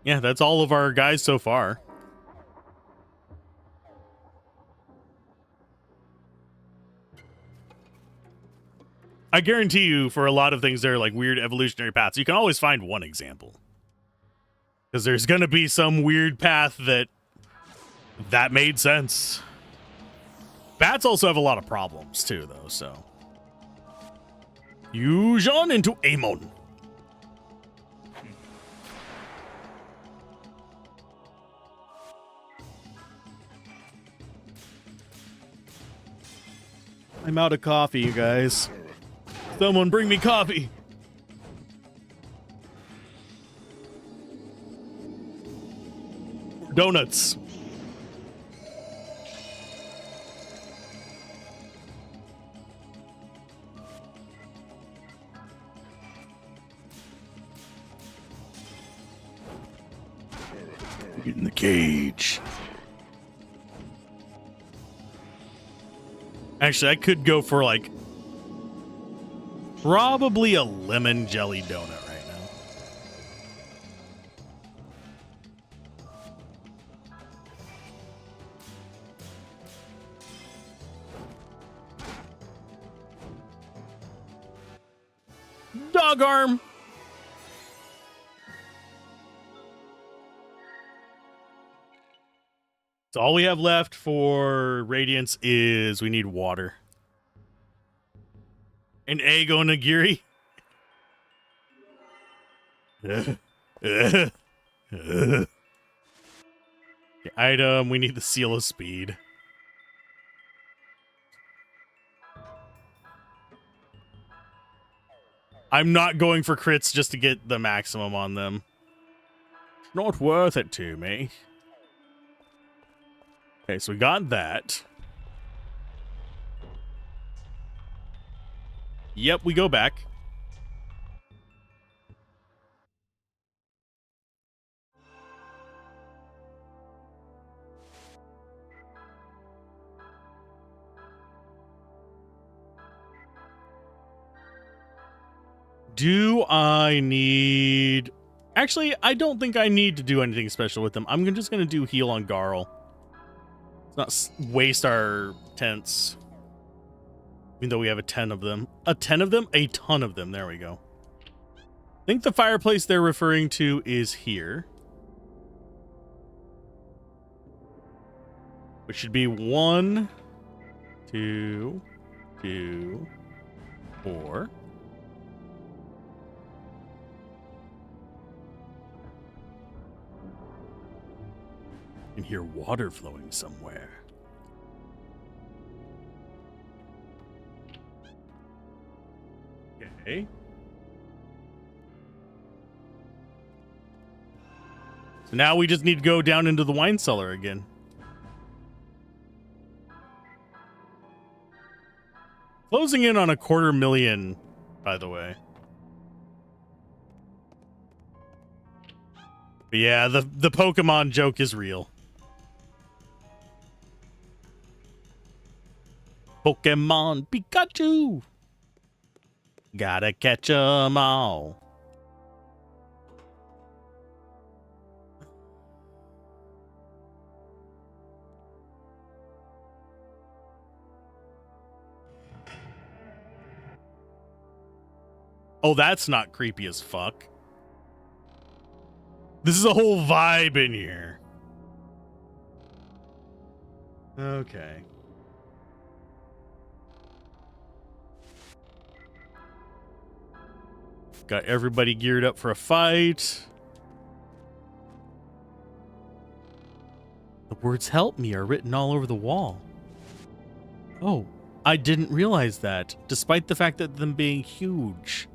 Yeah, that's all of our guys so far. I guarantee you, for a lot of things, there are like weird evolutionary paths. You can always find one example. Because there's going to be some weird path that made sense. Bats also have a lot of problems, too, though, so. Fusion into Amon. I'm out of coffee, you guys. Someone bring me coffee. Donuts. Get in the cage. Actually, I could go for like probably a lemon jelly donut right now. Dog arm. So all we have left for Radiance is we need water. An egg onigiri. Okay, item, we need the seal of speed. I'm not going for crits just to get the maximum on them. Not worth it to me. Okay, so we got that. Yep, we go back. Do I need... Actually, I don't think I need to do anything special with them. I'm just going to do heal on Garl. Let's not waste our tents. Even though we have a 10 of them. A 10 of them? A ton of them. There we go. I think the fireplace they're referring to is here. Which should be 1, 2, 2, 4. I can hear water flowing somewhere. Okay. So now we just need to go down into the wine cellar again. Closing in on 250,000, by the way. But yeah, the Pokemon joke is real. Pokemon Pikachu. Gotta catch 'em all. Oh, that's not creepy as fuck. This is a whole vibe in here. Okay. Got everybody geared up for a fight. The words "help me" are written all over the wall. Oh, I didn't realize that, despite the fact that them being huge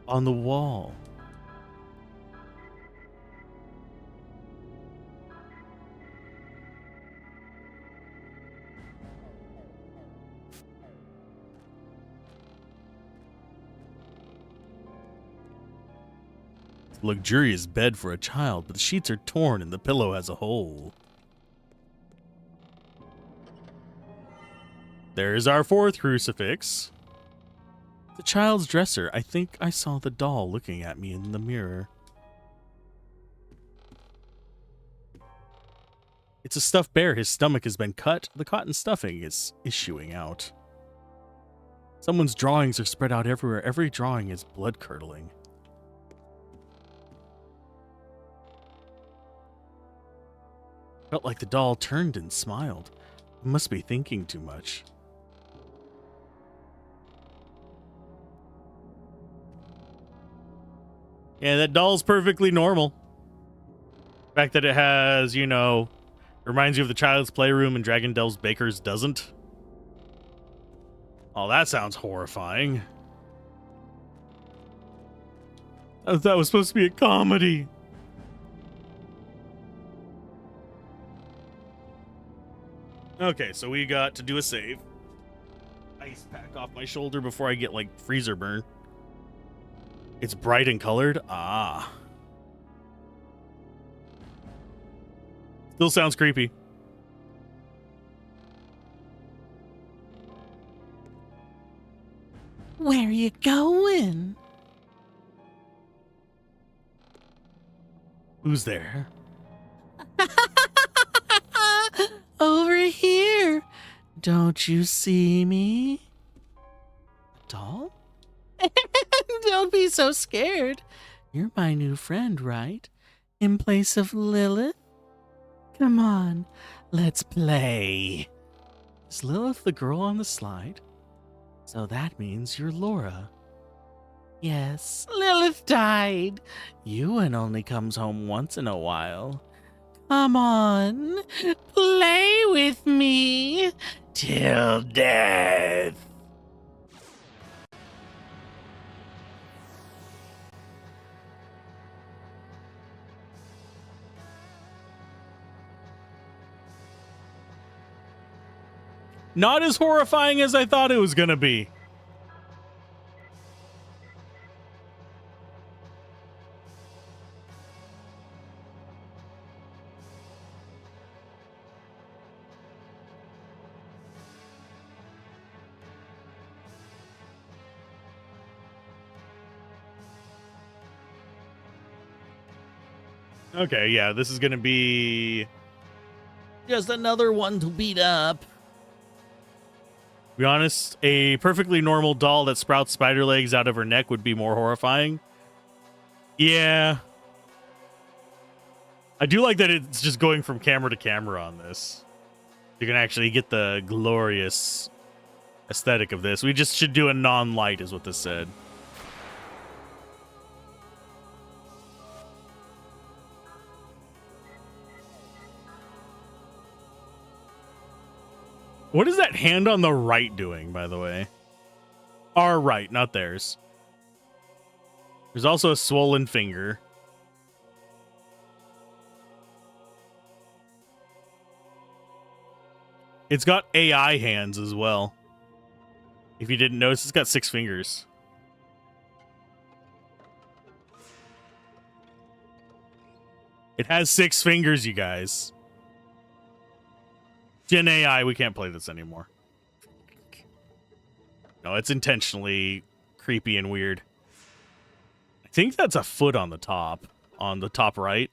on the wall. Luxurious bed for a child, but the sheets are torn and the pillow has a hole. There's our 4th crucifix. The child's dresser. I think I saw the doll looking at me in the mirror. It's a stuffed bear. His stomach has been cut. The cotton stuffing is issuing out. Someone's drawings are spread out everywhere. Every drawing is blood-curdling. Felt like the doll turned and smiled. I must be thinking too much. Yeah, that doll's perfectly normal. The fact that it has, you know, reminds you of the Child's Playroom and Dragon Delves Baker's doesn't. Oh, that sounds horrifying. That was supposed to be a comedy. Okay, so we got to do a save. Ice pack off my shoulder before I get, like, freezer burn. It's bright and colored? Ah. Still sounds creepy. Where you going? Who's there? Over here. Don't you see me? A doll? Don't be so scared. You're my new friend, right? In place of Lilith? Come on, let's play. Is Lilith the girl on the slide? So that means you're Laura. Yes, Lilith died. Ewan only comes home once in a while. Come on, play with me till death. Not as horrifying as I thought it was gonna be. Okay, yeah, this is gonna be Just another one to beat up. to be honest, a perfectly normal doll that sprouts spider legs out of her neck would be more horrifying. Yeah. I do like that it's just going from camera to camera on this. You can actually get the glorious aesthetic of this. We just should do a non-light is what this said. What is that hand on the right doing, by the way? Our right, not theirs. There's also a swollen finger. It's got AI hands as well. If you didn't notice, it's got 6 fingers. It has 6 fingers, you guys. Gen AI, we can't play this anymore. No, it's intentionally creepy and weird. I think that's a foot on the top right.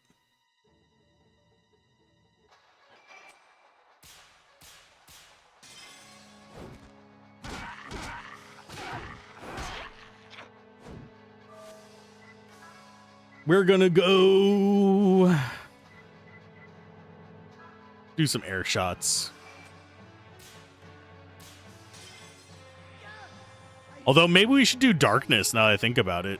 We're gonna go do some air shots. Although maybe we should do darkness now that I think about it.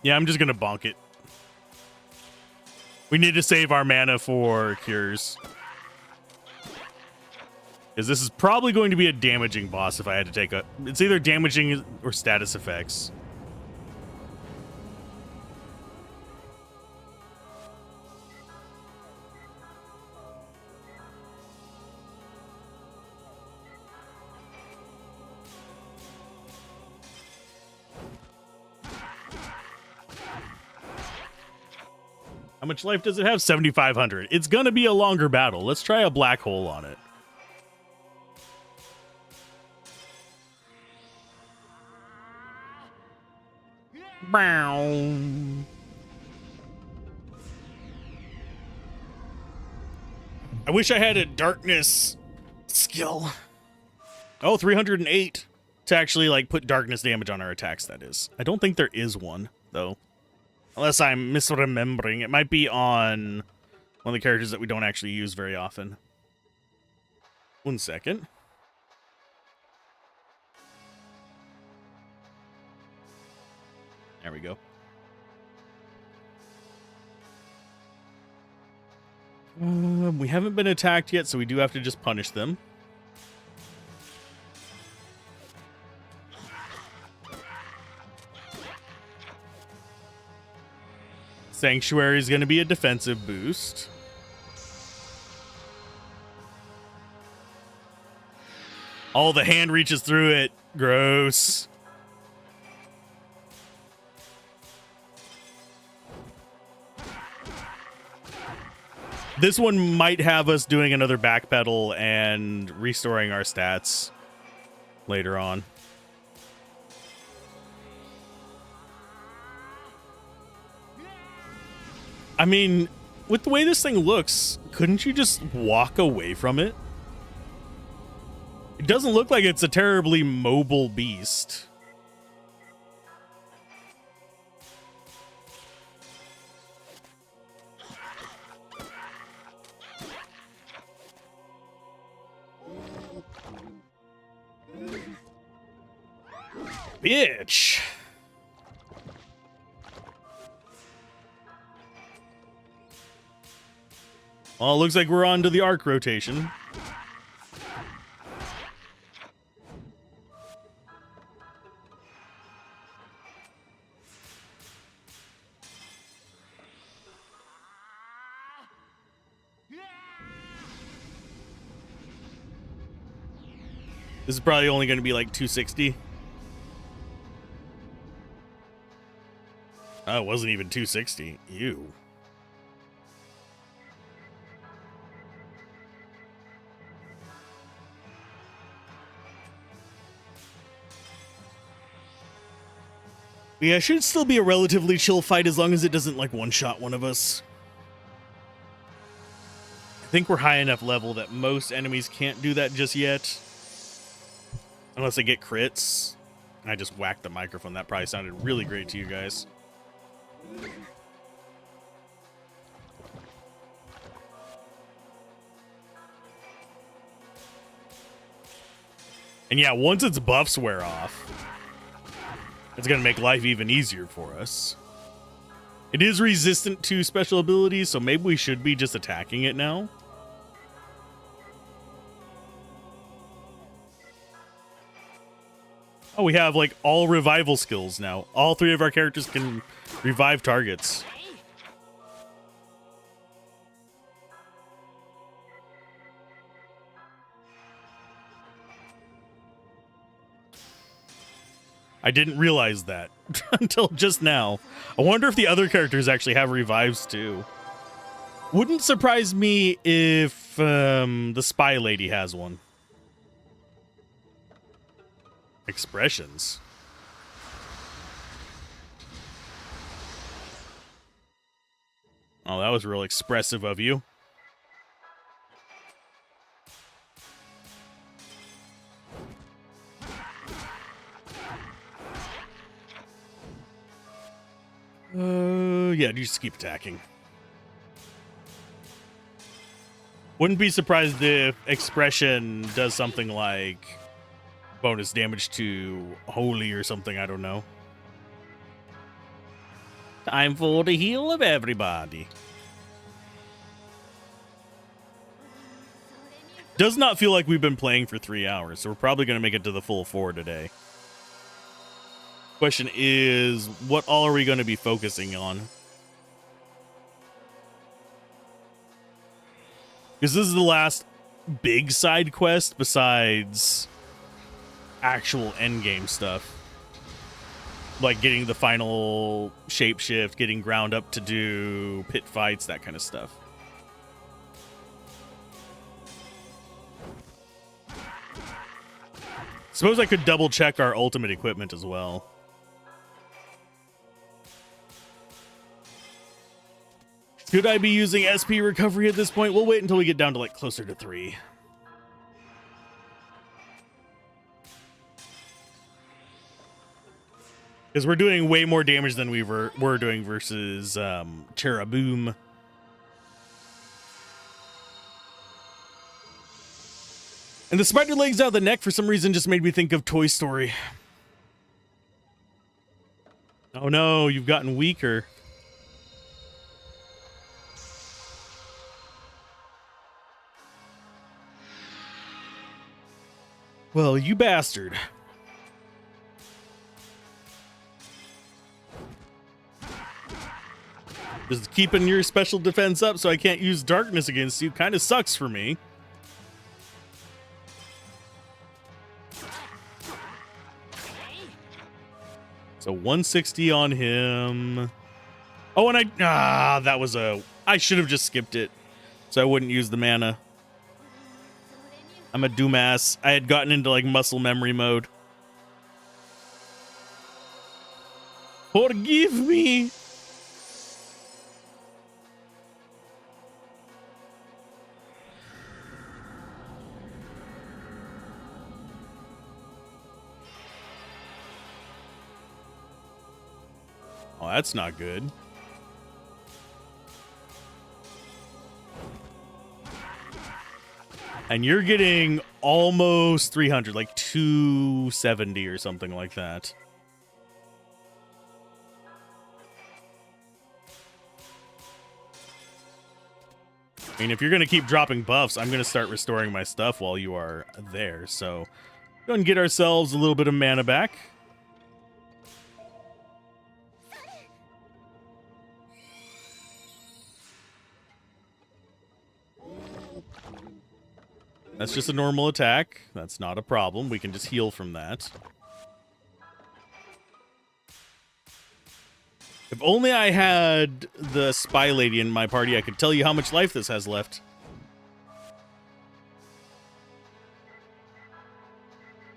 Yeah, I'm just gonna bonk it. We need to save our mana for cures. Because this is probably going to be a damaging boss if I had to take a... It's either damaging or status effects. How much life does it have? 7,500. It's going to be a longer battle. Let's try a black hole on it. Bow. I wish I had a darkness skill. Oh, 308 to actually like put darkness damage on our attacks, that is. I don't think there is one, though. Unless I'm misremembering. It might be on one of the characters that we don't actually use very often. 1 second. There we go. We haven't been attacked yet, so we do have to just punish them. Sanctuary is going to be a defensive boost. Oh, the hand reaches through it. Gross. This one might have us doing another backpedal and restoring our stats later on. I mean, with the way this thing looks, couldn't you just walk away from it? It doesn't look like it's a terribly mobile beast. Bitch. Well, it looks like we're on to the arc rotation. This is probably only going to be like 260. Oh, it wasn't even 260. Ew. Yeah, it should still be a relatively chill fight as long as it doesn't like one-shot one of us. I think we're high enough level that most enemies can't do that just yet. Unless they get crits. I just whacked the microphone. That probably sounded really great to you guys. And yeah, once its buffs wear off, it's going to make life even easier for us. It is resistant to special abilities, so maybe we should be just attacking it now. Oh, we have like all revival skills now. All three of our characters can revive targets. I didn't realize that until just now. I wonder if the other characters actually have revives too. Wouldn't surprise me if the spy lady has one. Expressions. Oh, that was real expressive of you. Yeah, you just keep attacking. Wouldn't be surprised if expression does something like bonus damage to holy or something, I don't know. Time for the heal of everybody. Does not feel like we've been playing for 3 hours, so we're probably going to make it to the full 4 today. Question is, what all are we going to be focusing on? Because this is the last big side quest besides actual endgame stuff. Like getting the final shapeshift, getting ground up to do pit fights, that kind of stuff. Suppose I could double check our ultimate equipment as well. Could I be using SP recovery at this point? We'll wait until we get down to like closer to 3. Because we're doing way more damage than we were doing versus Cherubim. And the spider legs out of the neck for some reason just made me think of Toy Story. Oh no, you've gotten weaker. Well, you bastard. Just keeping your special defense up so I can't use darkness against you kind of sucks for me. So 160 on him. Oh, and that was I should have just skipped it so I wouldn't use the mana. I'm a dumbass. I had gotten into like muscle memory mode. Forgive me. Oh, that's not good. And you're getting almost 300, like 270 or something like that. I mean, if you're going to keep dropping buffs, I'm going to start restoring my stuff while you are there. So go and get ourselves a little bit of mana back. That's just a normal attack. That's not a problem. We can just heal from that. If only I had the spy lady in my party, I could tell you how much life this has left.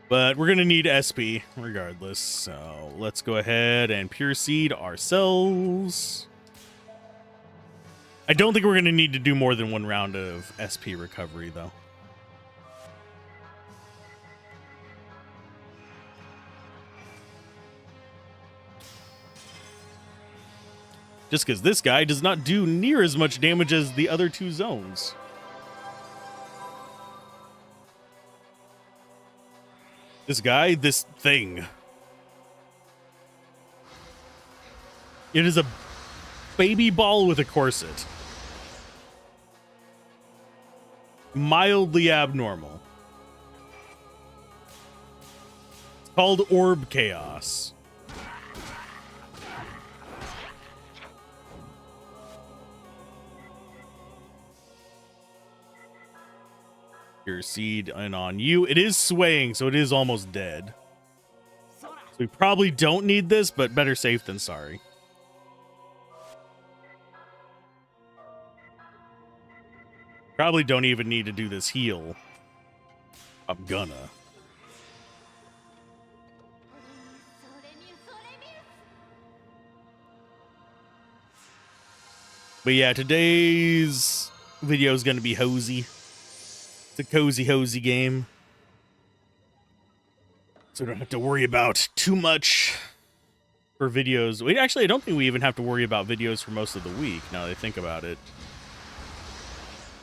But we're going to need SP regardless. So let's go ahead and pure seed ourselves. I don't think we're going to need to do more than one round of SP recovery, though. Just because this guy does not do near as much damage as the other two zones. This guy, this thing. It is a baby ball with a corset. Mildly abnormal. It's called Orb Chaos. Your seed and on you. It is swaying, so it is almost dead. So we probably don't need this, but better safe than sorry. Probably don't even need to do this heal. I'm gonna. But yeah, today's video is gonna be hosey. It's a cozy game. So we don't have to worry about too much for videos. Wait, actually, I don't think we even have to worry about videos for most of the week, now that I think about it.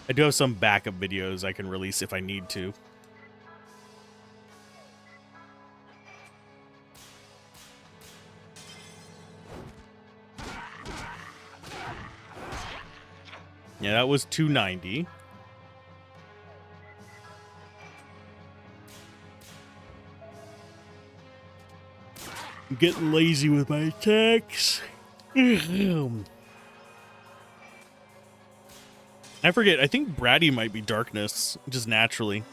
I do have some backup videos I can release if I need to. Yeah, that was 290. I'm getting lazy with my attacks. I forget, I think Bratty might be darkness, just naturally.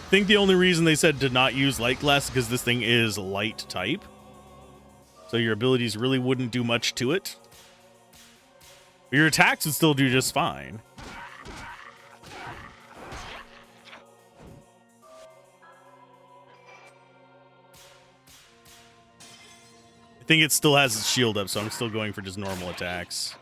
I think the only reason they said to not use light glass is because this thing is light type. So your abilities really wouldn't do much to it. Your attacks would still do just fine. I think it still has its shield up, so I'm still going for just normal attacks.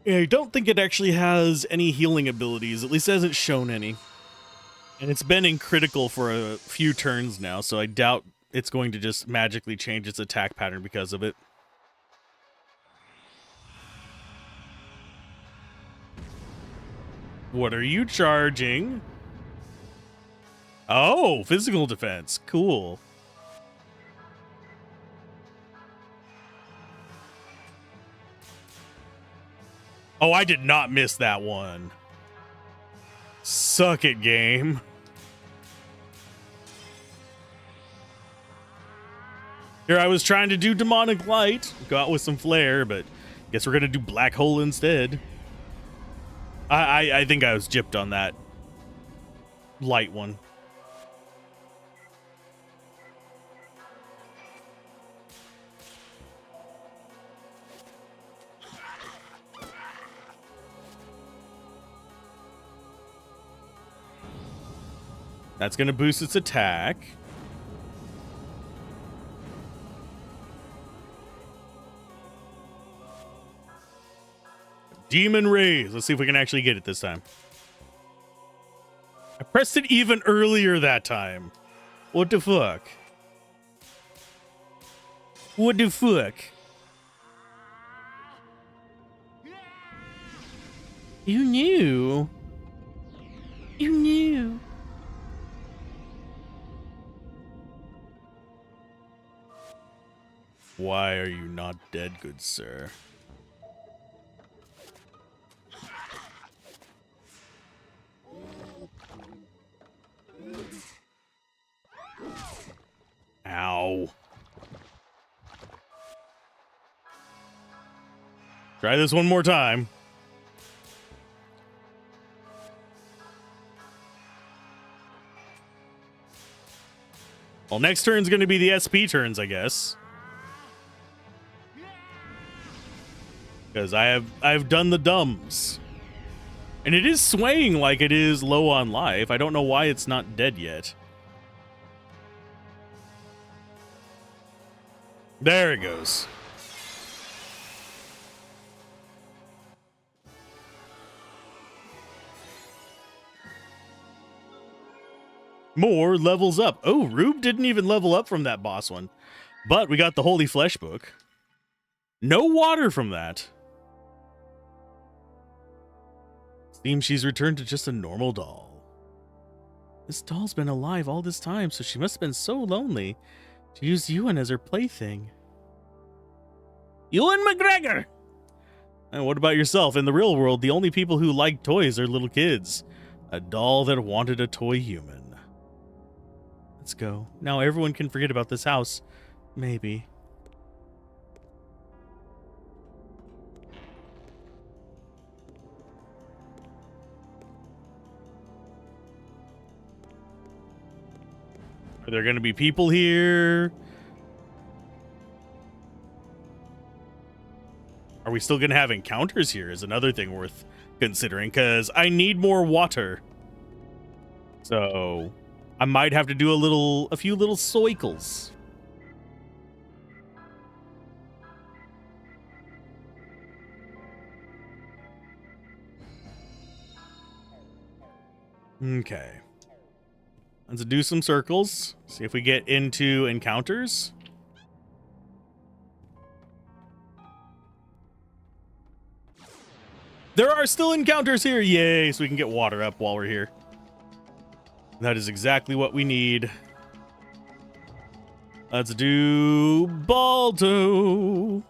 I don't think it actually has any healing abilities. At least it hasn't shown any. And it's been in critical for a few turns now, so I doubt it's going to just magically change its attack pattern because of it. What are you charging? Oh, physical defense. Cool. Oh, I did not miss that one. Suck it, game. Here I was trying to do demonic light, go out with some flare, but guess we're gonna do black hole instead. I think I was gypped on that light one. That's going to boost its attack. Demon Rays. Let's see if we can actually get it this time. I pressed it even earlier that time. What the fuck? What the fuck? You knew. You knew. Why are you not dead, good sir? Ow. Try this one more time. Well, next turn's going to be the SP turns, I guess. Because I've done the dumbs. And it is swaying like it is low on life. I don't know why it's not dead yet. There it goes. More levels up. Oh, Rube didn't even level up from that boss one. But we got the Holy Flesh book. No water from that. Seems she's returned to just a normal doll. This doll's been alive all this time, so she must have been so lonely. She used Ewan as her plaything. Ewan McGregor! And what about yourself? In the real world, the only people who like toys are little kids. A doll that wanted a toy human. Let's go. Now everyone can forget about this house. Maybe. Are there going to be people here? Are we still going to have encounters here is another thing worth considering, because I need more water. So I might have to do a few little cycles. Okay. Let's do some circles. See if we get into encounters. There are still encounters here. Yay, so we can get water up while we're here. That is exactly what we need. Let's do Balto.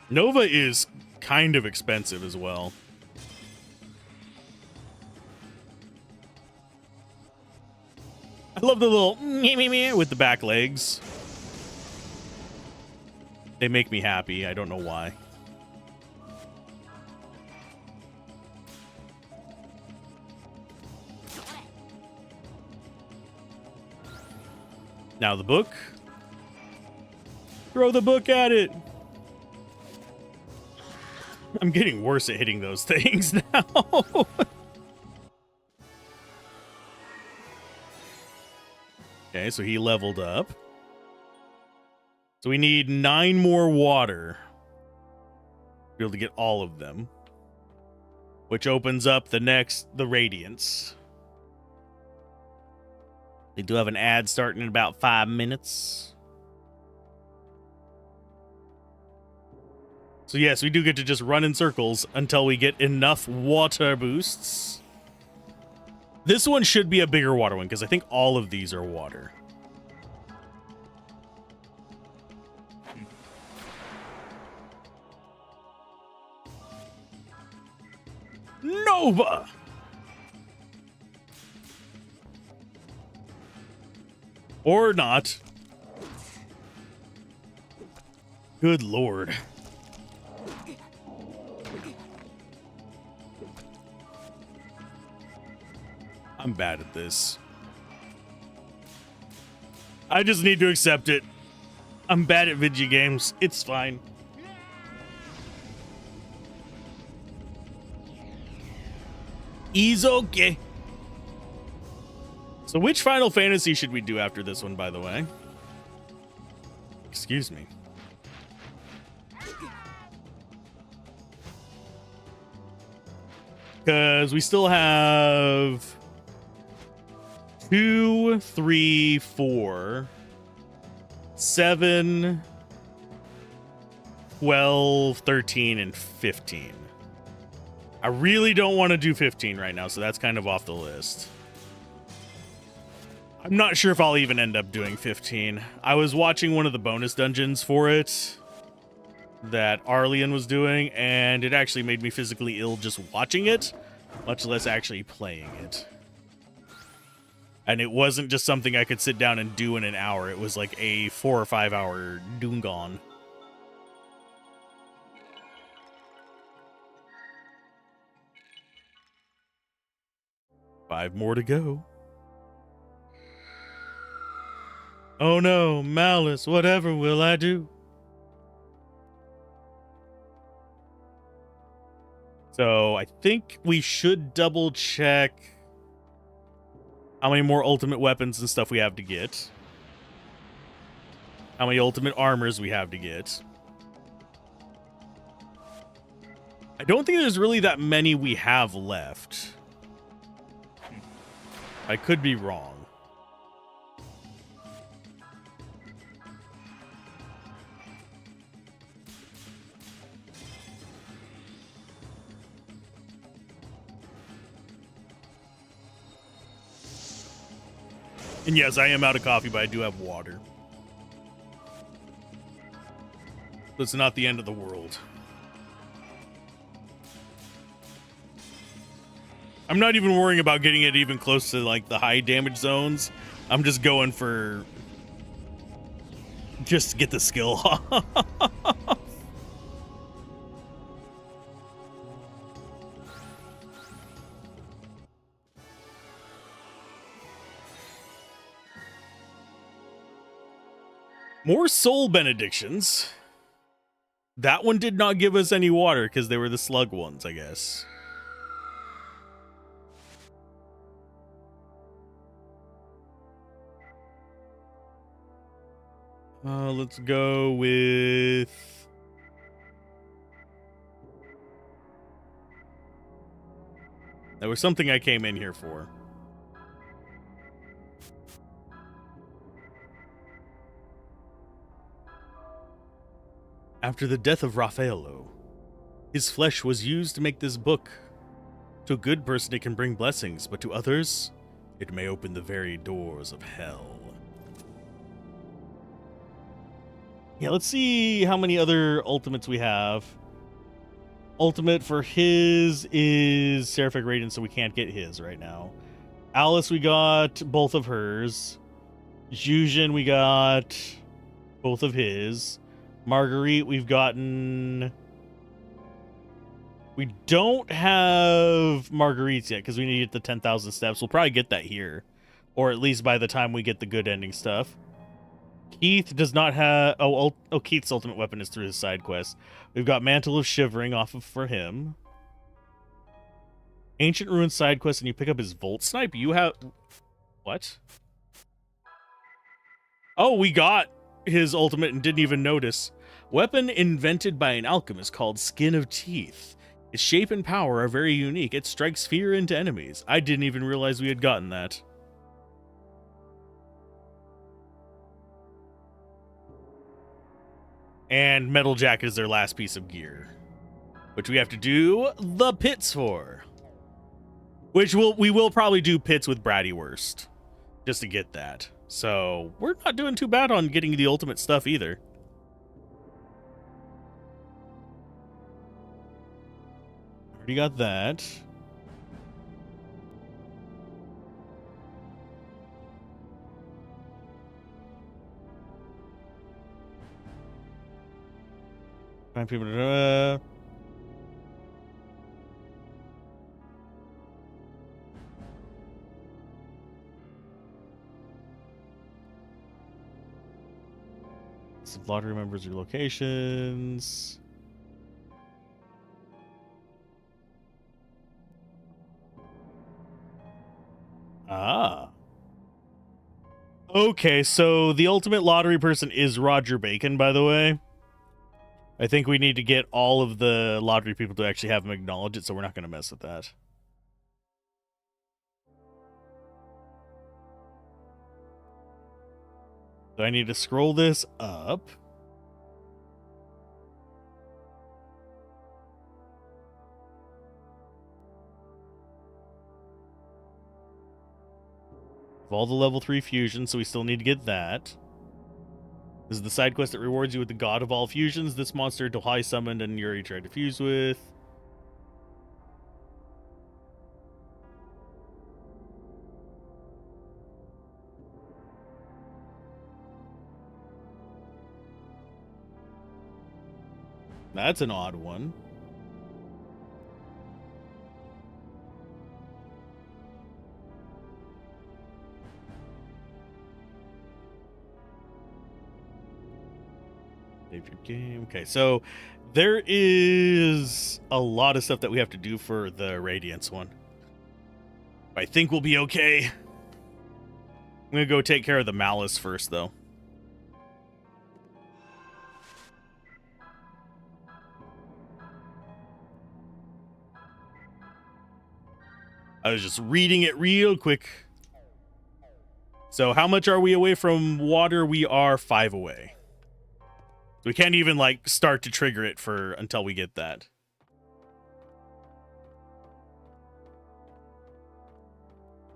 Nova is kind of expensive as well. I love the little meh with the back legs. They make me happy. I don't know why. Now the book. Throw the book at it. I'm getting worse at hitting those things now. Okay, so he leveled up. So we need 9 more water to be able to get all of them, which opens up the Radiance. They do have an ad starting in about 5 minutes. So yes, we do get to just run in circles until we get enough water boosts. This one should be a bigger water one, because I think all of these are water. Nova! Or not. Good lord. I'm bad at this. I just need to accept it. I'm bad at video games. It's fine. He's okay. So which Final Fantasy should we do after this one, by the way? Excuse me. Because we still have 2, 3, 4, 7, 12, 13, and 15. I really don't want to do 15 right now, so that's kind of off the list. I'm not sure if I'll even end up doing 15. I was watching one of the bonus dungeons for it that Arlian was doing, and it actually made me physically ill just watching it, much less actually playing it. And it wasn't just something I could sit down and do in an hour. It was like a 4 or 5 hour doongon. Five more to go. Oh no, malice, whatever will I do? So I think we should double check how many more ultimate weapons and stuff we have to get. How many ultimate armors we have to get. I don't think there's really that many we have left. I could be wrong. And yes, I am out of coffee, but I do have water. So it's not the end of the world. I'm not even worrying about getting it even close to like the high damage zones. I'm just going for just to get the skill. More soul benedictions. That one did not give us any water because they were the slug ones, I guess. Let's go with... There was something I came in here for. After the death of Raffaello, his flesh was used to make this book. To a good person it can bring blessings, but to others, it may open the very doors of hell. Yeah, let's see how many other ultimates we have. Ultimate for his is Seraphic Radiance, so we can't get his right now. Alice, we got both of hers. Jujin, we got both of his. Marguerite, we've gotten... We don't have Marguerite's yet because we need to get the 10,000 steps. We'll probably get that here. Or at least by the time we get the good ending stuff. Keith does not have... Oh, Keith's ultimate weapon is through his side quest. We've got Mantle of Shivering off of for him. Ancient Ruins side quest, and you pick up his Volt Snipe. You have... What? Oh, we got his ultimate and didn't even notice. Weapon invented by an alchemist called Skin of Teeth. Its shape and power are very unique. It strikes fear into enemies. I didn't even realize we had gotten that. And Metal Jacket is their last piece of gear, which we have to do the pits for. Which we will probably do pits with Bratwurst just to get that. So we're not doing too bad on getting the ultimate stuff either. Already got that. Find people to... Lottery remembers your locations. Ah. Okay, so the ultimate lottery person is Roger Bacon, by the way. I think we need to get all of the lottery people to actually have him acknowledge it, so we're not going to mess with that. So I need to scroll this up. All the level 3 fusions, so we still need to get that. This is the side quest that rewards you with the god of all fusions. This monster Dohai summoned and Yuri tried to fuse with. That's an odd one. Save your game. Okay, so there is a lot of stuff that we have to do for the Radiance one. I think we'll be okay. I'm gonna go take care of the Malice first, though. I was just reading it real quick. So how much are we away from water? We are 5 away. We can't even like start to trigger it for until we get that.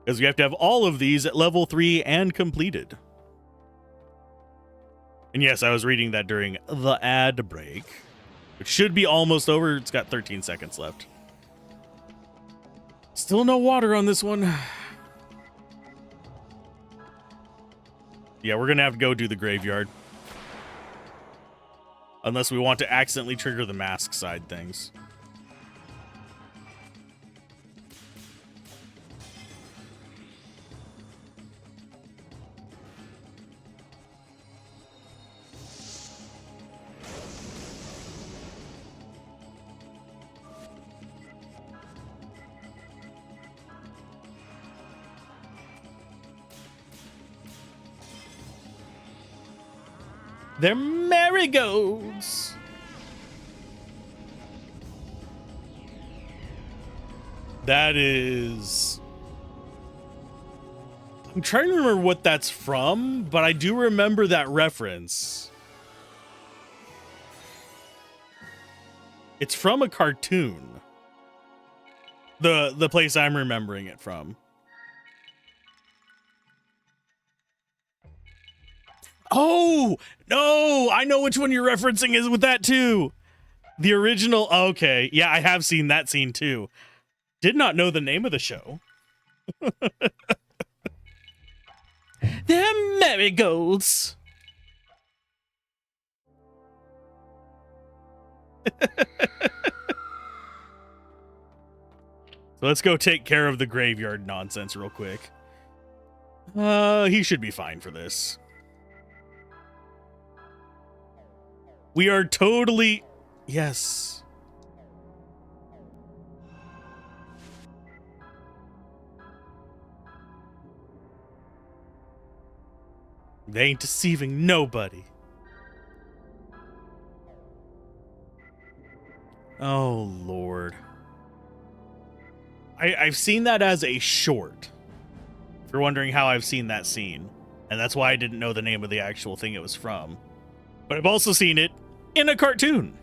Because we have to have all of these at level 3 and completed. And yes, I was reading that during the ad break. It should be almost over. It's got 13 seconds left. Still no water on this one. Yeah, we're going to have to go do the graveyard. Unless we want to accidentally trigger the mask side things. They're marigolds. That is... I'm trying to remember what that's from, but I do remember that reference. It's from a cartoon. The place I'm remembering it from. Oh, no, I know which one you're referencing is with that too. The original, okay. Yeah, I have seen that scene too. Did not know the name of the show. They're marigolds. So let's go take care of the graveyard nonsense real quick. He should be fine for this. We are totally... Yes. They ain't deceiving nobody. Oh, Lord. I've seen that as a short. If you're wondering how I've seen that scene. And that's why I didn't know the name of the actual thing it was from. But I've also seen it in a cartoon.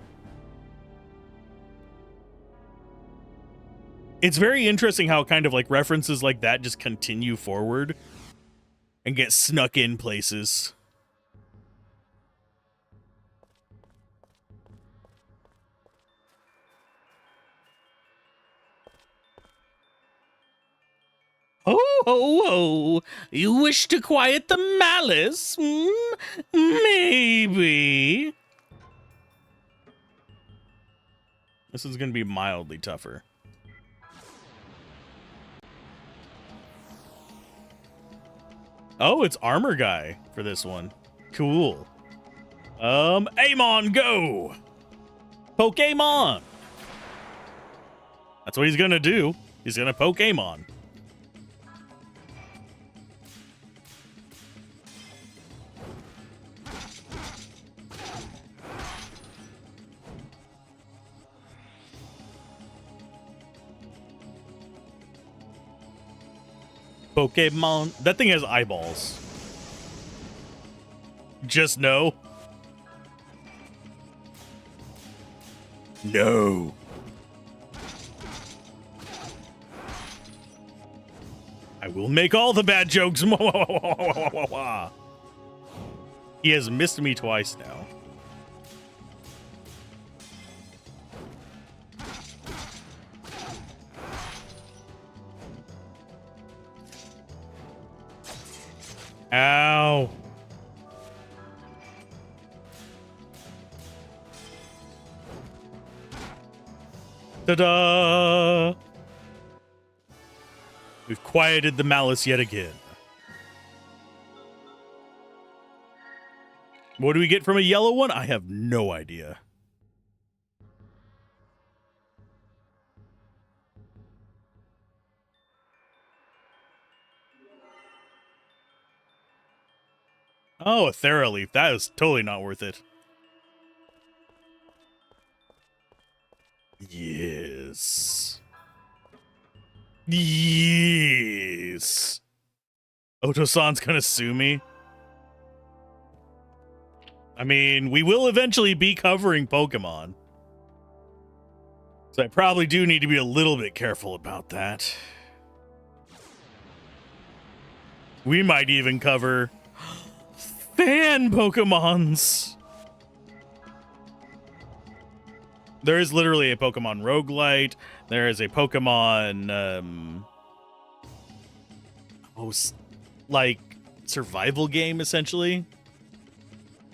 It's very interesting how kind of like references like that just continue forward and get snuck in places. Ho, ho, ho. You wish to quiet the malice? Maybe. This is going to be mildly tougher. Oh, it's Armor Guy for this one. Cool. Amon, go! Pokemon! That's what he's going to do. He's going to Pokemon. Pokemon. That thing has eyeballs. Just no. No. I will make all the bad jokes. He has missed me twice now. Ow. Ta-da! We've quieted the malice yet again. What do we get from a yellow one? I have no idea. Oh, a Thera-leaf. That is totally not worth it. Yes. Yes. Oto-san's gonna sue me. I mean, we will eventually be covering Pokemon. So I probably do need to be a little bit careful about that. We might even cover fan Pokemons. There is literally a Pokemon roguelite. There is a Pokemon, like survival game essentially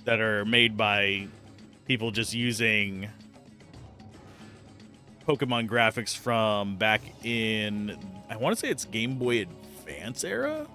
that are made by people just using Pokemon graphics from back in, I want to say it's Game Boy Advance era.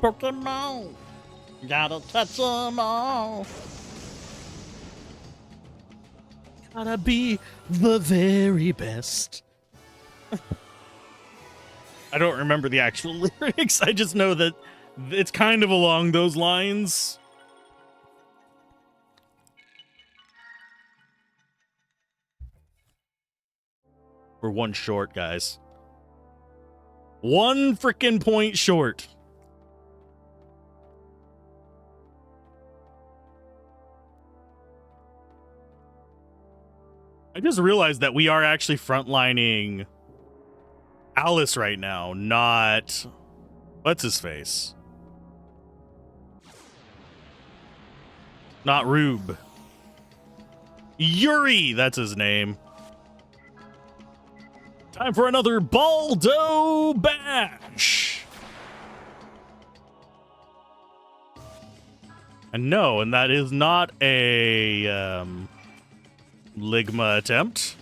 Pokemon, gotta touch them all. Gotta be the very best. I don't remember the actual lyrics. I just know that it's kind of along those lines. We're one short, guys. One freaking point short. I just realized that we are actually frontlining Alice right now, not what's his face? Not Rube. Yuri, that's his name. Time for another Baldo Bash. And no, and that is not a Ligma attempt.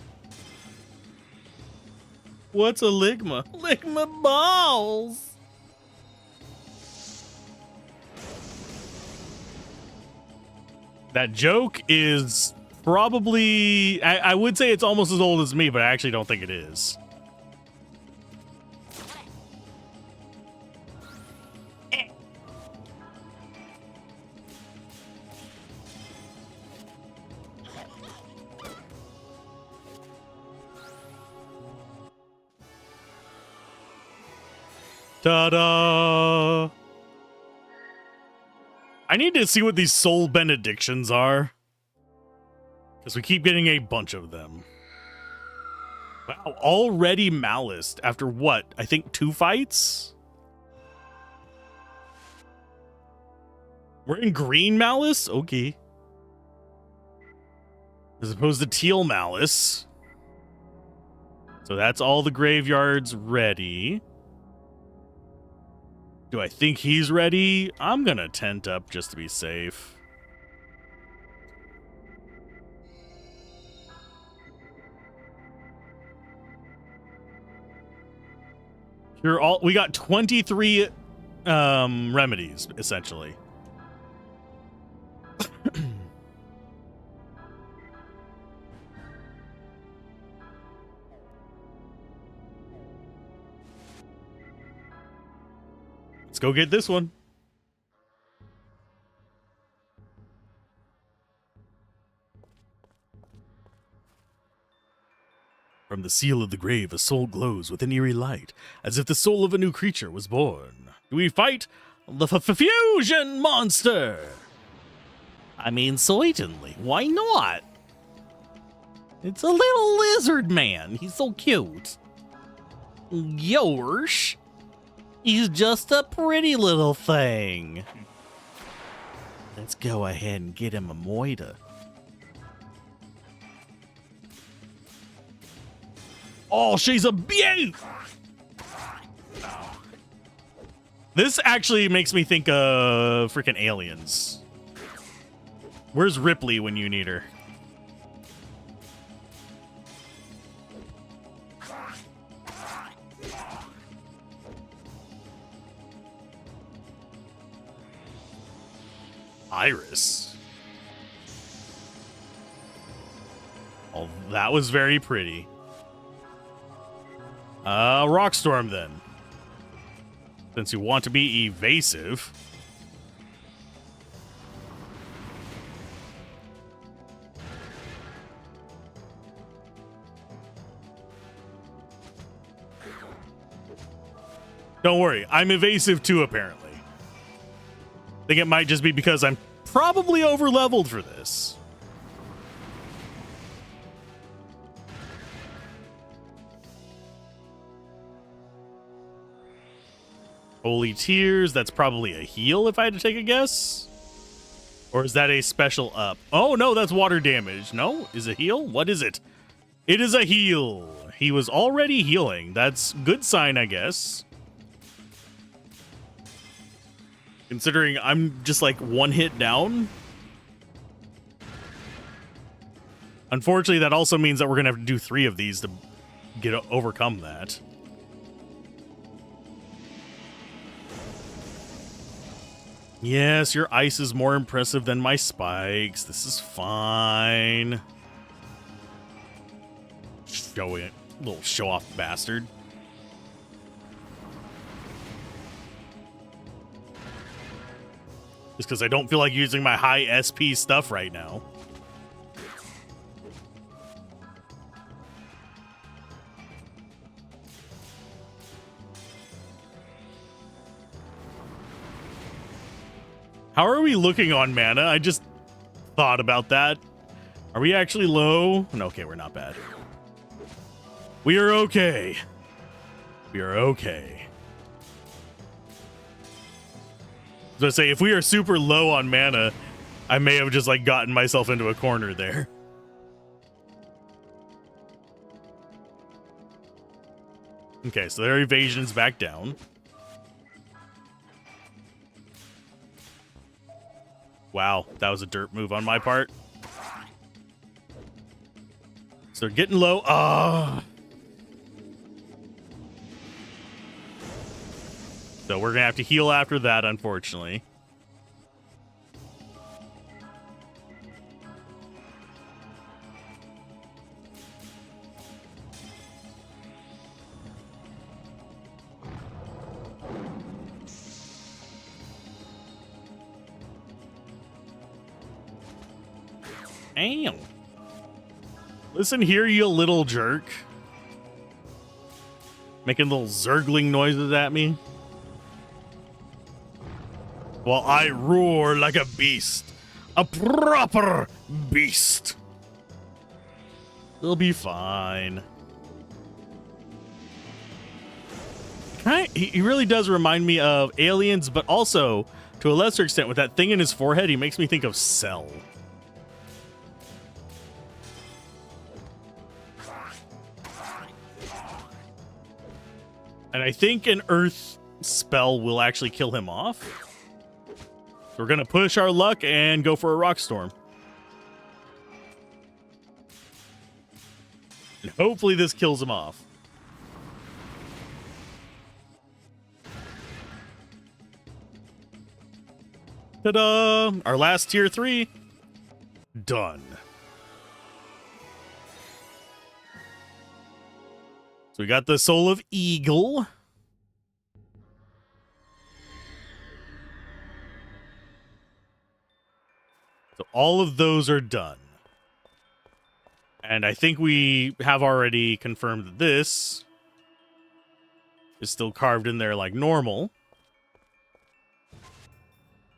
What's a Ligma? Ligma balls. That joke is probably, I would say it's almost as old as me, but I actually don't think it is. Ta-da! I need to see what these soul benedictions are, because we keep getting a bunch of them. Wow, already maliced after what? I think 2 fights? We're in green malice? Okay. As opposed to teal malice. So that's all the graveyards ready. Do I think he's ready? I'm gonna tent up just to be safe. We got 23 remedies, essentially. Let's go get this one. From the seal of the grave, a soul glows with an eerie light, as if the soul of a new creature was born. Do we fight the fusion monster? I mean, certainly. Why not? It's a little lizard man. He's so cute. Yosh. He's just a pretty little thing. Let's go ahead and get him a moita. Oh, she's a beaut! This actually makes me think of freaking Aliens. Where's Ripley when you need her? Iris. Oh, that was very pretty. Rockstorm then. Since you want to be evasive. Don't worry, I'm evasive too, apparently. I think it might just be because I'm probably over-leveled for this. Holy Tears, that's probably a heal if I had to take a guess. Or is that a special up? Oh, no, that's water damage. No? Is it heal? What is it? It is a heal. He was already healing. That's good sign, I guess. Considering I'm just like one hit down. Unfortunately, that also means that we're going to have to do 3 of these to overcome that. Yes, your ice is more impressive than my spikes. This is fine. Show it. Little show-off bastard. Just because I don't feel like using my high SP stuff right now. How are we looking on mana? I just thought about that. Are we actually low? No, okay, we're not bad. We are okay. We are okay. I was gonna say, if we are super low on mana, I may have just like gotten myself into a corner there. Okay, so their evasion's back down. Wow, that was a dirt move on my part. So they're getting low. So we're going to have to heal after that, unfortunately. Damn. Listen here, you little jerk. Making little zergling noises at me. While I roar like a beast. A proper beast. It'll be fine. He really does remind me of Aliens, but also, to a lesser extent, with that thing in his forehead, he makes me think of Cell. And I think an Earth spell will actually kill him off. So we're going to push our luck and go for a Rock Storm. And hopefully this kills him off. Ta-da! Our last tier 3. Done. So we got the Soul of Eagle. So all of those are done. And I think we have already confirmed that this is still carved in there like normal.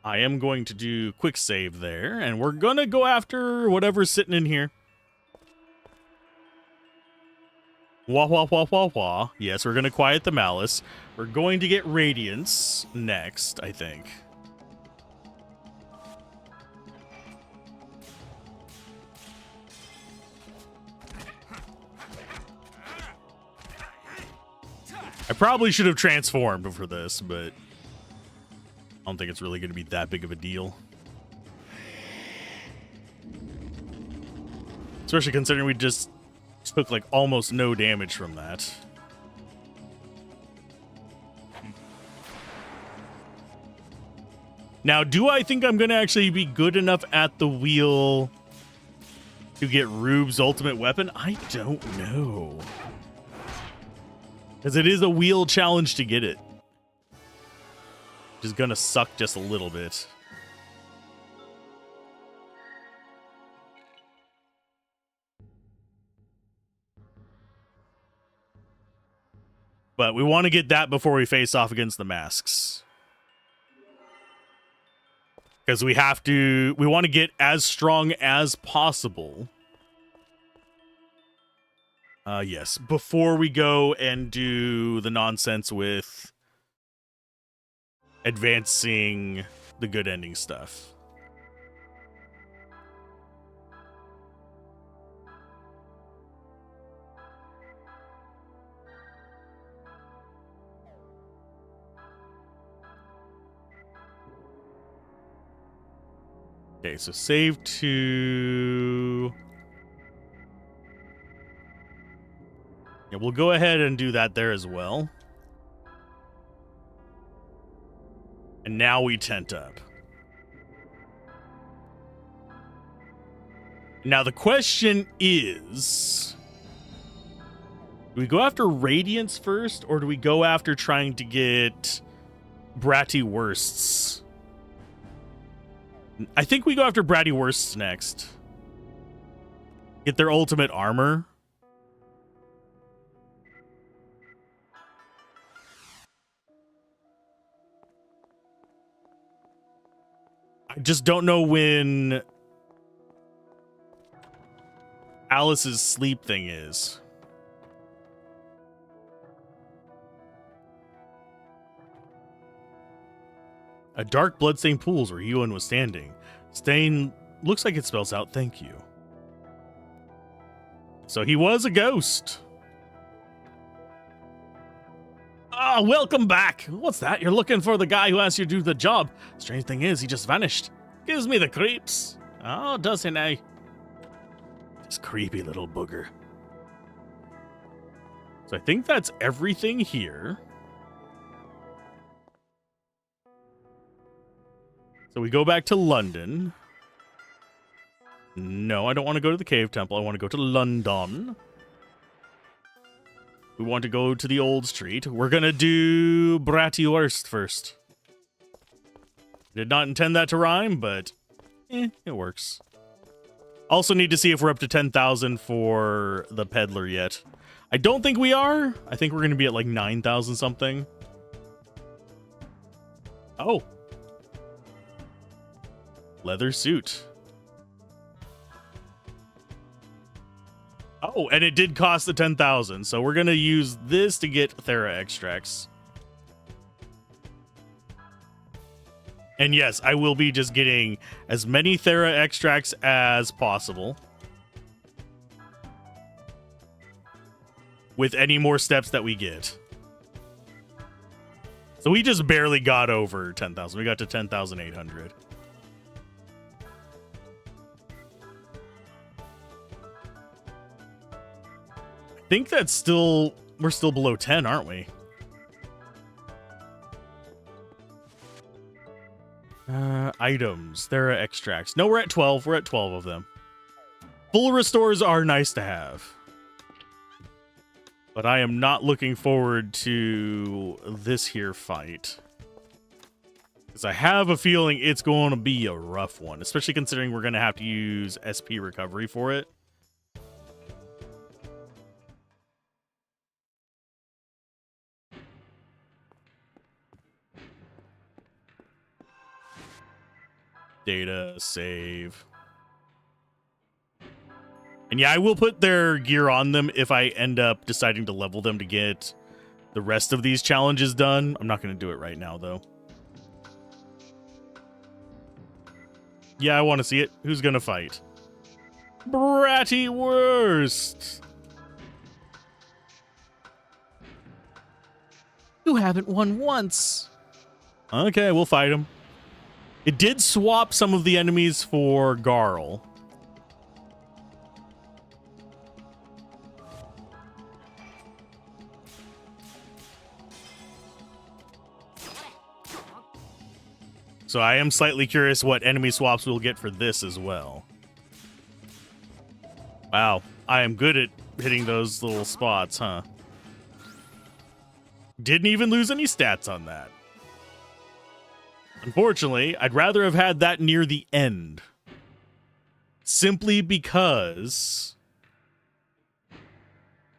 I am going to do quick save there, and we're going to go after whatever's sitting in here. Wah, wah, wah, wah, wah. Yes, we're going to quiet the malice. We're going to get Radiance next, I think. I probably should have transformed for this, but I don't think it's really going to be that big of a deal. Especially considering we just took like almost no damage from that. Now, do I think I'm going to actually be good enough at the wheel to get Rube's ultimate weapon? I don't know. Because it is a wheel challenge to get it. Which is going to suck just a little bit. But we want to get that before we face off against the masks. Because we want to get as strong as possible. Yes, before we go and do the nonsense with advancing the good ending stuff. Okay, so save to... Yeah, we'll go ahead and do that there as well. And now we tent up. Now the question is... do we go after Radiance first, or do we go after trying to get Bratty Worsts? I think we go after Bratty Worsts next. Get their ultimate armor. I just don't know when Alice's sleep thing is. A dark bloodstained pools where Ewan was standing. Stain looks like it spells out thank you. So he was a ghost. Ah, welcome back. What's that? You're looking for the guy who asked you to do the job. Strange thing is, he just vanished. Gives me the creeps. Oh, does he now? This creepy little booger. So I think that's everything here. So we go back to London. No, I don't want to go to the cave temple. I want to go to London. We want to go to the old street. We're going to do Bratty Worst first. Did not intend that to rhyme, but it works. Also need to see if we're up to 10,000 for the peddler yet. I don't think we are. I think we're going to be at like 9,000 something. Oh. Leather suit. Oh, and it did cost the 10,000, so we're going to use this to get Thera extracts. And yes, I will be just getting as many Thera extracts as possible. With any more steps that we get. So we just barely got over 10,000. We got to 10,800. I think that's still... we're still below 10, aren't we? Items. There are extracts. No, we're at 12. We're at 12 of them. Full restores are nice to have. But I am not looking forward to this here fight. Because I have a feeling it's going to be a rough one, especially considering we're going to have to use SP recovery for it. Data, save. And yeah, I will put their gear on them if I end up deciding to level them to get the rest of these challenges done. I'm not going to do it right now, though. Yeah, I want to see it. Who's going to fight? Bratty Worst! You haven't won once. Okay, we'll fight him. It did swap some of the enemies for Garl. So I am slightly curious what enemy swaps we'll get for this as well. Wow, I am good at hitting those little spots, huh? Didn't even lose any stats on that. Unfortunately, I'd rather have had that near the end. Simply because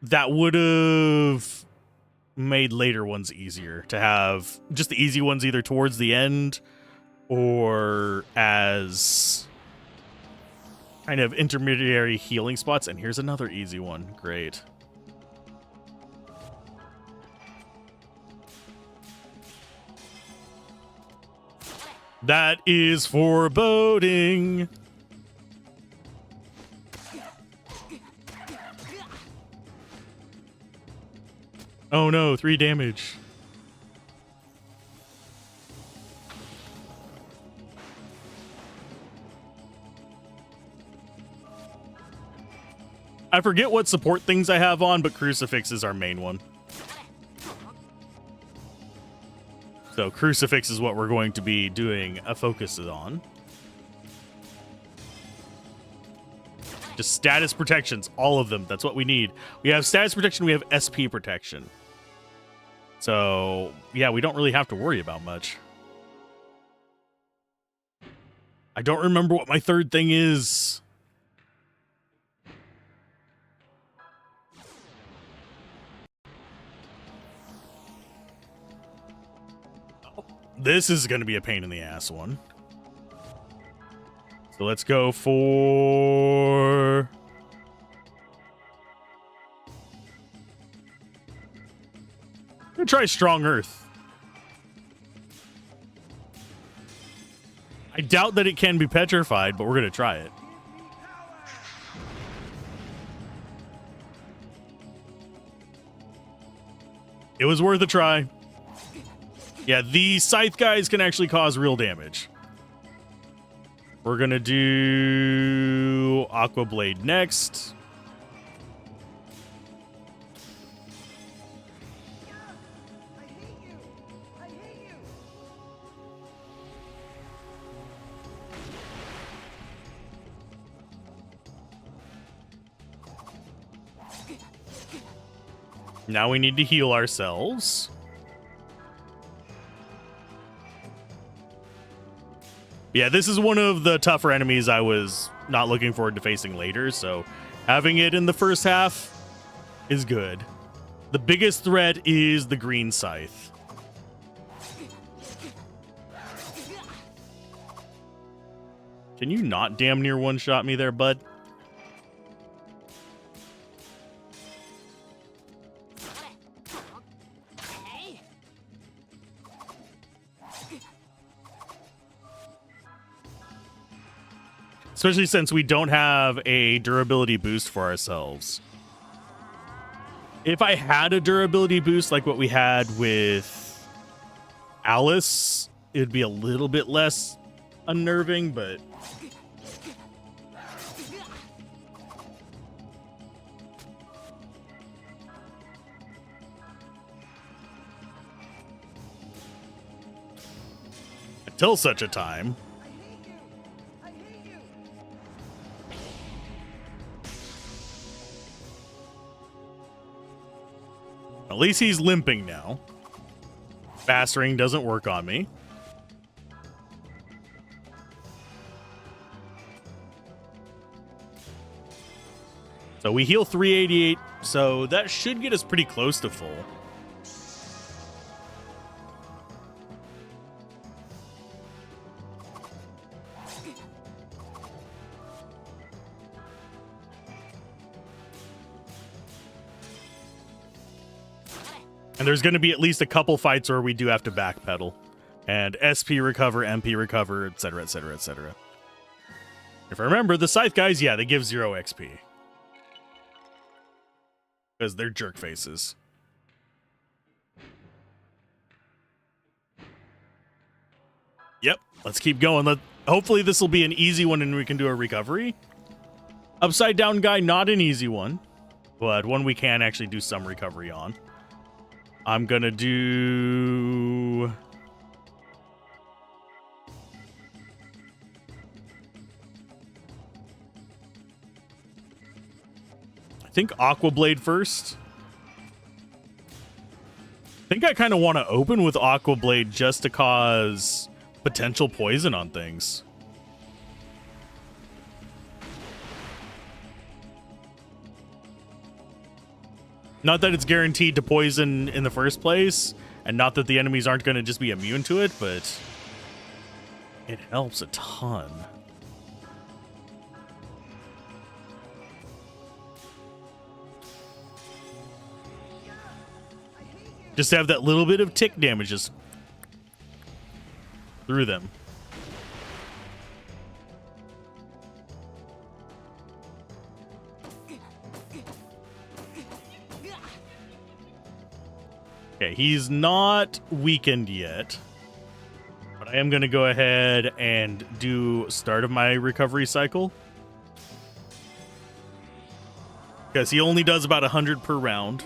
that would have made later ones easier to have just the easy ones either towards the end or as kind of intermediary healing spots. And here's another easy one. Great. That is foreboding. Oh no, 3 damage. I forget what support things I have on, but Crucifix is our main one. So Crucifix is what we're going to be doing a focus on. Just status protections, all of them. That's what we need. We have status protection, we have SP protection. So, yeah, we don't really have to worry about much. I don't remember what my third thing is. This is going to be a pain in the ass one. So let's go for... I'm going to try Strong Earth. I doubt that it can be petrified, but we're going to try it. It was worth a try. Yeah, the Scythe guys can actually cause real damage. We're going to do Aqua Blade next. I hate you. I hate you. Now we need to heal ourselves. Yeah, this is one of the tougher enemies I was not looking forward to facing later, so having it in the first half is good. The biggest threat is the green scythe. Can you not damn near one-shot me there, bud? Especially since we don't have a durability boost for ourselves. If I had a durability boost like what we had with Alice, it'd be a little bit less unnerving, but... until such a time... At least he's limping now. Fast ring doesn't work on me. So we heal 388, so that should get us pretty close to full. And there's going to be at least a couple fights where we do have to backpedal. And SP recover, MP recover, etc., etc., etc. If I remember, the Scythe guys, yeah, they give 0 XP. Because they're jerk faces. Yep, let's keep going. Hopefully this will be an easy one and we can do a recovery. Upside down guy, not an easy one. But one we can actually do some recovery on. I'm gonna do... I think Aqua Blade first. I think I kind of want to open with Aqua Blade just to cause potential poison on things. Not that it's guaranteed to poison in the first place, and not that the enemies aren't going to just be immune to it, but it helps a ton. Just to have that little bit of tick damage just through them. Okay, he's not weakened yet. But I am going to go ahead and do start of my recovery cycle. Because he only does about 100 per round.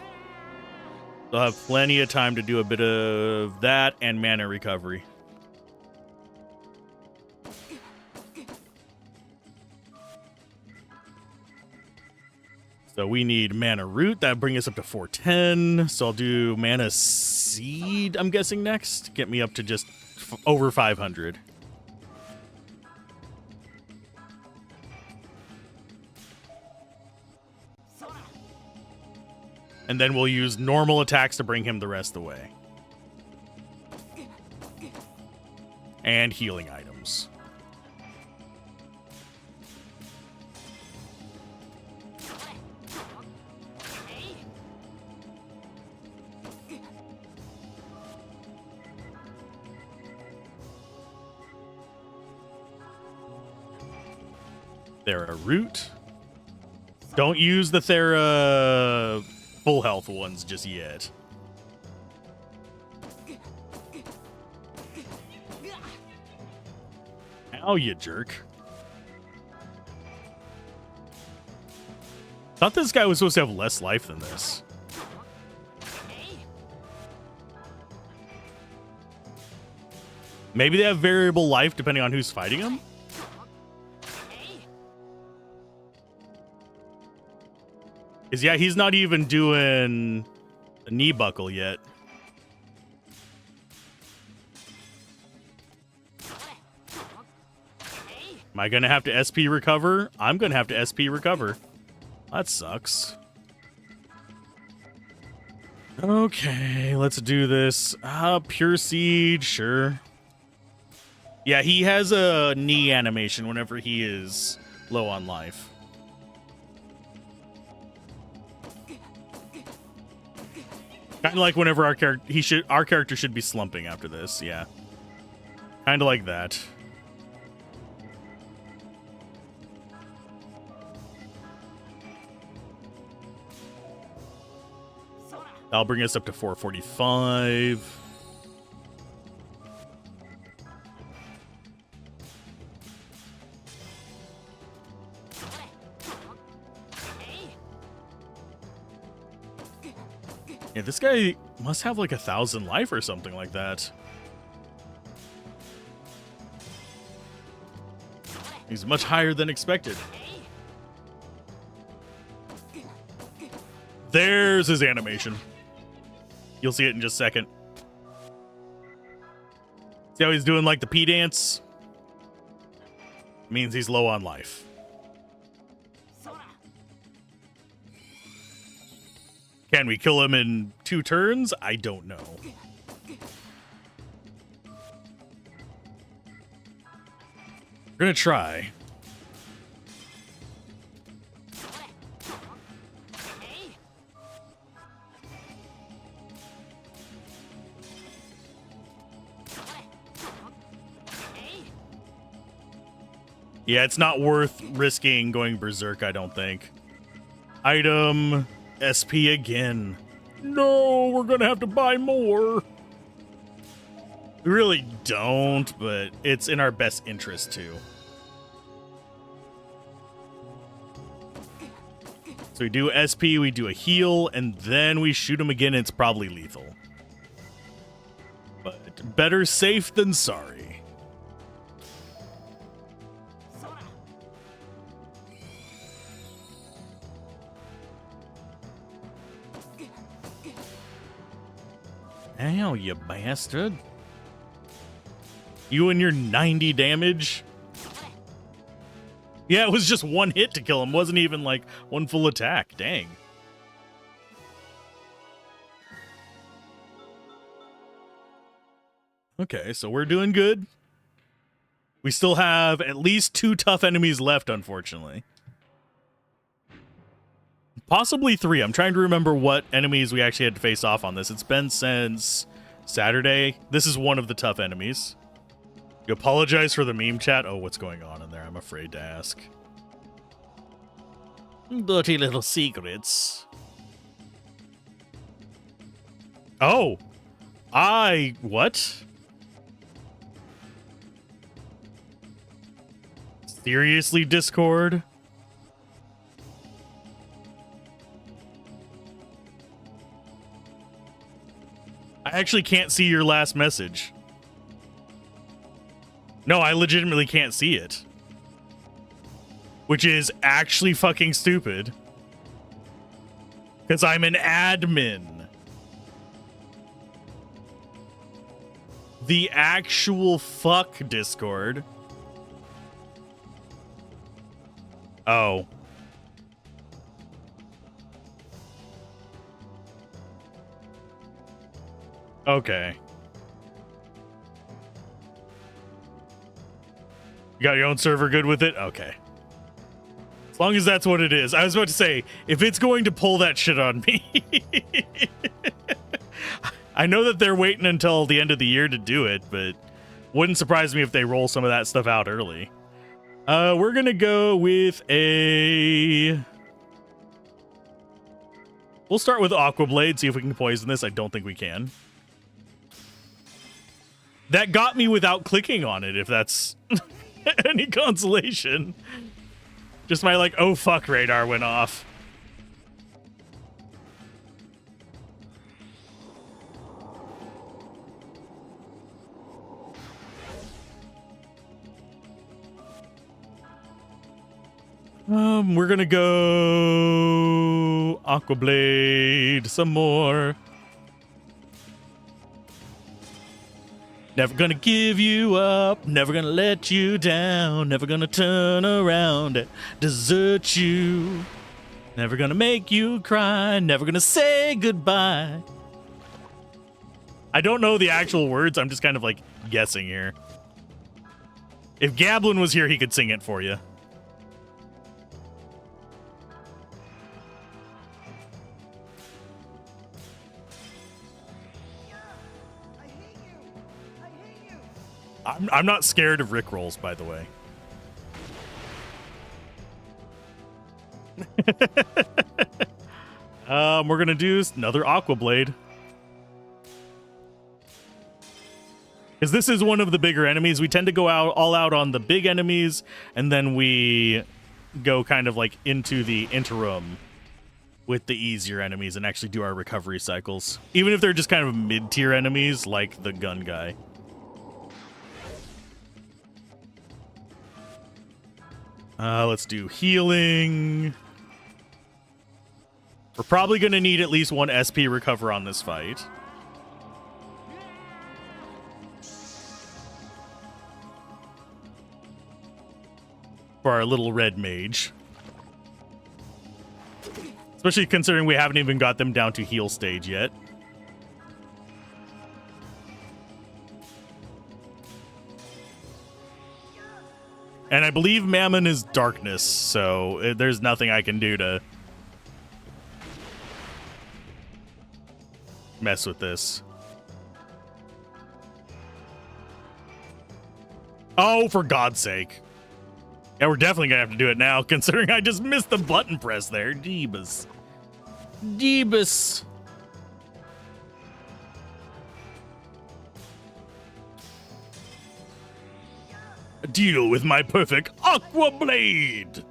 So I'll have plenty of time to do a bit of that and mana recovery. So we need Mana Root. That'll bring us up to 410. So I'll do Mana Seed, I'm guessing, next. Get me up to just over 500. And then we'll use normal attacks to bring him the rest of the way. And healing items. Thera Root. Don't use the Thera full health ones just yet. Ow, you jerk. Thought this guy was supposed to have less life than this. Maybe they have variable life depending on who's fighting them? Because, yeah, he's not even doing a knee buckle yet. Am I going to have to SP recover? I'm going to have to SP recover. That sucks. Okay, let's do this. Pure Seed, sure. Yeah, he has a knee animation whenever he is low on life. Kind of like whenever our character should be slumping after this, yeah. Kind of like that. That'll bring us up to 445. Yeah, this guy must have like 1,000 life or something like that. He's much higher than expected. There's his animation. You'll see it in just a second. See how he's doing like the P dance? Means he's low on life. Can we kill him in 2 turns? I don't know. We're gonna try. Yeah, it's not worth risking going berserk, I don't think. Item SP again. No, we're gonna have to buy more. We really don't, but it's in our best interest to. So we do SP, we do a heal, and then we shoot him again. It's probably lethal. But better safe than sorry. Ow, you bastard. You and your 90 damage. Yeah, it was just 1 hit to kill him. Wasn't even like 1 full attack. Dang. Okay, so we're doing good. We still have at least 2 tough enemies left, unfortunately. Possibly 3. I'm trying to remember what enemies we actually had to face off on this. It's been since Saturday. This is one of the tough enemies. You apologize for the meme chat? Oh, what's going on in there? I'm afraid to ask. Dirty little secrets. Oh. What? Seriously, Discord? I actually can't see your last message. No, I legitimately can't see it. Which is actually fucking stupid. Because I'm an admin. The actual fuck, Discord. Oh. Okay. You got your own server good with it? Okay. As long as that's what it is. I was about to say, if it's going to pull that shit on me. I know that they're waiting until the end of the year to do it, but wouldn't surprise me if they roll some of that stuff out early. We're gonna go with a... We'll start with Aqua Blade, see if we can poison this. I don't think we can. That got me without clicking on it, if that's any consolation. Just my, like, oh fuck radar went off. We're gonna go Aqua Blade some more. Never gonna give you up, never gonna let you down, never gonna turn around and desert you. Never gonna make you cry, never gonna say goodbye. I don't know the actual words, I'm just kind of like guessing here. If Gablin was here, he could sing it for you. I'm not scared of Rickrolls, by the way. We're gonna do another Aqua Blade. Because this is one of the bigger enemies. We tend to go all out on the big enemies, and then we go kind of like into the interim with the easier enemies and actually do our recovery cycles. Even if they're just kind of mid-tier enemies, like the gun guy. Let's do healing. We're probably going to need at least 1 SP recover on this fight. For our little red mage. Especially considering we haven't even got them down to heal stage yet. And I believe Mammon is darkness, so there's nothing I can do to mess with this. Oh, for God's sake. Yeah, we're definitely gonna have to do it now, considering I just missed the button press there. Jeebus. Jeebus. Deal with my perfect Aqua Blade.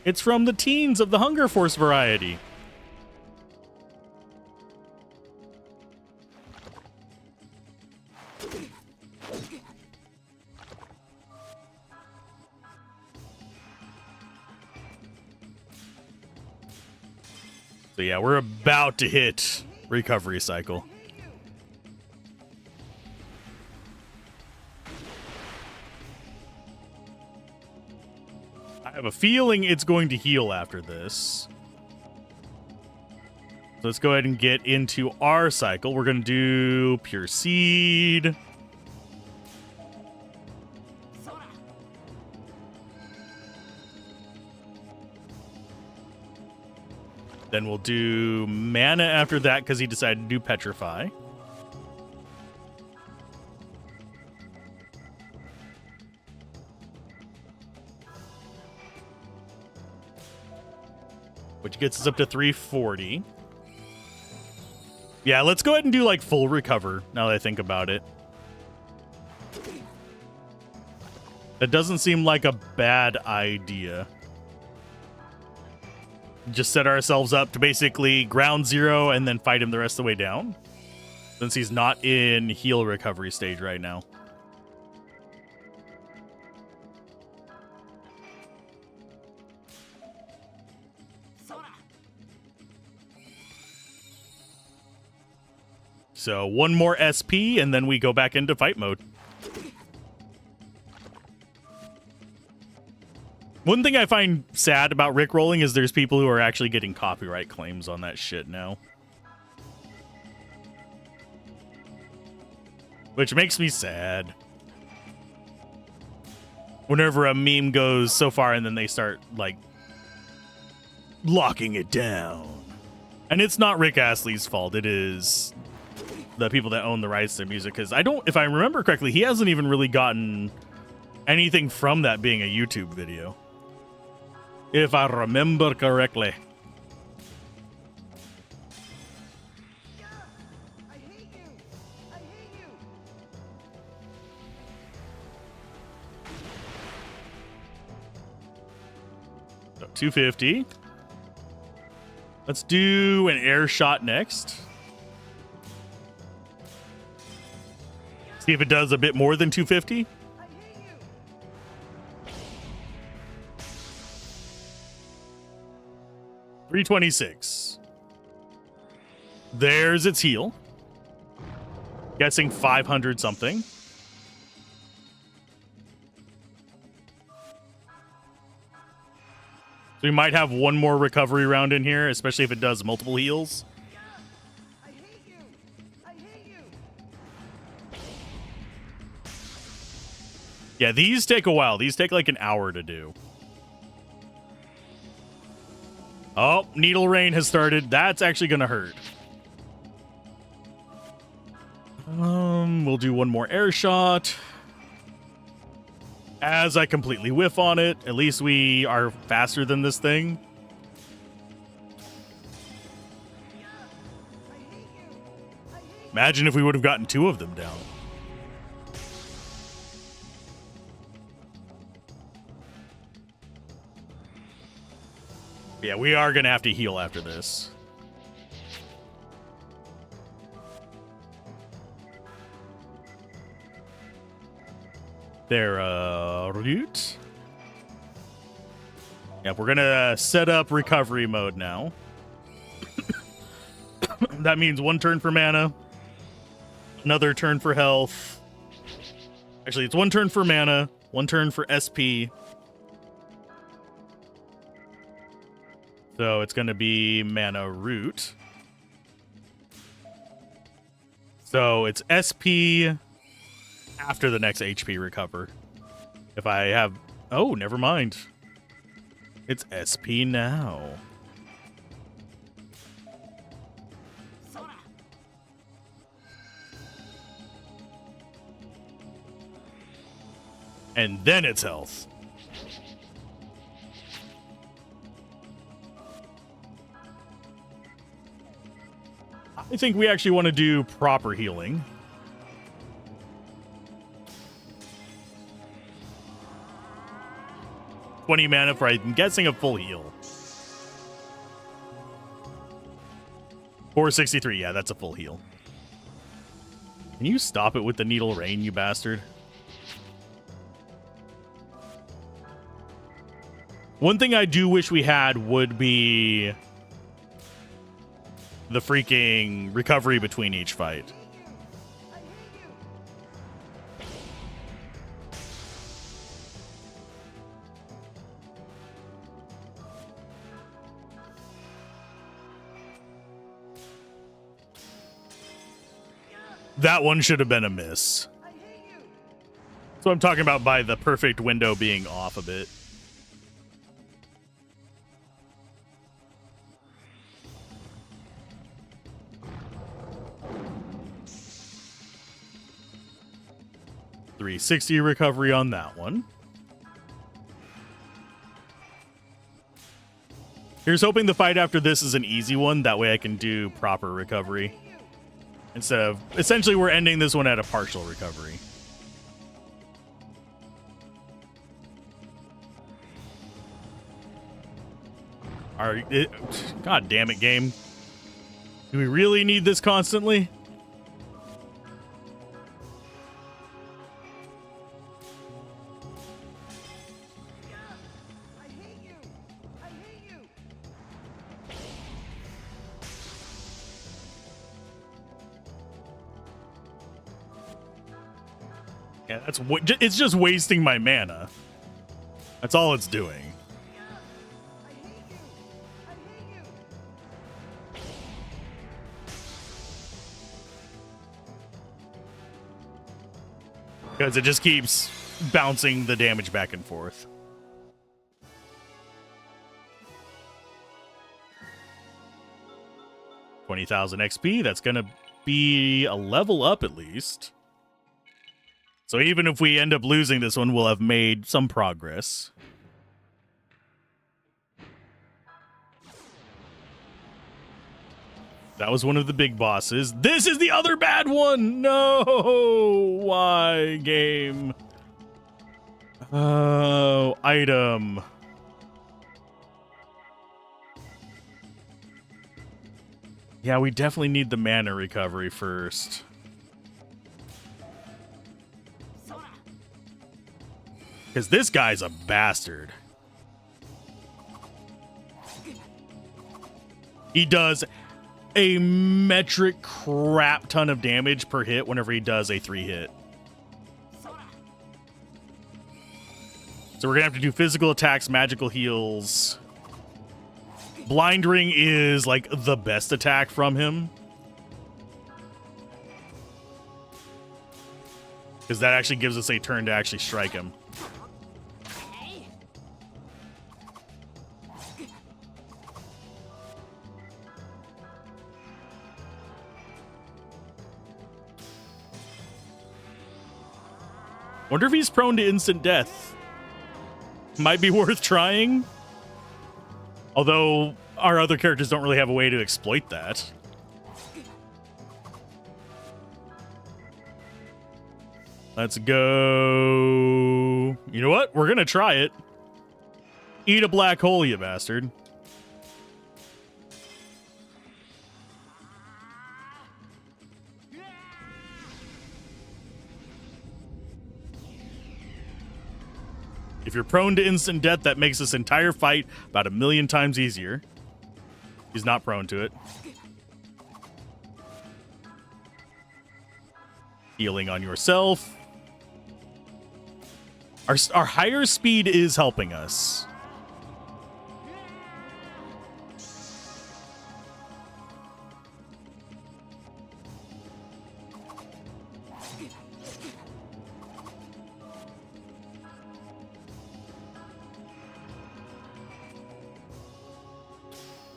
It's from the teens of the Hunger Force variety. So yeah, we're about to hit recovery cycle. I have a feeling it's going to heal after this. So let's go ahead and get into our cycle. We're going to do Pure Seed. Then we'll do mana after that because he decided to do Petrify. Which gets us up to 340. Yeah, let's go ahead and do like full recover now that I think about it. That doesn't seem like a bad idea. Just set ourselves up to basically ground zero and then fight him the rest of the way down, since he's not in heal recovery stage right now. So one more SP and then we go back into fight mode. One thing I find sad about Rickrolling is there's people who are actually getting copyright claims on that shit now. Which makes me sad. Whenever a meme goes so far and then they start, like, locking it down. And it's not Rick Astley's fault. It is the people that own the rights to music. Because if I remember correctly, he hasn't even really gotten anything from that being a YouTube video. If I remember correctly. I hate you. I hate you. So 250. Let's do an air shot next. See if it does a bit more than 250. I hate you. 326. There's its heal. Guessing 500 something. So we might have one more recovery round in here, especially if it does multiple heals. I hate you. I hate you. Yeah, these take a while. These take like an hour to do. Oh, Needle Rain has started. That's actually going to hurt. We'll do one more air shot. As I completely whiff on it, at least we are faster than this thing. Imagine if we would have gotten two of them down. Yeah, we are going to have to heal after this. There, root. Yeah, we're going to set up recovery mode now. That means one turn for mana, another turn for health. Actually, it's one turn for mana, one turn for SP. So it's going to be mana root. So it's SP after the next HP recover. If I have... Oh, never mind. It's SP now. And then it's health. I think we actually want to do proper healing. $20 mana for, I'm guessing, a full heal. 463, yeah, that's a full heal. Can you stop it with the needle rain, you bastard? One thing I do wish we had would be the freaking recovery between each fight. That one should have been a miss. So I'm talking about by the perfect window being off a bit. $360 recovery on that one. Here's hoping the fight after this is an easy one. That way I can do proper recovery. Instead of... Essentially, we're ending this one at a partial recovery. God damn it, game. Do we really need this constantly? Yeah, that's what it's just wasting my mana. That's all it's doing. Because it just keeps bouncing the damage back and forth. $20,000 XP. That's going to be a level up at least. So even if we end up losing this one, we'll have made some progress. That was one of the big bosses. This is the other bad one! No! Why, game? Oh, item. Yeah, we definitely need the mana recovery first. Because this guy's a bastard. He does a metric crap ton of damage per hit whenever he does a 3-hit. So we're going to have to do physical attacks, magical heals. Blind Ring is like the best attack from him. Because that actually gives us a turn to actually strike him. Wonder if he's prone to instant death. Might be worth trying. Although our other characters don't really have a way to exploit that. Let's go. You know what? We're gonna try it. Eat a black hole, you bastard. If you're prone to instant death, that makes this entire fight about 1,000,000 times easier. He's not prone to it. Healing on yourself. Our higher speed is helping us.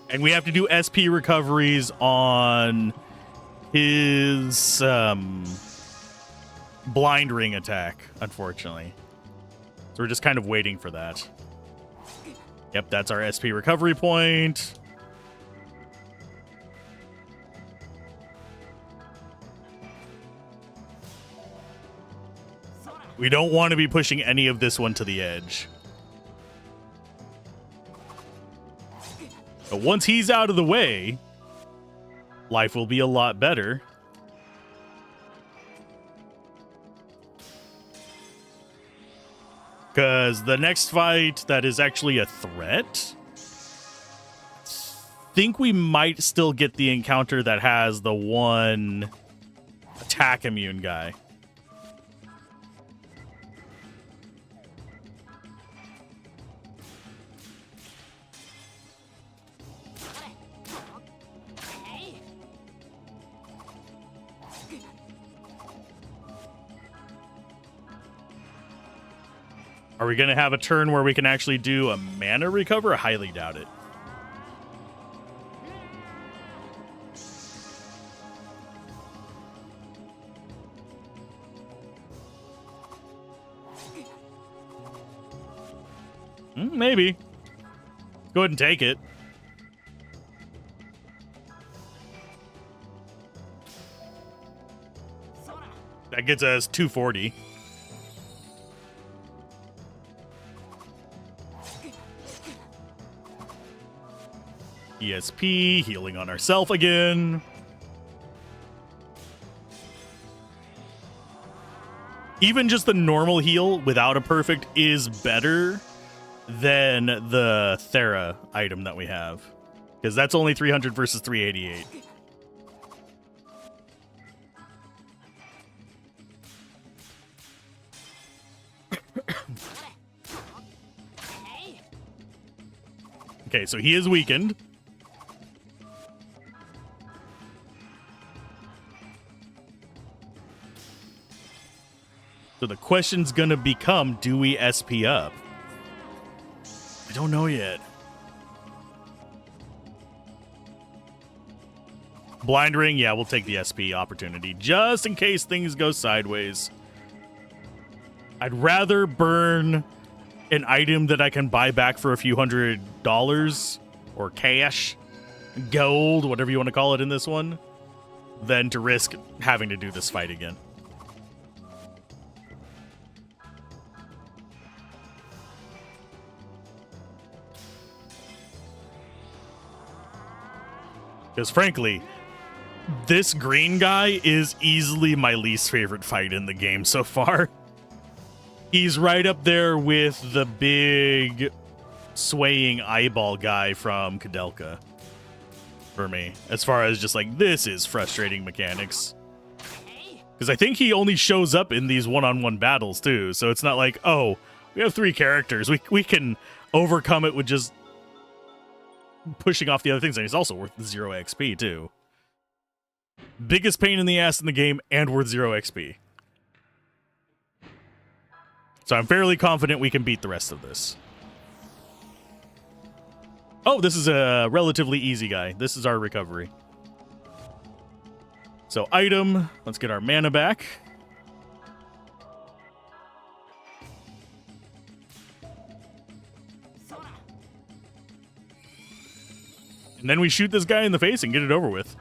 And we have to do SP recoveries on his blind ring attack, unfortunately. So we're just kind of waiting for that. Yep, that's our SP recovery point. We don't want to be pushing any of this one to the edge. But once he's out of the way, life will be a lot better. Because the next fight that is actually a threat, I think we might still get the encounter that has the one attack immune guy. Are we going to have a turn where we can actually do a mana recover? I highly doubt it. Maybe. Go ahead and take it. That gets us 240. ESP, healing on ourselves again. Even just the normal heal without a perfect is better than the Thera item that we have. Because that's only 300 versus 388. Okay, so he is weakened. So the question's gonna become, do we SP up? I don't know yet. Blind ring, yeah, we'll take the SP opportunity just in case things go sideways. I'd rather burn an item that I can buy back for a few $100 or cash, gold, whatever you want to call it in this one, than to risk having to do this fight again. Because frankly, this green guy is easily my least favorite fight in the game so far. He's right up there with the big swaying eyeball guy from Koudelka for me, as far as just like, this is frustrating mechanics. Because I think he only shows up in these one-on-one battles too, so it's not like, oh, we have 3 characters, we can overcome it with just pushing off the other things, and he's also worth 0 XP too. Biggest pain in the ass in the game and worth 0 XP. So I'm fairly confident we can beat the rest of this. Oh, this is a relatively easy guy. This is our recovery. So item, let's get our mana back. And then we shoot this guy in the face and get it over with.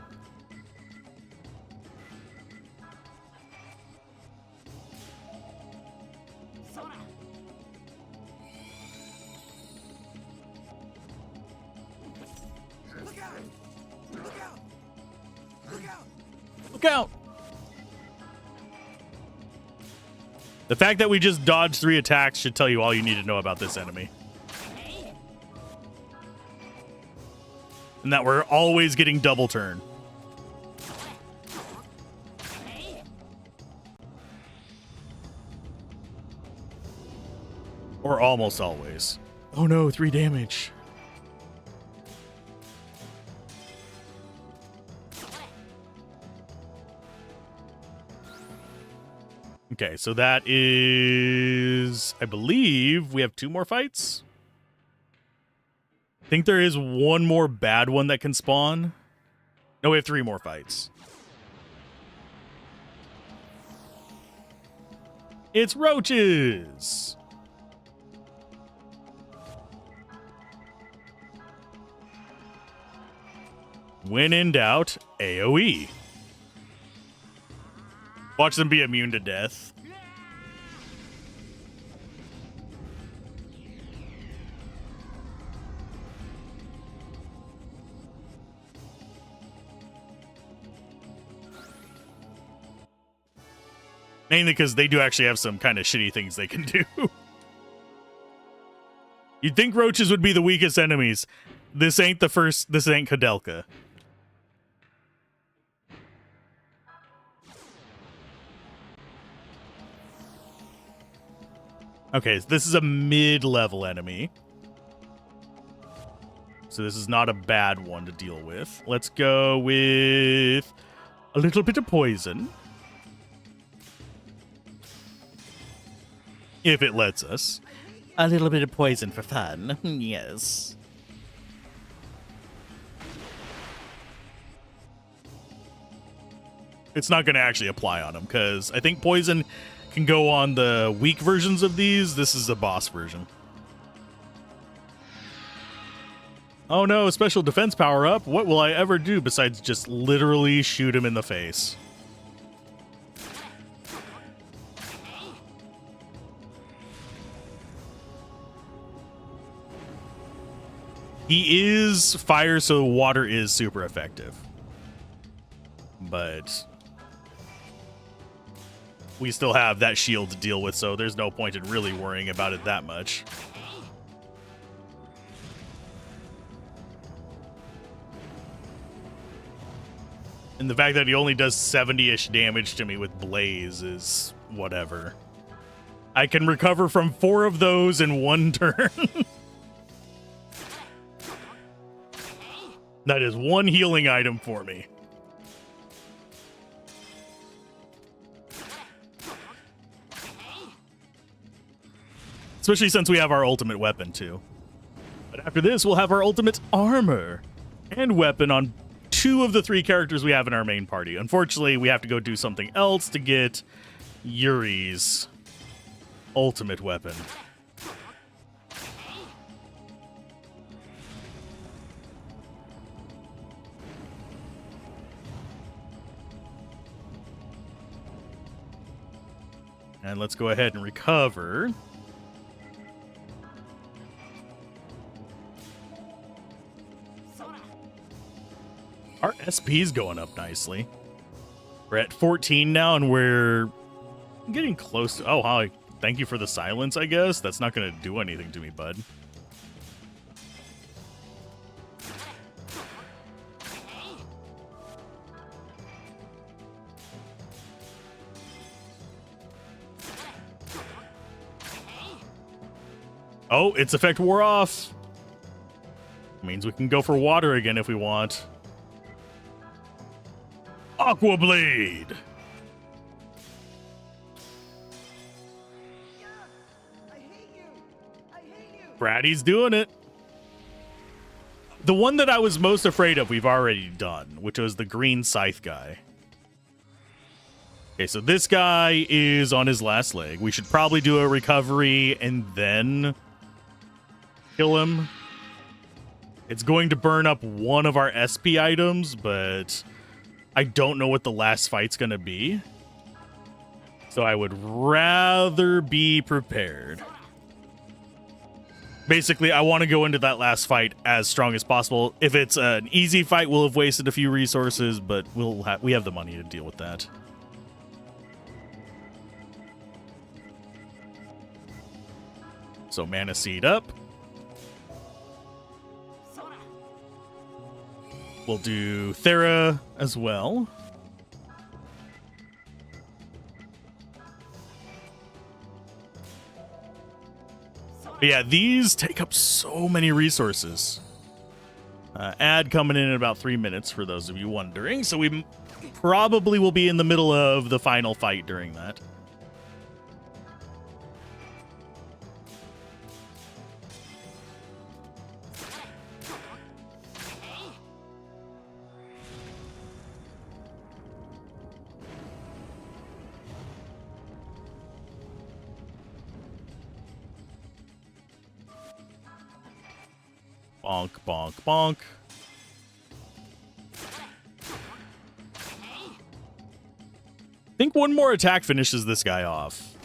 Look out! The fact that we just dodged 3 attacks should tell you all you need to know about this enemy. And that we're always getting double turn. Or almost always. Oh no, 3 damage. Okay, so that is, I believe we have 2 more fights. I think there is one more bad one that can spawn. No, we have 3 more fights. It's roaches. When in doubt, AoE. Watch them be immune to death. Mainly because they do actually have some kind of shitty things they can do. You'd think roaches would be the weakest enemies. This ain't Koudelka. Okay, so this is a mid-level enemy. So this is not a bad one to deal with. Let's go with a little bit of poison. If it lets us. A little bit of poison for fun. Yes. It's not going to actually apply on him, because I think poison can go on the weak versions of these. This is a boss version. Oh no, special defense power up. What will I ever do besides just literally shoot him in the face? He is fire, so water is super effective. But we still have that shield to deal with, so there's no point in really worrying about it that much. And the fact that he only does 70-ish damage to me with Blaze is whatever. I can recover from 4 of those in 1 turn. That is 1 healing item for me. Especially since we have our ultimate weapon, too. But after this, we'll have our ultimate armor and weapon on 2 of the 3 characters we have in our main party. Unfortunately, we have to go do something else to get Yuri's ultimate weapon. And let's go ahead and recover. Our SP's going up nicely. We're at 14 now, and we're getting close to... Oh, hi. Thank you for the silence, I guess. That's not going to do anything to me, bud. Oh, its effect wore off. Means we can go for water again if we want. Aqua Blade. I hate you. I hate you. Braddy's doing it. The one that I was most afraid of, we've already done, which was the green scythe guy. Okay, so this guy is on his last leg. We should probably do a recovery and then kill him. It's going to burn up one of our SP items, but I don't know what the last fight's going to be. So I would rather be prepared. Basically, I want to go into that last fight as strong as possible. If it's an easy fight, we'll have wasted a few resources, but we have the money to deal with that. So Mana Seed up. We'll do Thera as well. But yeah, these take up so many resources. Ad coming in about 3 minutes for those of you wondering. So we probably will be in the middle of the final fight during that. Bonk, bonk, bonk. I think one more attack finishes this guy off.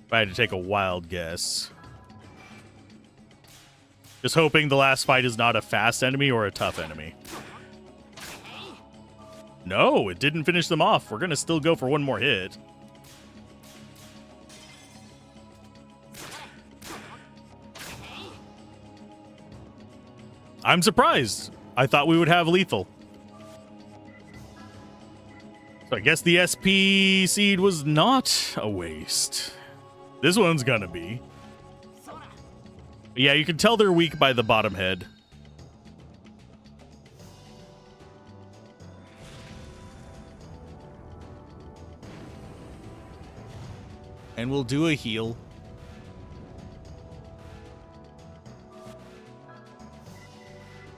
If I had to take a wild guess. Just hoping the last fight is not a fast enemy or a tough enemy. No, it didn't finish them off. We're going to still go for one more hit. I'm surprised. I thought we would have lethal. So I guess the SP seed was not a waste. This one's gonna be. Yeah, you can tell they're weak by the bottom head. And we'll do a heal.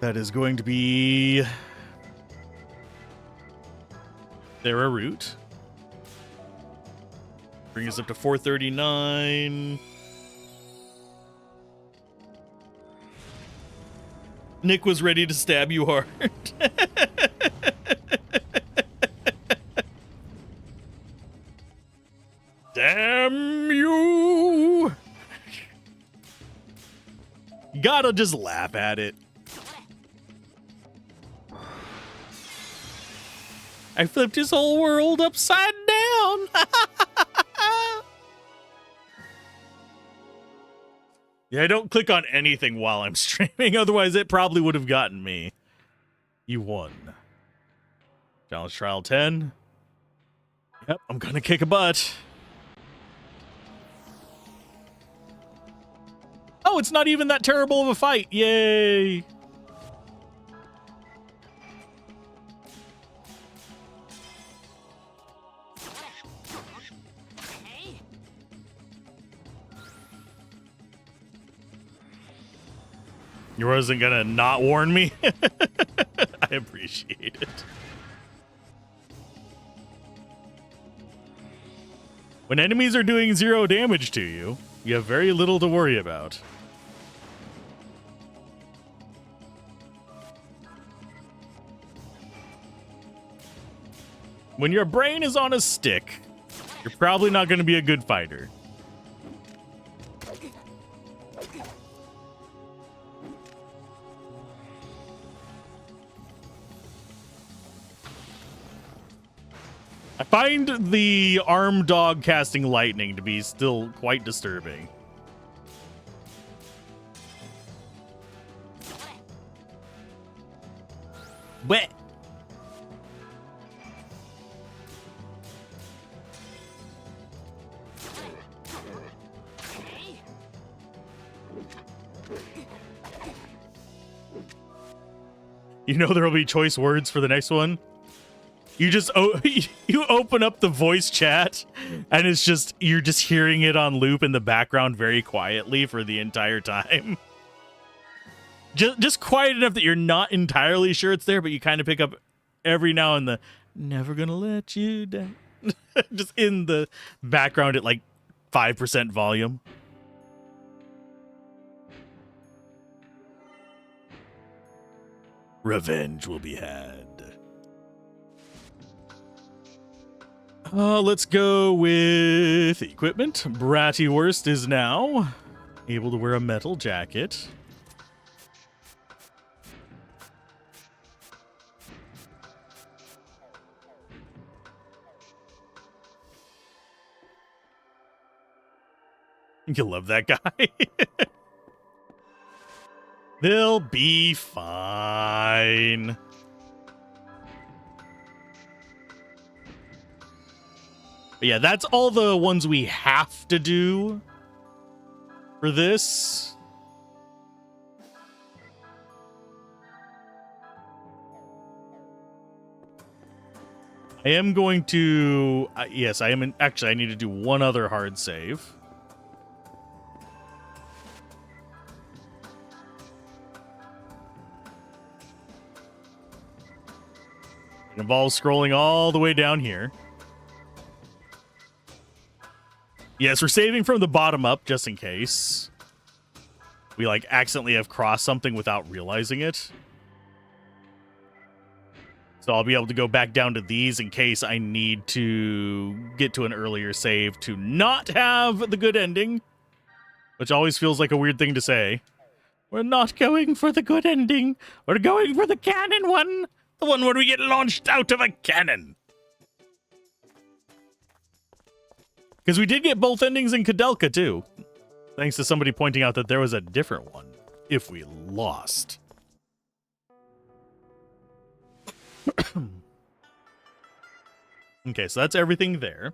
That is going to be Thera Root. Bring us up to 439. Nick was ready to stab you hard. Damn you! Gotta just laugh at it. I flipped his whole world upside down. Yeah, don't click on anything while I'm streaming, otherwise it probably would have gotten me. You won. Challenge Trial 10. Yep, I'm gonna kick a butt. Oh, it's not even that terrible of a fight. Yay. You wasn't gonna not warn me? I appreciate it. When enemies are doing 0 damage to you, you have very little to worry about. When your brain is on a stick, you're probably not going to be a good fighter. I find the arm dog casting lightning to be still quite disturbing. Wet. You know there'll be choice words for the next one? You just you open up the voice chat and it's just you're just hearing it on loop in the background very quietly for the entire time. Just quiet enough that you're not entirely sure it's there, but you kind of pick up every now and then. Never gonna let you down. Just in the background at like 5% volume. Revenge will be had. Let's go with equipment. Bratwurst is now able to wear a metal jacket. You love that guy. They'll be fine. But yeah, that's all the ones we have to do for this. I am going to... yes, I am... actually, I need to do one other hard save. It involves scrolling all the way down here. Yes, we're saving from the bottom up, just in case. we like accidentally have crossed something without realizing it. So I'll be able to go back down to these in case I need to get to an earlier save to not have the good ending, which always feels like a weird thing to say. We're not going for the good ending. We're going for the canon one. The one where we get launched out of a cannon. Because we did get both endings in Koudelka, too. Thanks to somebody pointing out that there was a different one if we lost. Okay, so that's everything there.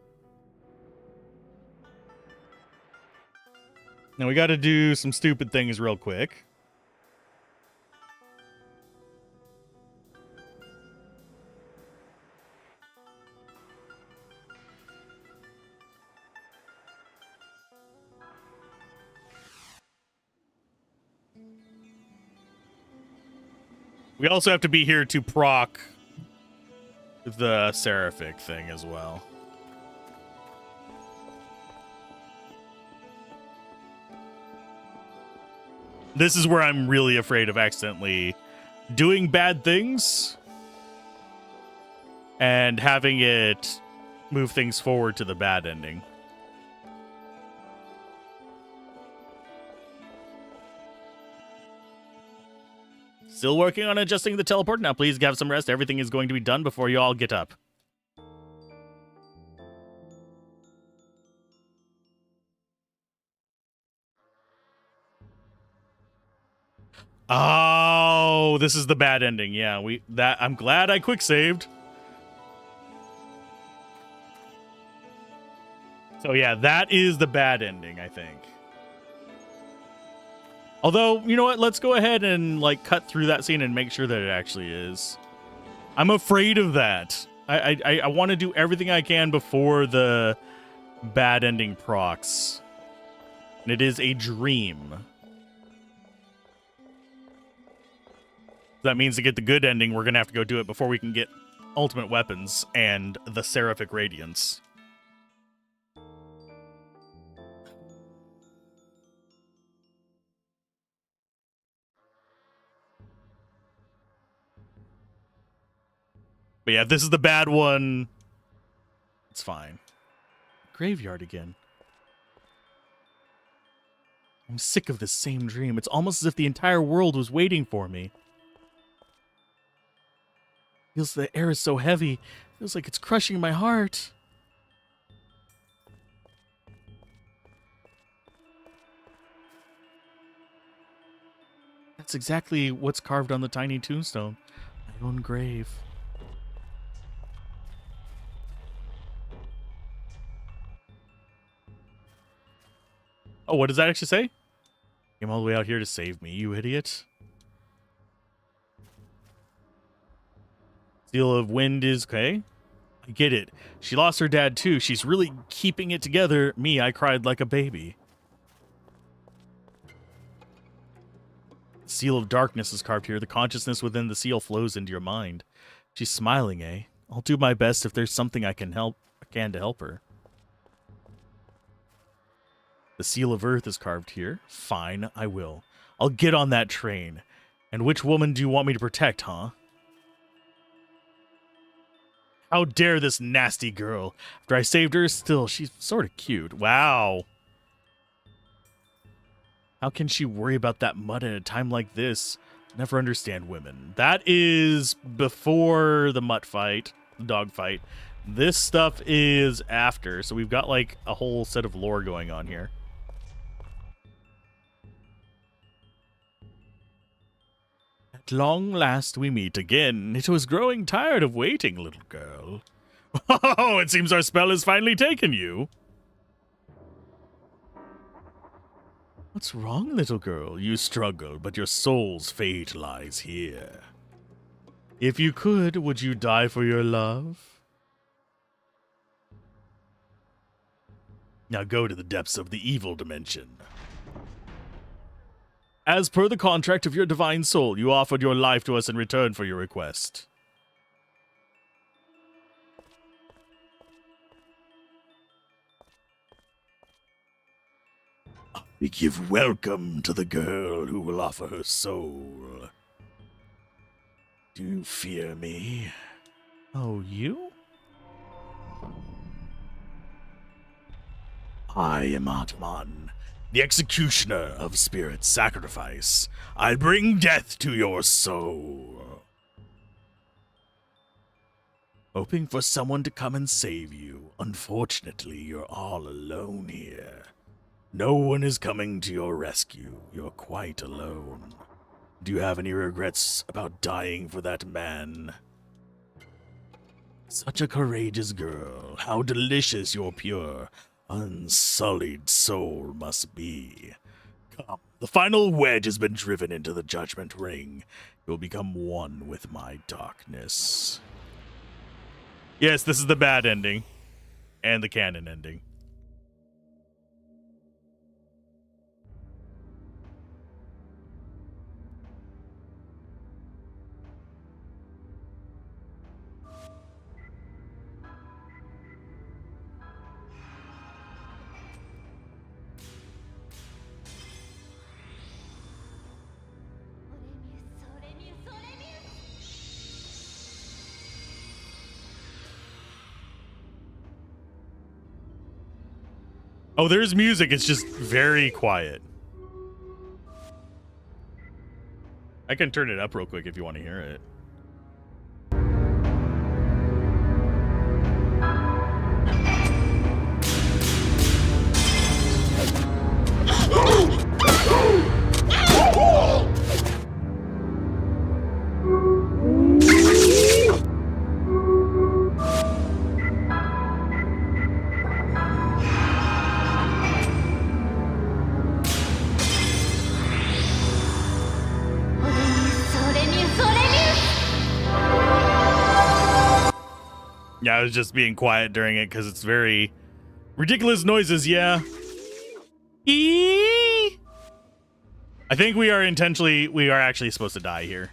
Now we got to do some stupid things real quick. We also have to be here to proc the Seraphic thing as well. This is where I'm really afraid of accidentally doing bad things and having it move things forward to the bad ending. Still working on adjusting the teleport. Now please have some rest. Everything is going to be done before you all get up. Oh, this is the bad ending. Yeah, I'm glad I quick saved. So yeah, that is the bad ending, I think. Although, you know what? Let's go ahead and like cut through that scene and make sure that it actually is. I'm afraid of that. I want to do everything I can before the bad ending procs. And it is a dream. That means to get the good ending, we're going to have to go do it before we can get ultimate weapons and the Seraphic Radiance. But yeah, this is the bad one. It's fine. Graveyard again. I'm sick of this same dream. It's almost as if the entire world was waiting for me. Feels the air is so heavy. Feels like it's crushing my heart. That's exactly what's carved on the tiny tombstone. My own grave. Oh, what does that actually say? Came all the way out here to save me, you idiot. Seal of Wind is okay. I get it. She lost her dad too. She's really keeping it together. Me, I cried like a baby. Seal of Darkness is carved here. The consciousness within the seal flows into your mind. She's smiling, eh? I'll do my best if there's something I can to help her. The Seal of Earth is carved here. Fine, I will. I'll get on that train. And which woman do you want me to protect, huh? How dare this nasty girl? After I saved her, still, she's sort of cute. Wow. How can she worry about that mud at a time like this? Never understand women. That is before the mutt fight, the dog fight. This stuff is after, so we've got like a whole set of lore going on here. At long last we meet again. It was growing tired of waiting, little girl. Oh, it seems our spell has finally taken you. What's wrong, little girl? You struggle, but your soul's fate lies here. If you could, would you die for your love? Now go to the depths of the evil dimension. As per the contract of your divine soul, you offered your life to us in return for your request. We give welcome to the girl who will offer her soul. Do you fear me? Oh, you? I am Atman, the executioner of spirit sacrifice. I bring death to your soul. Hoping for someone to come and save you. Unfortunately, you're all alone here. No one is coming to your rescue. You're quite alone. Do you have any regrets about dying for that man? Such a courageous girl. How delicious your pure, unsullied soul must be. Come, the final wedge has been driven into the judgment ring. You'll become one with my darkness. Yes, this is the bad ending. And the canon ending. Oh, there's music. It's just very quiet. I can turn it up real quick if you want to hear it. Yeah, I was just being quiet during it because it's very ridiculous noises, yeah. I think we are actually supposed to die here.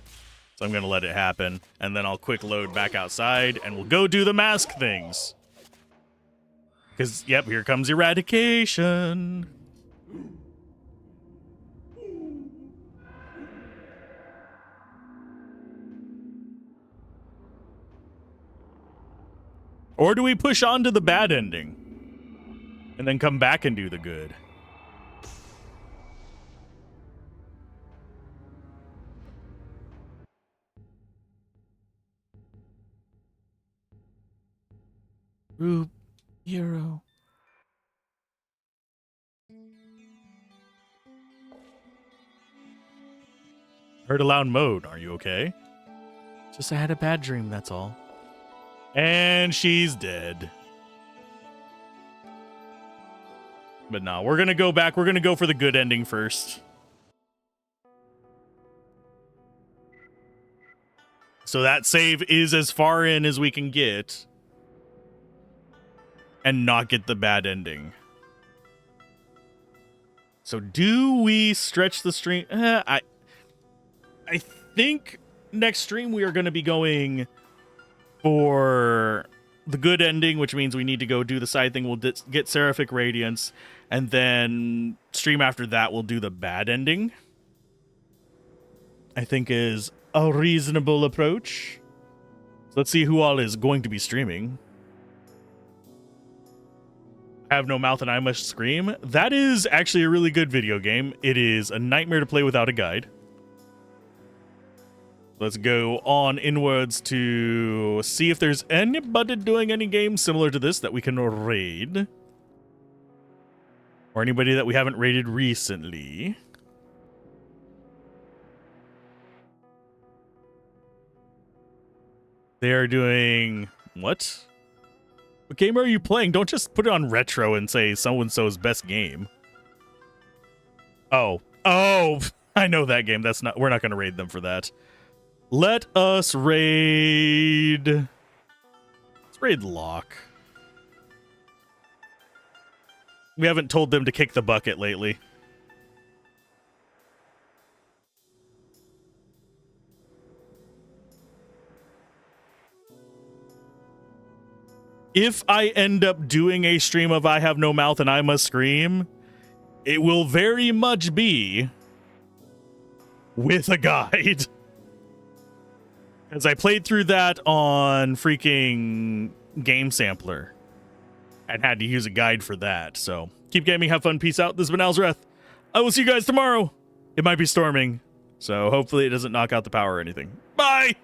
So I'm going to let it happen. And then I'll quick load back outside and we'll go do the mask things. Because, yep, here comes eradication. Or do we push on to the bad ending? And then come back and do the good? Rube, hero. Heard a loud moan. Are you okay? Just I had a bad dream, that's all. And she's dead. But no, we're going to go back. We're going to go for the good ending first. So that save is as far in as we can get. And not get the bad ending. So do we stretch the stream? I think next stream we are going to be going for the good ending, which means we need to go do the side thing. We'll get Seraphic Radiance, and then stream after that we'll do the bad ending. I think is a reasonable approach. So let's see who all is going to be streaming. Have No Mouth and I Must Scream. That is actually a really good video game. It is a nightmare to play without a guide. Let's go on inwards to see if there's anybody doing any games similar to this that we can raid. Or anybody that we haven't raided recently. They are doing... What? What game are you playing? Don't just put it on retro and say so-and-so's best game. Oh. Oh! I know that game. That's not... We're not going to raid them for that. Let us raid... Let's raid Locke. We haven't told them to kick the bucket lately. If I end up doing a stream of I Have No Mouth and I Must Scream, it will very much be with a guide. As I played through that on freaking Game Sampler and had to use a guide for that. So keep gaming, have fun, peace out. This has been Alzorath. I will see you guys tomorrow. It might be storming, so hopefully it doesn't knock out the power or anything. Bye!